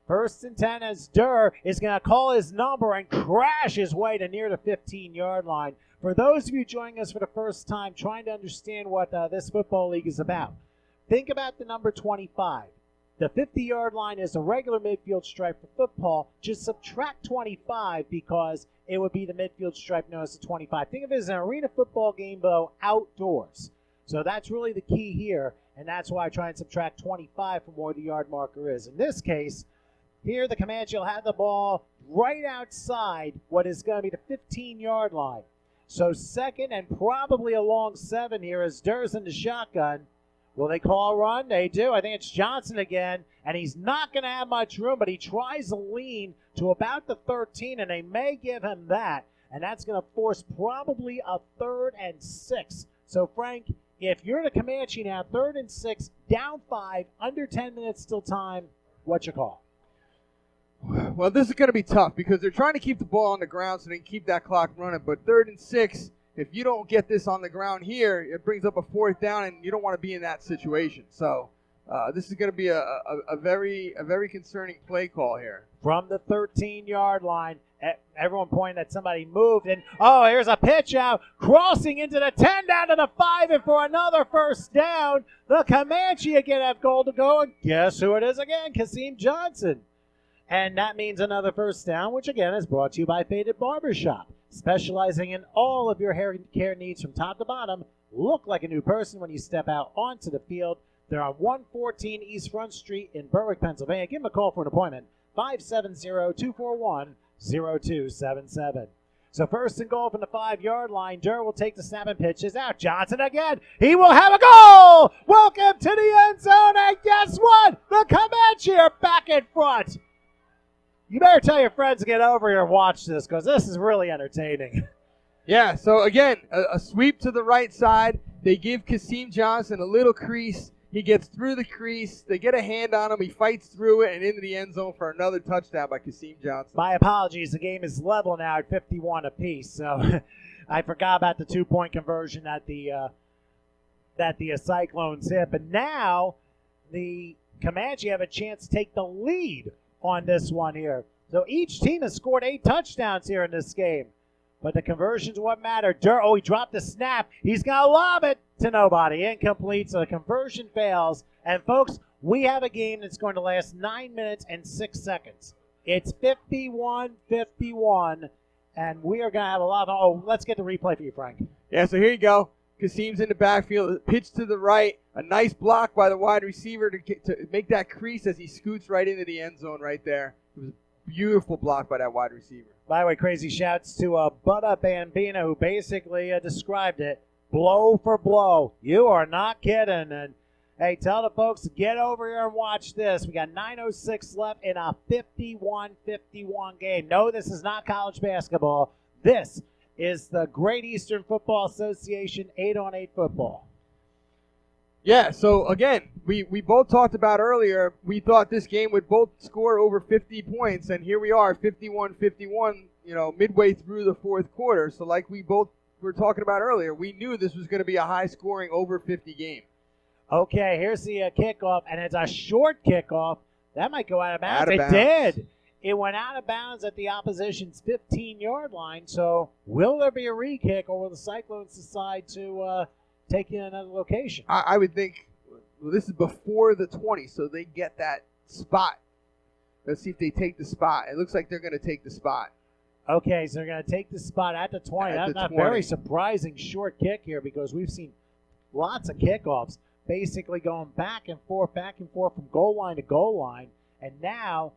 1st and 10 as Durr is going to call his number and crash his way to near the 15-yard line. For those of you joining us for the first time, trying to understand what this football league is about, think about the number 25. The 50-yard line is a regular midfield stripe for football. Just subtract 25 because it would be the midfield stripe known as the 25. Think of it as an arena football game, though, outdoors. So that's really the key here, and that's why I try and subtract 25 from where the yard marker is. In this case, here the Comanche will have the ball right outside what is going to be the 15-yard line. So second and probably a long 7 here as Durr's in the shotgun. Will they call a run? They do. I think it's Johnson again, and he's not going to have much room, but he tries to lean to about the 13, and they may give him that, and that's going to force probably a 3rd and 6. So, Frank, if you're the Comanche now, 3rd and 6, down 5, under 10 minutes still time, what's your call? Well, this is going to be tough because they're trying to keep the ball on the ground so they can keep that clock running, but 3rd and 6, if you don't get this on the ground here, it brings up a 4th down, and you don't want to be in that situation. So this is going to be a very concerning play call here. From the 13-yard line, everyone pointing that somebody moved, and here's a pitch out, crossing into the 10, down to the 5, and for another 1st down. The Comanche again have goal to go, and guess who it is again? Kasim Johnson. And that means another 1st down, which again is brought to you by Faded Barbershop. Specializing in all of your hair care needs from top to bottom. Look like a new person when you step out onto the field. They're on 114 East Front Street in Berwick, Pennsylvania. Give them a call for an appointment, 570-241-0277. So 1st and goal from the 5-yard line. Durr will take the snap and pitches out. Johnson again. He will have a goal. Welcome to the end zone. And guess what? The Comanche are back in front. You better tell your friends to get over here and watch this because this is really entertaining. Yeah, so again, a sweep to the right side. They give Kasim Johnson a little crease. He gets through the crease. They get a hand on him. He fights through it and into the end zone for another touchdown by Kasim Johnson. My apologies. The game is level now at 51 apiece. So I forgot about the 2-point conversion that the Cyclones hit. But now the Comanche have a chance to take the lead on this one here. So each team has scored 8 touchdowns here in this game. But the conversions what matter. Durr, he dropped the snap. He's going to lob it to nobody. Incomplete, so the conversion fails. And, folks, we have a game that's going to last 9 minutes and 6 seconds. It's 51-51, and we are going to have a lot of let's get the replay for you, Frank. Yeah, so here you go. Kasim's in the backfield, pitch to the right, a nice block by the wide receiver to make that crease as he scoots right into the end zone right there. It was a beautiful block by that wide receiver. By the way, crazy shouts to Butta Bambina, who basically described it, blow for blow. You are not kidding. And, hey, tell the folks to get over here and watch this. We got 9:06 left in a 51-51 game. No, this is not college basketball. This is the Great Eastern Football Association 8-on-8 football. Yeah, so again, we both talked about earlier, we thought this game would both score over 50 points, and here we are, 51-51, midway through the fourth quarter. So like we both were talking about earlier, we knew this was going to be a high-scoring over 50 game. Okay, here's the kickoff, and it's a short kickoff. That might go out of bounds. It did. It went out of bounds at the opposition's 15-yard line. So will there be a re-kick, or will the Cyclones decide to take in another location? I would think, well, this is before the 20, so they get that spot. Let's see if they take the spot. It looks like they're going to take the spot. Okay, so they're going to take the spot at the 20. That's not very surprising short kick here, because we've seen lots of kickoffs basically going back and forth from goal line to goal line. And now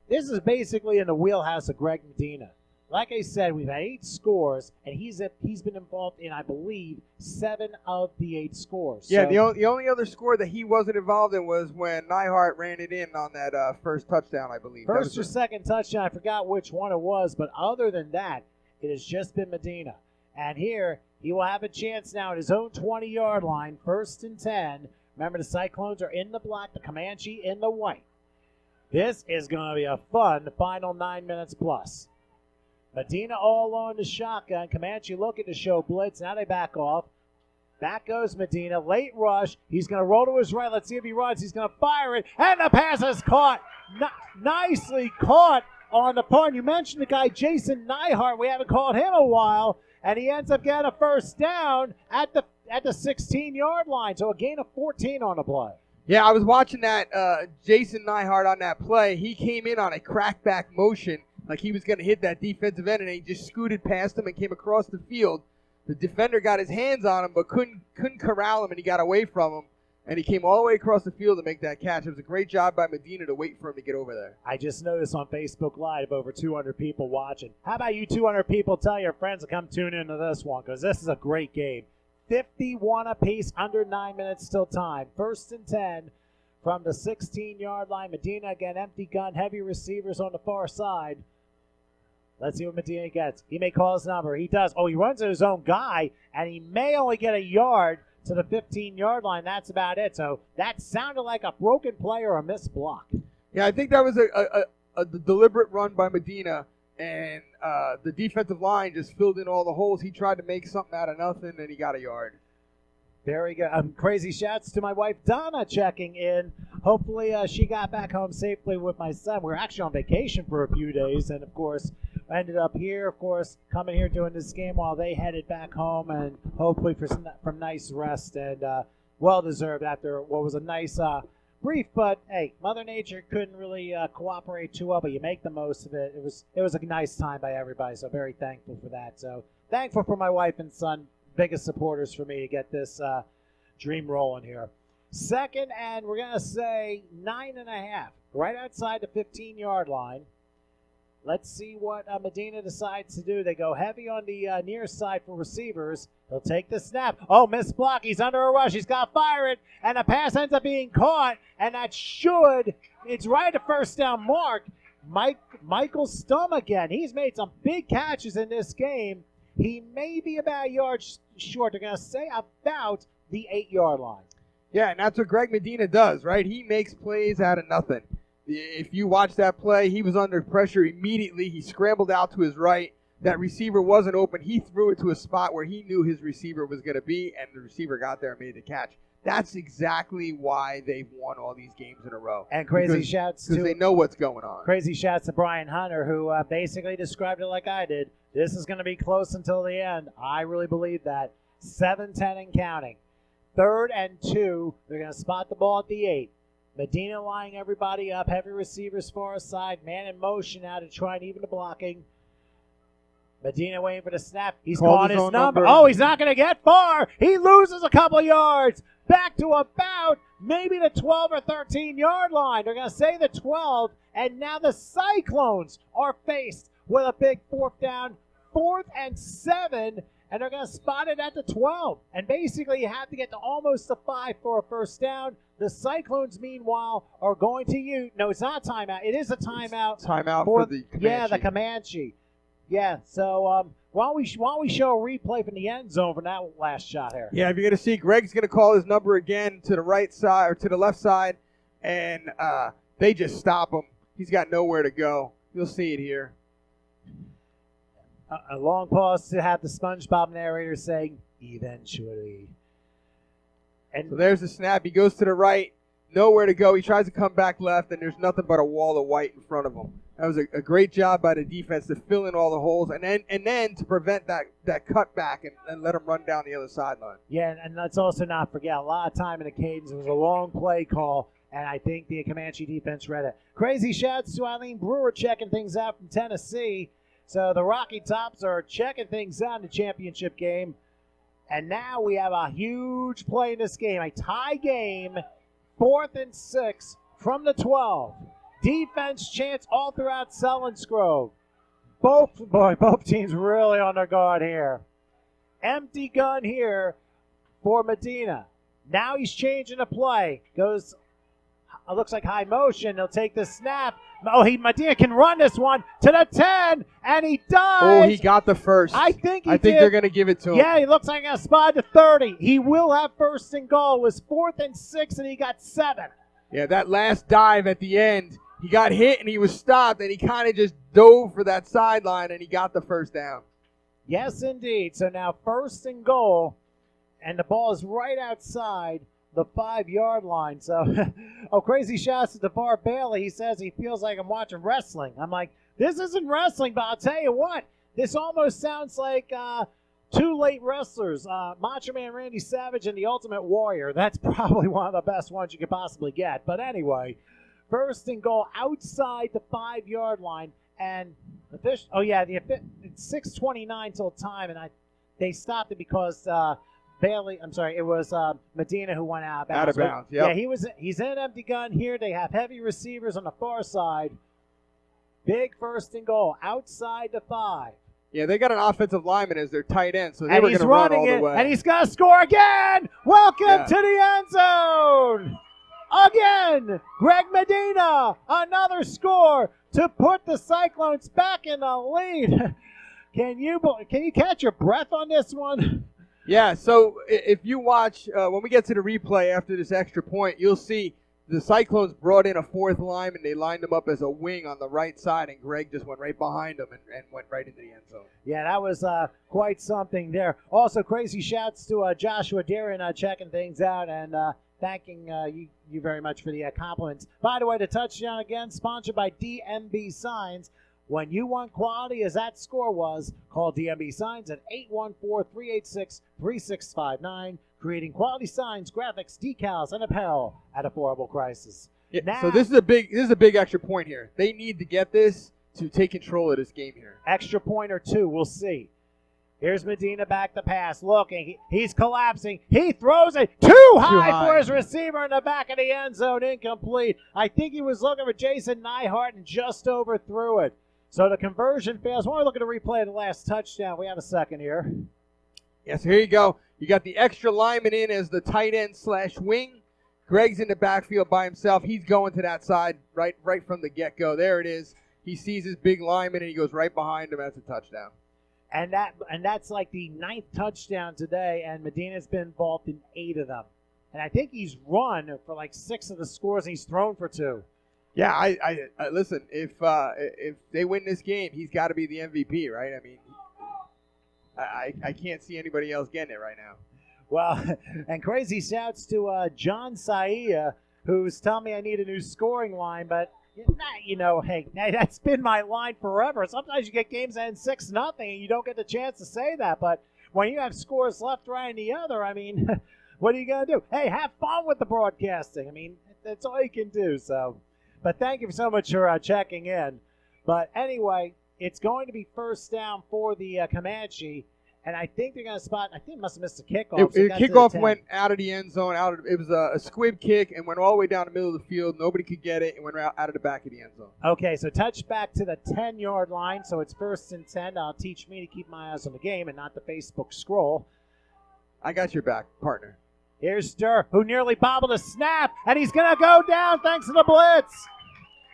this is basically in the wheelhouse of Greg Medina. Like I said, we've had 8 scores, and he's been involved in, I believe, 7 of the 8 scores. Yeah, so the only other score that he wasn't involved in was when Neihart ran it in on that first touchdown, I believe. First or second touchdown, I forgot which one it was, but other than that, it has just been Medina. And here, he will have a chance now at his own 20-yard line, 1st and 10. Remember, the Cyclones are in the black, the Comanche in the white. This is going to be a fun final 9 minutes plus. Medina all alone to shotgun. Comanche looking to show blitz. Now they back off. Back goes Medina. Late rush. He's going to roll to his right. Let's see if he runs. He's going to fire it. And the pass is caught. Nicely caught on the punt. You mentioned the guy Jason Neihart. We haven't called him a while. And he ends up getting a first down at the 16-yard line. So a gain of 14 on the play. Yeah, I was watching that Jason Neihart on that play. He came in on a crackback motion like he was going to hit that defensive end, and he just scooted past him and came across the field. The defender got his hands on him but couldn't corral him, and he got away from him. And he came all the way across the field to make that catch. It was a great job by Medina to wait for him to get over there. I just noticed on Facebook Live over 200 people watching. How about you 200 people tell your friends to come tune into this one, because this is a great game. 51 apiece, under 9 minutes still time. 1st and 10 from the 16-yard line. Medina again, empty gun, heavy receivers on the far side. Let's see what Medina gets. He may call his number. He does. Oh, he runs at his own guy, and he may only get a yard to the 15-yard line. That's about it. So that sounded like a broken play or a missed block. Yeah, I think that was a deliberate run by Medina, and the defensive line just filled in all the holes. He tried to make something out of nothing, and he got a yard. Very good. Crazy shouts to my wife, Donna, checking in. Hopefully she got back home safely with my son. We were actually on vacation for a few days, and, of course, ended up here, of course, coming here doing this game while they headed back home, and hopefully for some nice rest and well-deserved after what was a nice brief. But, hey, Mother Nature couldn't really cooperate too well, but you make the most of it. It was a nice time by everybody, so very thankful for that. So thankful for my wife and son, biggest supporters for me to get this dream rolling here. 2nd, and we're going to say 9.5, right outside the 15-yard line. Let's see what Medina decides to do. They go heavy on the near side for receivers. He'll take the snap. Oh, missed block. He's under a rush. He's got to fire it, and the pass ends up being caught, and it's right at the first down mark. Michael Stum again. He's made some big catches in this game. He may be about a yard short. They're going to say about the 8-yard line. Yeah, and that's what Greg Medina does, right? He makes plays out of nothing. If you watch that play, he was under pressure immediately. He scrambled out to his right. That receiver wasn't open. He threw it to a spot where he knew his receiver was going to be, and the receiver got there and made the catch. That's exactly why they've won all these games in a row. And crazy shouts to, because they know what's going on. Crazy shouts to Brian Hunter, who basically described it like I did. This is going to be close until the end. I really believe that. 7-10 and counting. 3rd and 2. They're going to spot the ball at the 8. Medina lining everybody up. Heavy receivers far side. Man in motion now to try and even the blocking. Medina waiting for the snap. He's calling his number. Oh, he's not going to get far. He loses a couple of yards. Back to about maybe the 12 or 13-yard line. They're going to say the 12. And now the Cyclones are faced with a big 4th down. 4th and 7. And they're going to spot it at the 12. And basically you have to get to almost the 5 for a first down. The Cyclones, meanwhile, are going to use – no, it's not a timeout. It is a timeout. Timeout for the Comanche. Yeah, the Comanche. Yeah, so Why don't we show a replay from the end zone for that last shot here? Yeah, if you're going to see, Greg's going to call his number again to the right side or to the left side, and they just stop him. He's got nowhere to go. You'll see it here. A long pause to have the SpongeBob narrator saying, eventually. And So there's the snap. He goes to the right, nowhere to go. He tries to come back left, and there's nothing but a wall of white in front of him. That was a great job by the defense to fill in all the holes and then to prevent that cutback and let him run down the other sideline. yeah, and let's also not forget, a lot of time in the cadence. It was a long play call, and I think the Comanche defense read it. Crazy shouts to Eileen Brewer checking things out from Tennessee. So the Rocky Tops are checking things out in the championship game. And now we have a huge play in this game, a tie game, 4th and 6 from the 12. Defense chants all throughout Selinsgrove. Both teams really on their guard here. Empty gun here for Medina. Now he's changing the play. Goes, it looks like high motion. He'll take the snap. Medina can run this one to the 10, and he does. Oh, he got the first. I think I think they're going to give it to him. Yeah, he looks like a spot to 30. He will have first and goal. It was 4th and 6, and he got 7. Yeah, that last dive at the end, he got hit and he was stopped, and he kind of just dove for that sideline, and he got the first down. Yes, indeed. So now first and goal, and the ball is right outside the 5-yard line. So, crazy shouts to DeVar Bailey. He says he feels like I'm watching wrestling. I'm like, this isn't wrestling, but I'll tell you what, this almost sounds like two late wrestlers, Macho Man Randy Savage and the Ultimate Warrior. That's probably one of the best ones you could possibly get. But anyway, first and goal outside the 5-yard line. And it's 6:29 till time, and they stopped it because it was Medina who went out of bounds. Out of bounds, yep. Yeah, he's in an empty gun here. They have heavy receivers on the far side. Big first and goal outside the 5. Yeah, they got an offensive lineman as their tight end, so they And were he's going to run running all the it, way. and he's going to score again. Welcome Yeah. to the end zone. Again, Greg Medina, another score to put the Cyclones back in the lead. Can you catch your breath on this one? Yeah, so if you watch, when we get to the replay after this extra point, you'll see the Cyclones brought in a 4th lineman. They lined him up as a wing on the right side, and Greg just went right behind him and went right into the end zone. Yeah, that was quite something there. Also, crazy shouts to Joshua Darren checking things out and thanking you very much for the compliments. By the way, the touchdown again, sponsored by DMB Signs. When you want quality, as that score was, call DMB Signs at 814-386-3659, creating quality signs, graphics, decals, and apparel at affordable prices. Yeah, Now, so this is a big extra point here. They need to get this to take control of this game here. extra point or two, we'll see. Here's Medina back to pass. Looking, he's collapsing. He throws it too high for his receiver in the back of the end zone. Incomplete. I think he was looking for Jason Neihart and just overthrew it. So the conversion fails. When we look at a replay of the last touchdown, we have a second here. Yes, here you go. You got the extra lineman in as the tight end / wing. Greg's in the backfield by himself. He's going to that side right from the get-go. There it is. He sees his big lineman, and he goes right behind him. That's a touchdown. And that's like the 9th touchdown today, and Medina's been involved in 8 of them. And I think he's run for like 6 of the scores, and he's thrown for 2. Yeah, I listen. If they win this game, he's got to be the MVP, right? I mean, I can't see anybody else getting it right now. Well, and crazy shouts to John Saia, who's telling me I need a new scoring line, but hey, that's been my line forever. Sometimes you get games that end 6-0, and you don't get the chance to say that. But when you have scores left, right, and the other, I mean, what are you going to do? Hey, have fun with the broadcasting. I mean, that's all you can do. So, but thank you so much for checking in. But anyway, it's going to be first down for the Comanche. And I think they're going to spot. I think it must have missed a kickoff. The kickoff went out of the end zone. It was a squib kick and went all the way down the middle of the field. Nobody could get it. It went out of the back of the end zone. Okay, so touch back to the 10-yard line. So it's first and 10. Teach me to keep my eyes on the game and not the Facebook scroll. I got your back, partner. Here's Stir, who nearly bobbled a snap, and he's going to go down thanks to the blitz.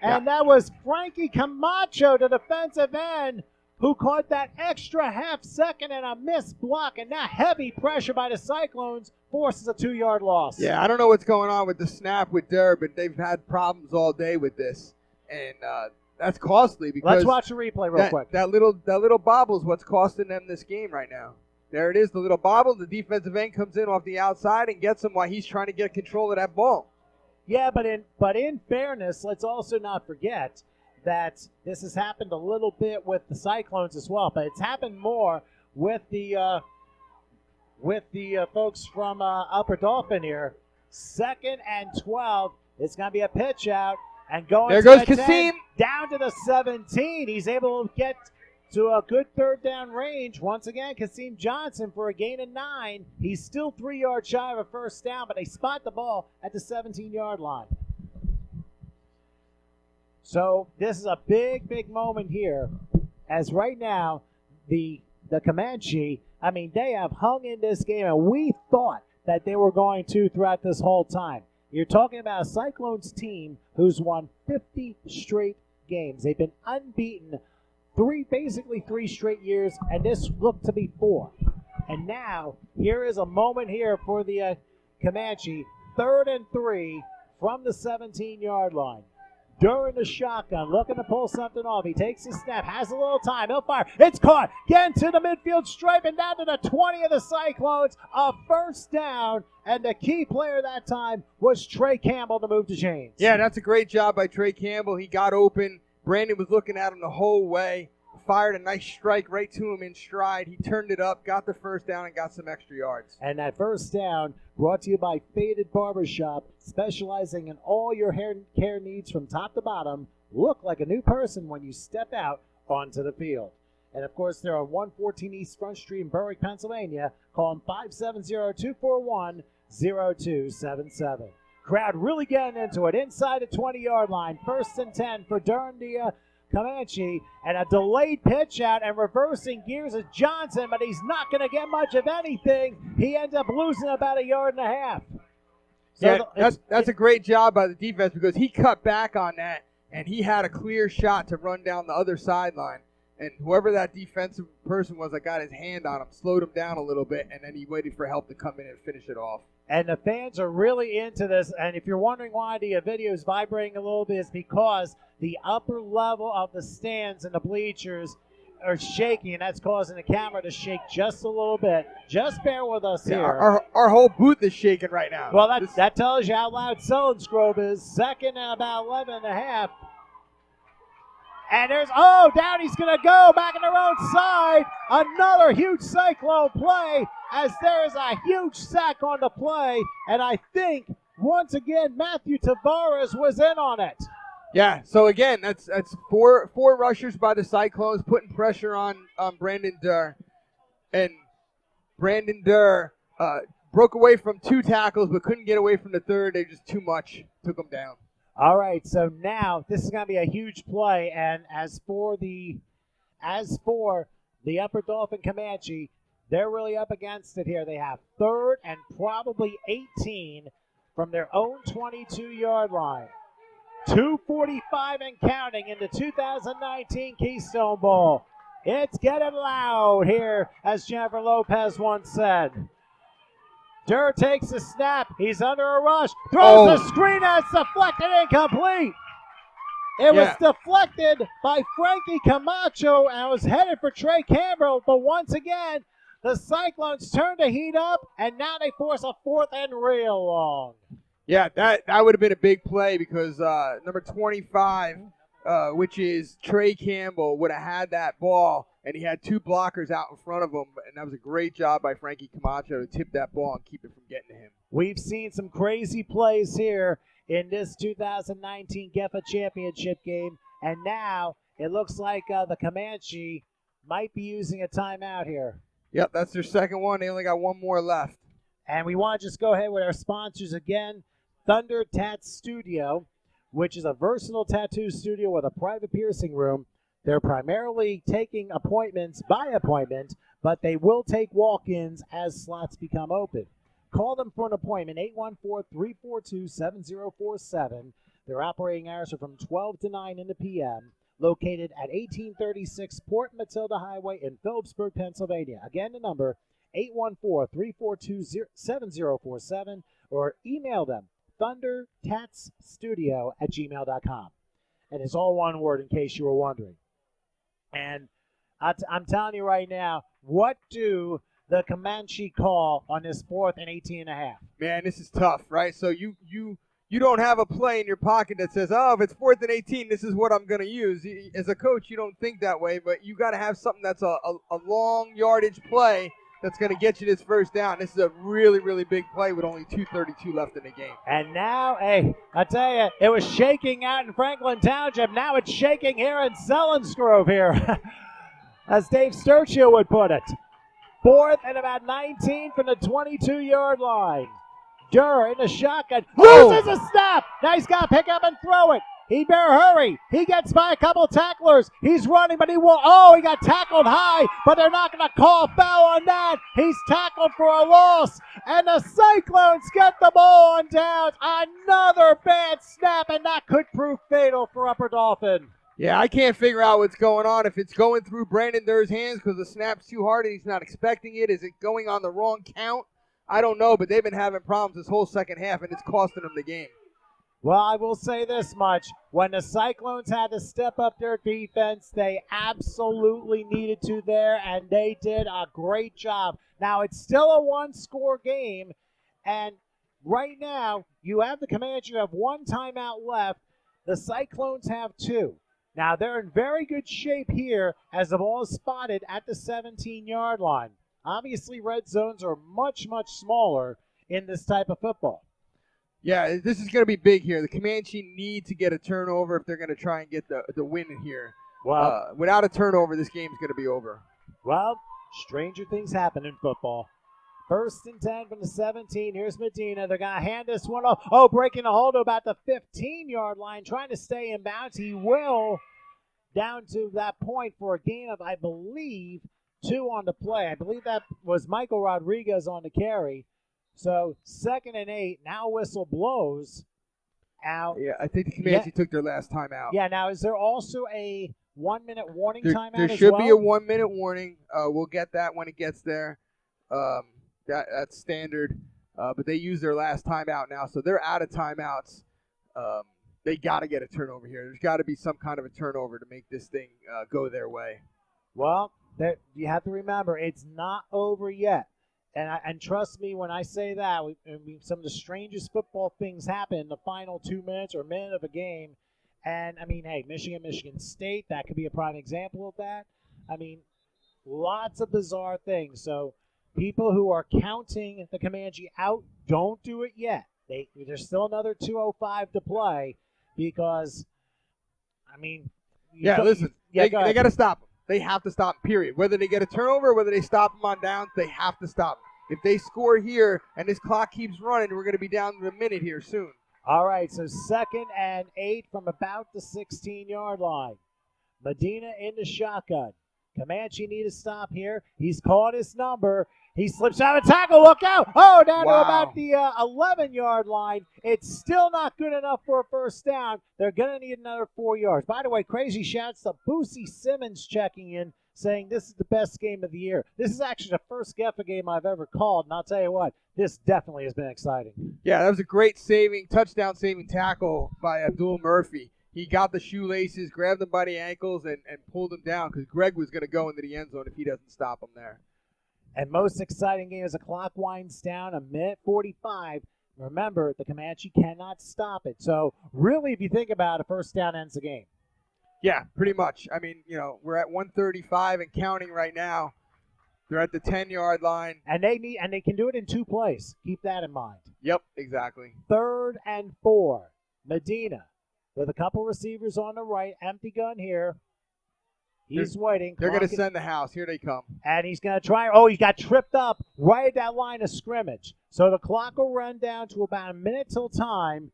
And that was Frankie Camacho, the defensive end, who caught that extra half second and a missed block, and now heavy pressure by the Cyclones forces a 2-yard loss. Yeah, I don't know what's going on with the snap with Durr, but they've had problems all day with this, and that's costly because let's watch the replay real quick. That little bobble's what's costing them this game right now. There it is, the little bobble. The defensive end comes in off the outside and gets him while he's trying to get control of that ball. Yeah, but in fairness, let's also not forget that this has happened a little bit with the Cyclones as well, but it's happened more with the folks from Upper Dauphin here. 2nd and 12. It's going to be a pitch out and going. There to goes the 10, Kasim down to the 17. He's able to get to a good 3rd down range. Once again, Kasim Johnson for a gain of 9. He's still 3 yards shy of a first down, but they spot the ball at the 17-yard line. So this is a big, big moment here, as right now the Comanche, I mean, they have hung in this game, and we thought that they were going to throughout this whole time. You're talking about a Cyclones team who's won 50 straight games. They've been unbeaten basically three straight years, and this looked to be 4. And now, here is a moment here for the Comanche, 3rd and 3 from the 17-yard line. During the shotgun, looking to pull something off. He takes the snap, has a little time. He'll fire. It's caught. Getting to the midfield stripe and down to the 20 of the Cyclones. A first down, and the key player that time was Trey Campbell to move the chains. Yeah, that's a great job by Trey Campbell. He got open. Brandon was looking at him the whole way. Fired a nice strike right to him in stride. He turned it up, got the first down, and got some extra yards. And that first down brought to you by Faded Barbershop, specializing in all your hair care needs from top to bottom. Look like a new person when you step out onto the field. And, of course, they're on 114 East Front Street in Berwick, Pennsylvania. Call them 570-241-0277. Crowd really getting into it. Inside the 20-yard line. 1st and 10 for Durham, the Comanche, and a delayed pitch out, and reversing gears is Johnson, but he's not going to get much of anything. He ends up losing about 1.5 yards. So yeah, that's a great job by the defense because he cut back on that, and he had a clear shot to run down the other sideline. And whoever that defensive person was that got his hand on him slowed him down a little bit, and then he waited for help to come in and finish it off. And the fans are really into this. And if you're wondering why the video is vibrating a little bit, it's because the upper level of the stands and the bleachers are shaking, and that's causing the camera to shake just a little bit. Just bear with us here. Our whole booth is shaking right now. Well, that tells you how loud Sullen's Grove is. 2nd and about 11.5. And there's, Downey's going to go back in their own side. Another huge Cyclone play, as there's a huge sack on the play. And I think, once again, Matthew Tavares was in on it. Yeah, so again, that's four rushers by the Cyclones putting pressure on Brandon Durr. And Brandon Durr broke away from 2 tackles but couldn't get away from the 3rd. They just too much, took him down. All right, so now this is going to be a huge play, and as for the Upper Dauphin Comanche, they're really up against it here. They have 3rd and probably 18 from their own 22-yard line. 2:45 and counting in the 2019 Keystone Bowl. It's getting loud here, as Jennifer Lopez once said. Durr takes the snap. He's under a rush. Throws the screen, and it's deflected, incomplete. It was deflected by Frankie Camacho and was headed for Trey Campbell. But once again, the Cyclones turn the heat up, and now they force a 4th and real long. Yeah, that would have been a big play because number 25, which is Trey Campbell, would have had that ball. And he had 2 blockers out in front of him, and that was a great job by Frankie Camacho to tip that ball and keep it from getting to him. We've seen some crazy plays here in this 2019 GEFA Championship game, and now it looks like the Comanche might be using a timeout here. Yep, that's their second one. They only got 1 more left. And we want to just go ahead with our sponsors again. Thunder Tat Studio, which is a versatile tattoo studio with a private piercing room. They're primarily taking appointments by appointment, but they will take walk-ins as slots become open. Call them for an appointment, 814-342-7047. Their operating hours are from 12 to 9 in the p.m. located at 1836 Port Matilda Highway in Phillipsburg, Pennsylvania. Again, the number 814-342-7047, or email them thundercatsstudio@gmail.com. And it's all one word in case you were wondering. And I'm telling you right now, what do the Comanche call on this 4th and 18.5? Man, this is tough, right? So you don't have a play in your pocket that says, oh, if it's 4th and 18, this is what I'm going to use. As a coach, you don't think that way, but you got to have something that's a long yardage play that's going to get you this first down. This is a really, really big play with only 2:32 left in the game. And now, hey, I tell you, it was shaking out in Franklin Township. Now it's shaking here in Selinsgrove here, as Dave Sturchill would put it. 4th and about 19 from the 22-yard line. Durr in the shotgun. Loses a snap. Now he's got to pick up and throw it. He better hurry. He gets by a couple tacklers. He's running, but he won't. Oh, he got tackled high, but they're not going to call a foul on that. He's tackled for a loss, and the Cyclones get the ball on downs. Another bad snap, and that could prove fatal for Upper Dolphin. Yeah, I can't figure out what's going on. If it's going through Brandon Durr's hands because the snap's too hard and he's not expecting it. Is it going on the wrong count? I don't know, but they've been having problems this whole second half, and it's costing them the game. Well, I will say this much. When the Cyclones had to step up their defense, they absolutely needed to there, and they did a great job. Now, it's still a one-score game, and right now, you have the Comanche, you have one timeout left. The Cyclones have 2. Now, they're in very good shape here as the ball is spotted at the 17-yard line. Obviously, red zones are much, much smaller in this type of football. Yeah, this is going to be big here. The Comanche need to get a turnover if they're going to try and get the win here. Well, without a turnover, this game's going to be over. Well, stranger things happen in football. 1st and 10 from the 17. Here's Medina. They're going to hand this one off. Oh, breaking a hold to about the 15-yard line, trying to stay in bounds. He will down to that point for a gain of, I believe, 2 on the play. I believe that was Michael Rodriguez on the carry. So 2nd and 8. Now whistle blows out. Yeah, I think the Comanche took their last time out. Yeah, now is there also a 1-minute warning timeout as well? There should be a 1-minute warning. We'll get that when it gets there. That's standard. But they use their last timeout now, so they're out of timeouts. They got to get a turnover here. There's got to be some kind of a turnover to make this thing go their way. Well, you have to remember, it's not over yet. And trust me when I say that, some of the strangest football things happen in the final 2 minutes or minute of a game. And, I mean, hey, Michigan State, that could be a prime example of that. I mean, lots of bizarre things. So people who are counting the Comanche out, don't do it yet. There's still another 2:05 to play because, I mean. Listen, they got to stop them. They have to stop, period. Whether they get a turnover, whether they stop them on downs, they have to stop them. If they score here and this clock keeps running, we're going to be down to a minute here soon. All right, so 2nd and 8 from about the 16-yard line. Medina in the shotgun. Comanche need to stop here. He's called his number. He slips out of tackle. Look out. Oh, down to about the 11-yard line. It's still not good enough for a first down. They're going to need another 4 yards. By the way, crazy shouts to Boosie Simmons checking in, saying this is the best game of the year. This is actually the first Geffa game I've ever called, and I'll tell you what, this definitely has been exciting. Yeah, that was a great touchdown-saving tackle by Abdul Murphy. He got the shoelaces, grabbed him by the ankles, and pulled him down because Greg was going to go into the end zone if he doesn't stop him there. And most exciting game as the clock winds down, 1:45. Remember, the Comanche cannot stop it. So, really, if you think about it, first down ends the game. Yeah, pretty much. I mean, we're at 1:35 and counting right now. They're at the 10-yard line. And they can do it in 2 plays. Keep that in mind. Yep, exactly. 3rd and 4. Medina with a couple receivers on the right. Empty gun here. He's waiting. They're going to send the house. Here they come. And he's going to try. Oh, he got tripped up right at that line of scrimmage. So the clock will run down to about a minute till time.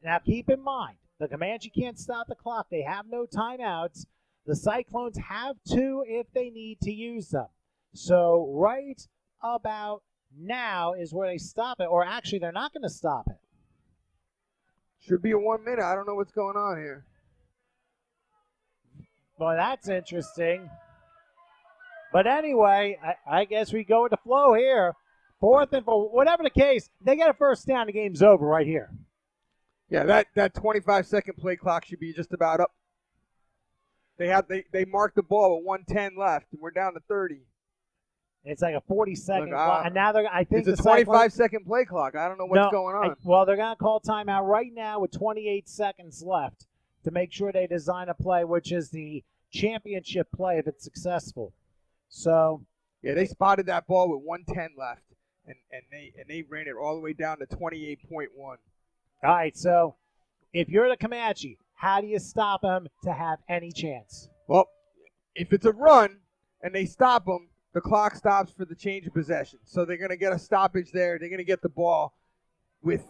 Now, keep in mind, the Comanche can't stop the clock. They have no timeouts. The Cyclones have 2 if they need to use them. So right about now is where they stop it. Or actually, they're not going to stop it. Should be a 1 minute. I don't know what's going on here. Well, that's interesting. But anyway, I guess we go with the flow here. 4th and 4. Whatever the case, they get a first down. The game's over right here. Yeah, that 25-second play clock should be just about up. They marked the ball with 1:10 left, and we're down to 30. It's like a 40-second clock, and now I think it's a 25-second play clock. I don't know what's going on. Well, they're going to call timeout right now with 28 seconds left to make sure they design a play, which is the championship play if it's successful. So yeah, they spotted that ball with 1:10 left, and they ran it all the way down to 28.1. All right, so if you're the Comanche, how do you stop them to have any chance? Well, if it's a run and they stop them, the clock stops for the change of possession. So they're going to get a stoppage there. They're going to get the ball with,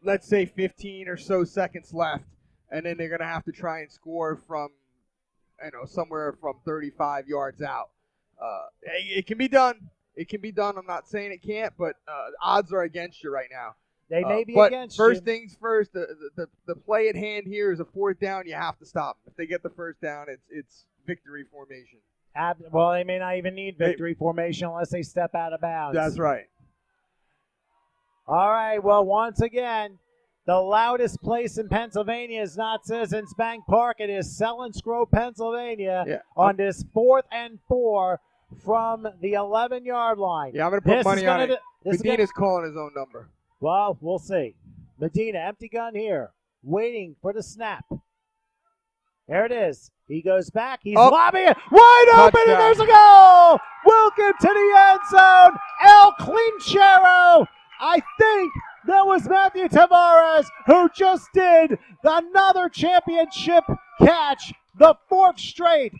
let's say, 15 or so seconds left, and then they're going to have to try and score from, somewhere from 35 yards out. It can be done. It can be done. I'm not saying it can't, but odds are against you right now. They may be but against first you. things first, the play at hand here is a 4th down. You have to stop them. If they get the first down, it's victory formation. Well, they may not even need victory formation unless they step out of bounds. That's right. All right, well, once again, the loudest place in Pennsylvania is not Citizens Bank Park. It is Selins Grove, Pennsylvania, on this 4th and 4 from the 11-yard line. Yeah, I'm going to put money on it. Medina's calling his own number. Well, we'll see. Medina, empty gun here, waiting for the snap. There it is. He goes back. He's lobbing it. Wide open, and there's a goal. Welcome to the end zone. El Clinchero. I think that was Matthew Tavares who just did another championship catch, the 4th straight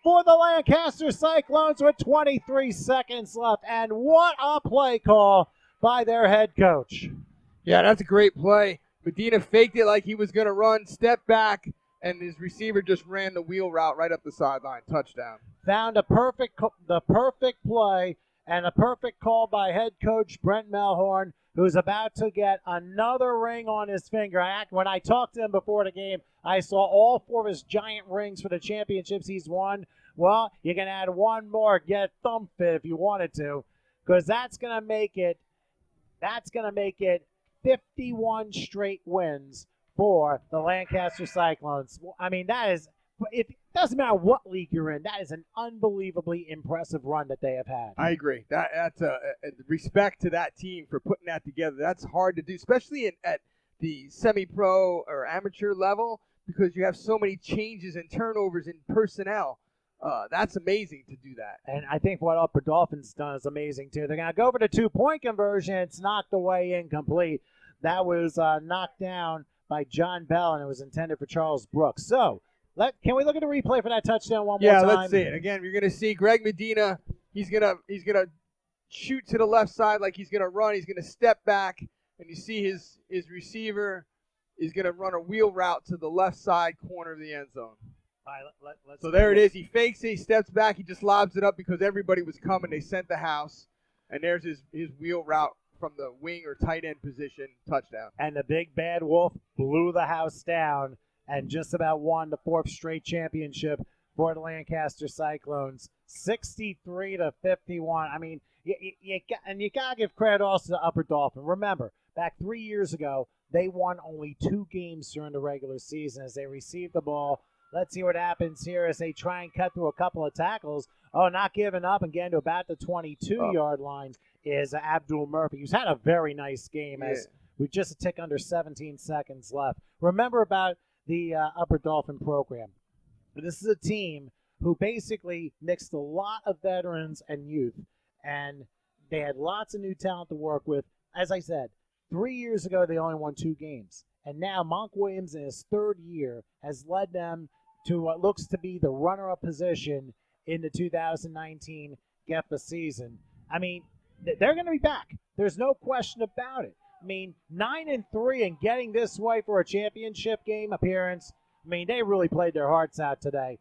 for the Lancaster Cyclones with 23 seconds left. And what a play call by their head coach. Yeah, that's a great play. Medina faked it like he was going to run, step back, and his receiver just ran the wheel route right up the sideline. Touchdown. Found the perfect play and a perfect call by head coach Brent Melhorn, who's about to get another ring on his finger. When I talked to him before the game, I saw all 4 of his giant rings for the championships he's won. Well, you can add one more, get a thumb fit if you wanted to, because that's going to make it 51 straight wins for the Lancaster Cyclones. I mean, it doesn't matter what league you're in, that is an unbelievably impressive run that they have had. I agree. That's a respect to that team for putting that together. That's hard to do, especially at the semi-pro or amateur level, because you have so many changes and turnovers in personnel. That's amazing to do that. And I think what Upper Dolphins done is amazing, too. They're going to go for the 2-point conversion. It's knocked away incomplete. That was knocked down by John Bell, and it was intended for Charles Brooks. So, can we look at the replay for that touchdown one more time? Yeah, let's see it. Again, you're going to see Greg Medina. He's gonna shoot to the left side like he's going to run. He's going to step back, and you see his receiver is going to run a wheel route to the left side corner of the end zone. All right, so there it is. He fakes it. He steps back. He just lobs it up because everybody was coming. They sent the house. And there's his wheel route from the wing or tight end position. Touchdown. And the big bad wolf blew the house down and just about won the 4th straight championship for the Lancaster Cyclones. 63-51. I mean, you got to give credit also to Upper Dolphin. Remember, back 3 years ago, they won only 2 games during the regular season as they received the ball. Let's see what happens here as they try and cut through a couple of tackles. Oh, not giving up and getting to about the 22-yard line is Abdul Murphy, who's had a very nice game as with just a tick under 17 seconds left. Remember about the Upper Dolphin program. This is a team who basically mixed a lot of veterans and youth, and they had lots of new talent to work with. As I said, 3 years ago they only won 2 games. And now Monk Williams in his 3rd year has led them to what looks to be the runner-up position in the 2019 GEFA season. I mean, they're going to be back. There's no question about it. I mean, 9-3 and getting this way for a championship game appearance, I mean, they really played their hearts out today.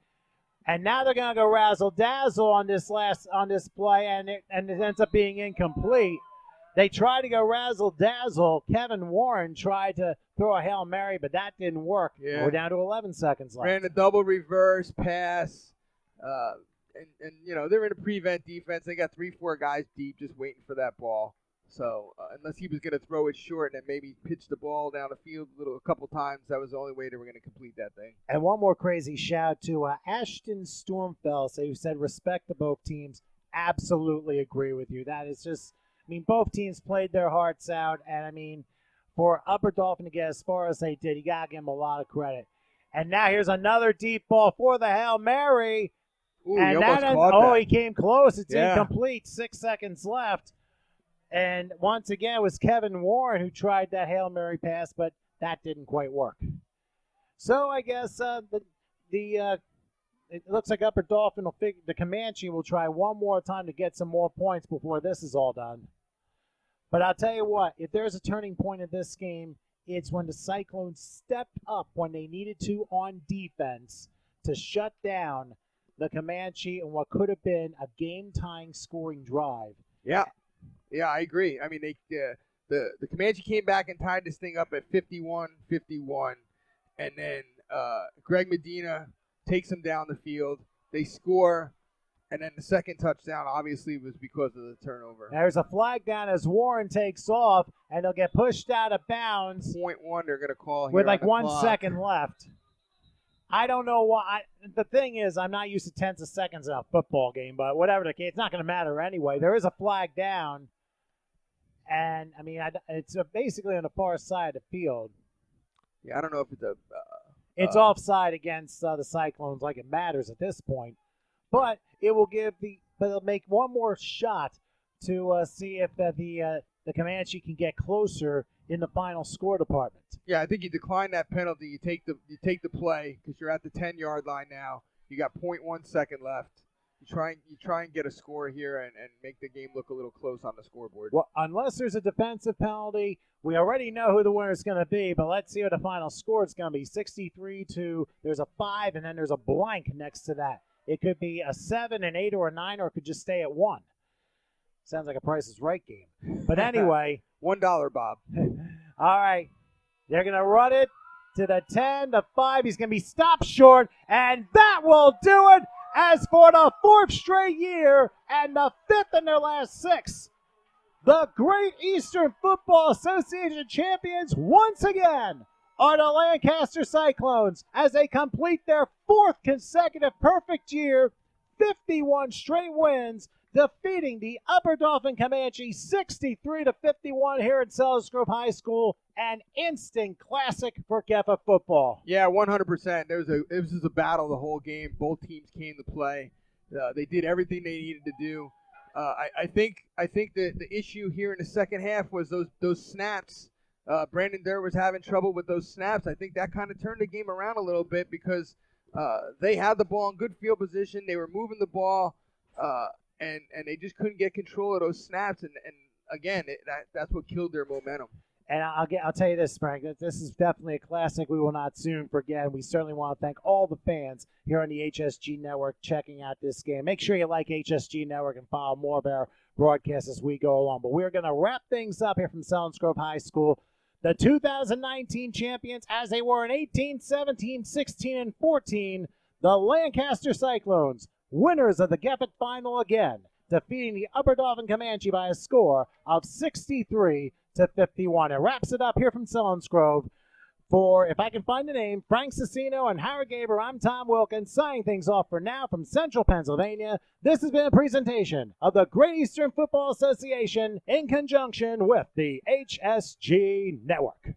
And now they're going to go razzle-dazzle on this play, and it ends up being incomplete. They tried to go razzle-dazzle. Kevin Warren tried to throw a Hail Mary, but that didn't work. Yeah. We're down to 11 seconds left. Ran a double reverse pass, And they're in a prevent defense. They got 3-4 guys deep just waiting for that ball. So unless he was going to throw it short and maybe pitch the ball down the field a couple times, that was the only way they were going to complete that thing. And one more crazy shout to Ashton Stormfeld, who said respect to both teams. Absolutely agree with you. That is just, both teams played their hearts out. And, for Upper Dolphin to get as far as they did, you got to give them a lot of credit. And now here's another deep ball for the Hail Mary. Ooh, and he almost caught that. He came close. It's Yeah. incomplete. 6 seconds left. And once again, it was Kevin Warren who tried that Hail Mary pass, but that didn't quite work. So I guess it looks like Upper Dolphin the Comanche will try one more time to get some more points before this is all done. But I'll tell you what, if there's a turning point in this game, it's when the Cyclones stepped up when they needed to on defense to shut down the Comanche in what could have been a game-tying scoring drive. Yeah, I agree. The Comanche came back and tied this thing up at 51-51, and then Greg Medina takes them down the field. They score, and then the second touchdown obviously was because of the turnover. There's a flag down as Warren takes off, and they'll get pushed out of bounds. .1 they're going to call here with like on the 1 clock. second left. I don't know why. The thing is, I'm not used to tenths of seconds in a football game, but whatever the case, it's not going to matter anyway. There is a flag down, and it's basically on the far side of the field. Yeah, I don't know if it's It's offside against the Cyclones, like it matters at this point, but it'll make one more shot to see if the Comanche can get closer in the final score department. Yeah, I think you decline that penalty. You take the play because you're at the 10-yard line now. You got 0.1 second left. You try and get a score here and make the game look a little close on the scoreboard. Well, unless there's a defensive penalty, we already know who the winner is going to be, but let's see what the final score is going to be. 63-, there's a 5, and then there's a blank next to that. It could be a 7, an 8, or a 9, or it could just stay at 1. Sounds like a Price is Right game. But anyway. $1, Bob. All right. They're going to run it to the 10, the 5. He's going to be stopped short, and that will do it. As for the 4th straight year and the 5th in their last 6, the Great Eastern Football Association champions once again are the Lancaster Cyclones as they complete their 4th consecutive perfect year, 51 straight wins, defeating the Upper Dolphin Comanche 63-51 here at Sells Grove High School. An instant classic for Geffa football. Yeah, 100%. It was a battle the whole game. Both teams came to play. They did everything they needed to do. I think the issue here in the second half was those snaps. Brandon Durr was having trouble with those snaps. I think that kind of turned the game around a little bit because they had the ball in good field position. They were moving the ball, and they just couldn't get control of those snaps. And again, that's what killed their momentum. And I'll tell you this, Frank, that this is definitely a classic we will not soon forget. We certainly want to thank all the fans here on the HSG Network checking out this game. Make sure you like HSG Network and follow more of our broadcasts as we go along. But we're going to wrap things up here from Selins Grove High School. The 2019 champions, as they were in 18, 17, 16, and 14, the Lancaster Cyclones, winners of the Geffa Final again, defeating the Upper Dolphin Comanche by a score of 63-51. It wraps it up here from Selins Grove. For, if I can find the name, Frank Cicino and Howard Gaber, I'm Tom Wilkins, signing things off for now from Central Pennsylvania. This has been a presentation of the Great Eastern Football Association in conjunction with the HSG Network.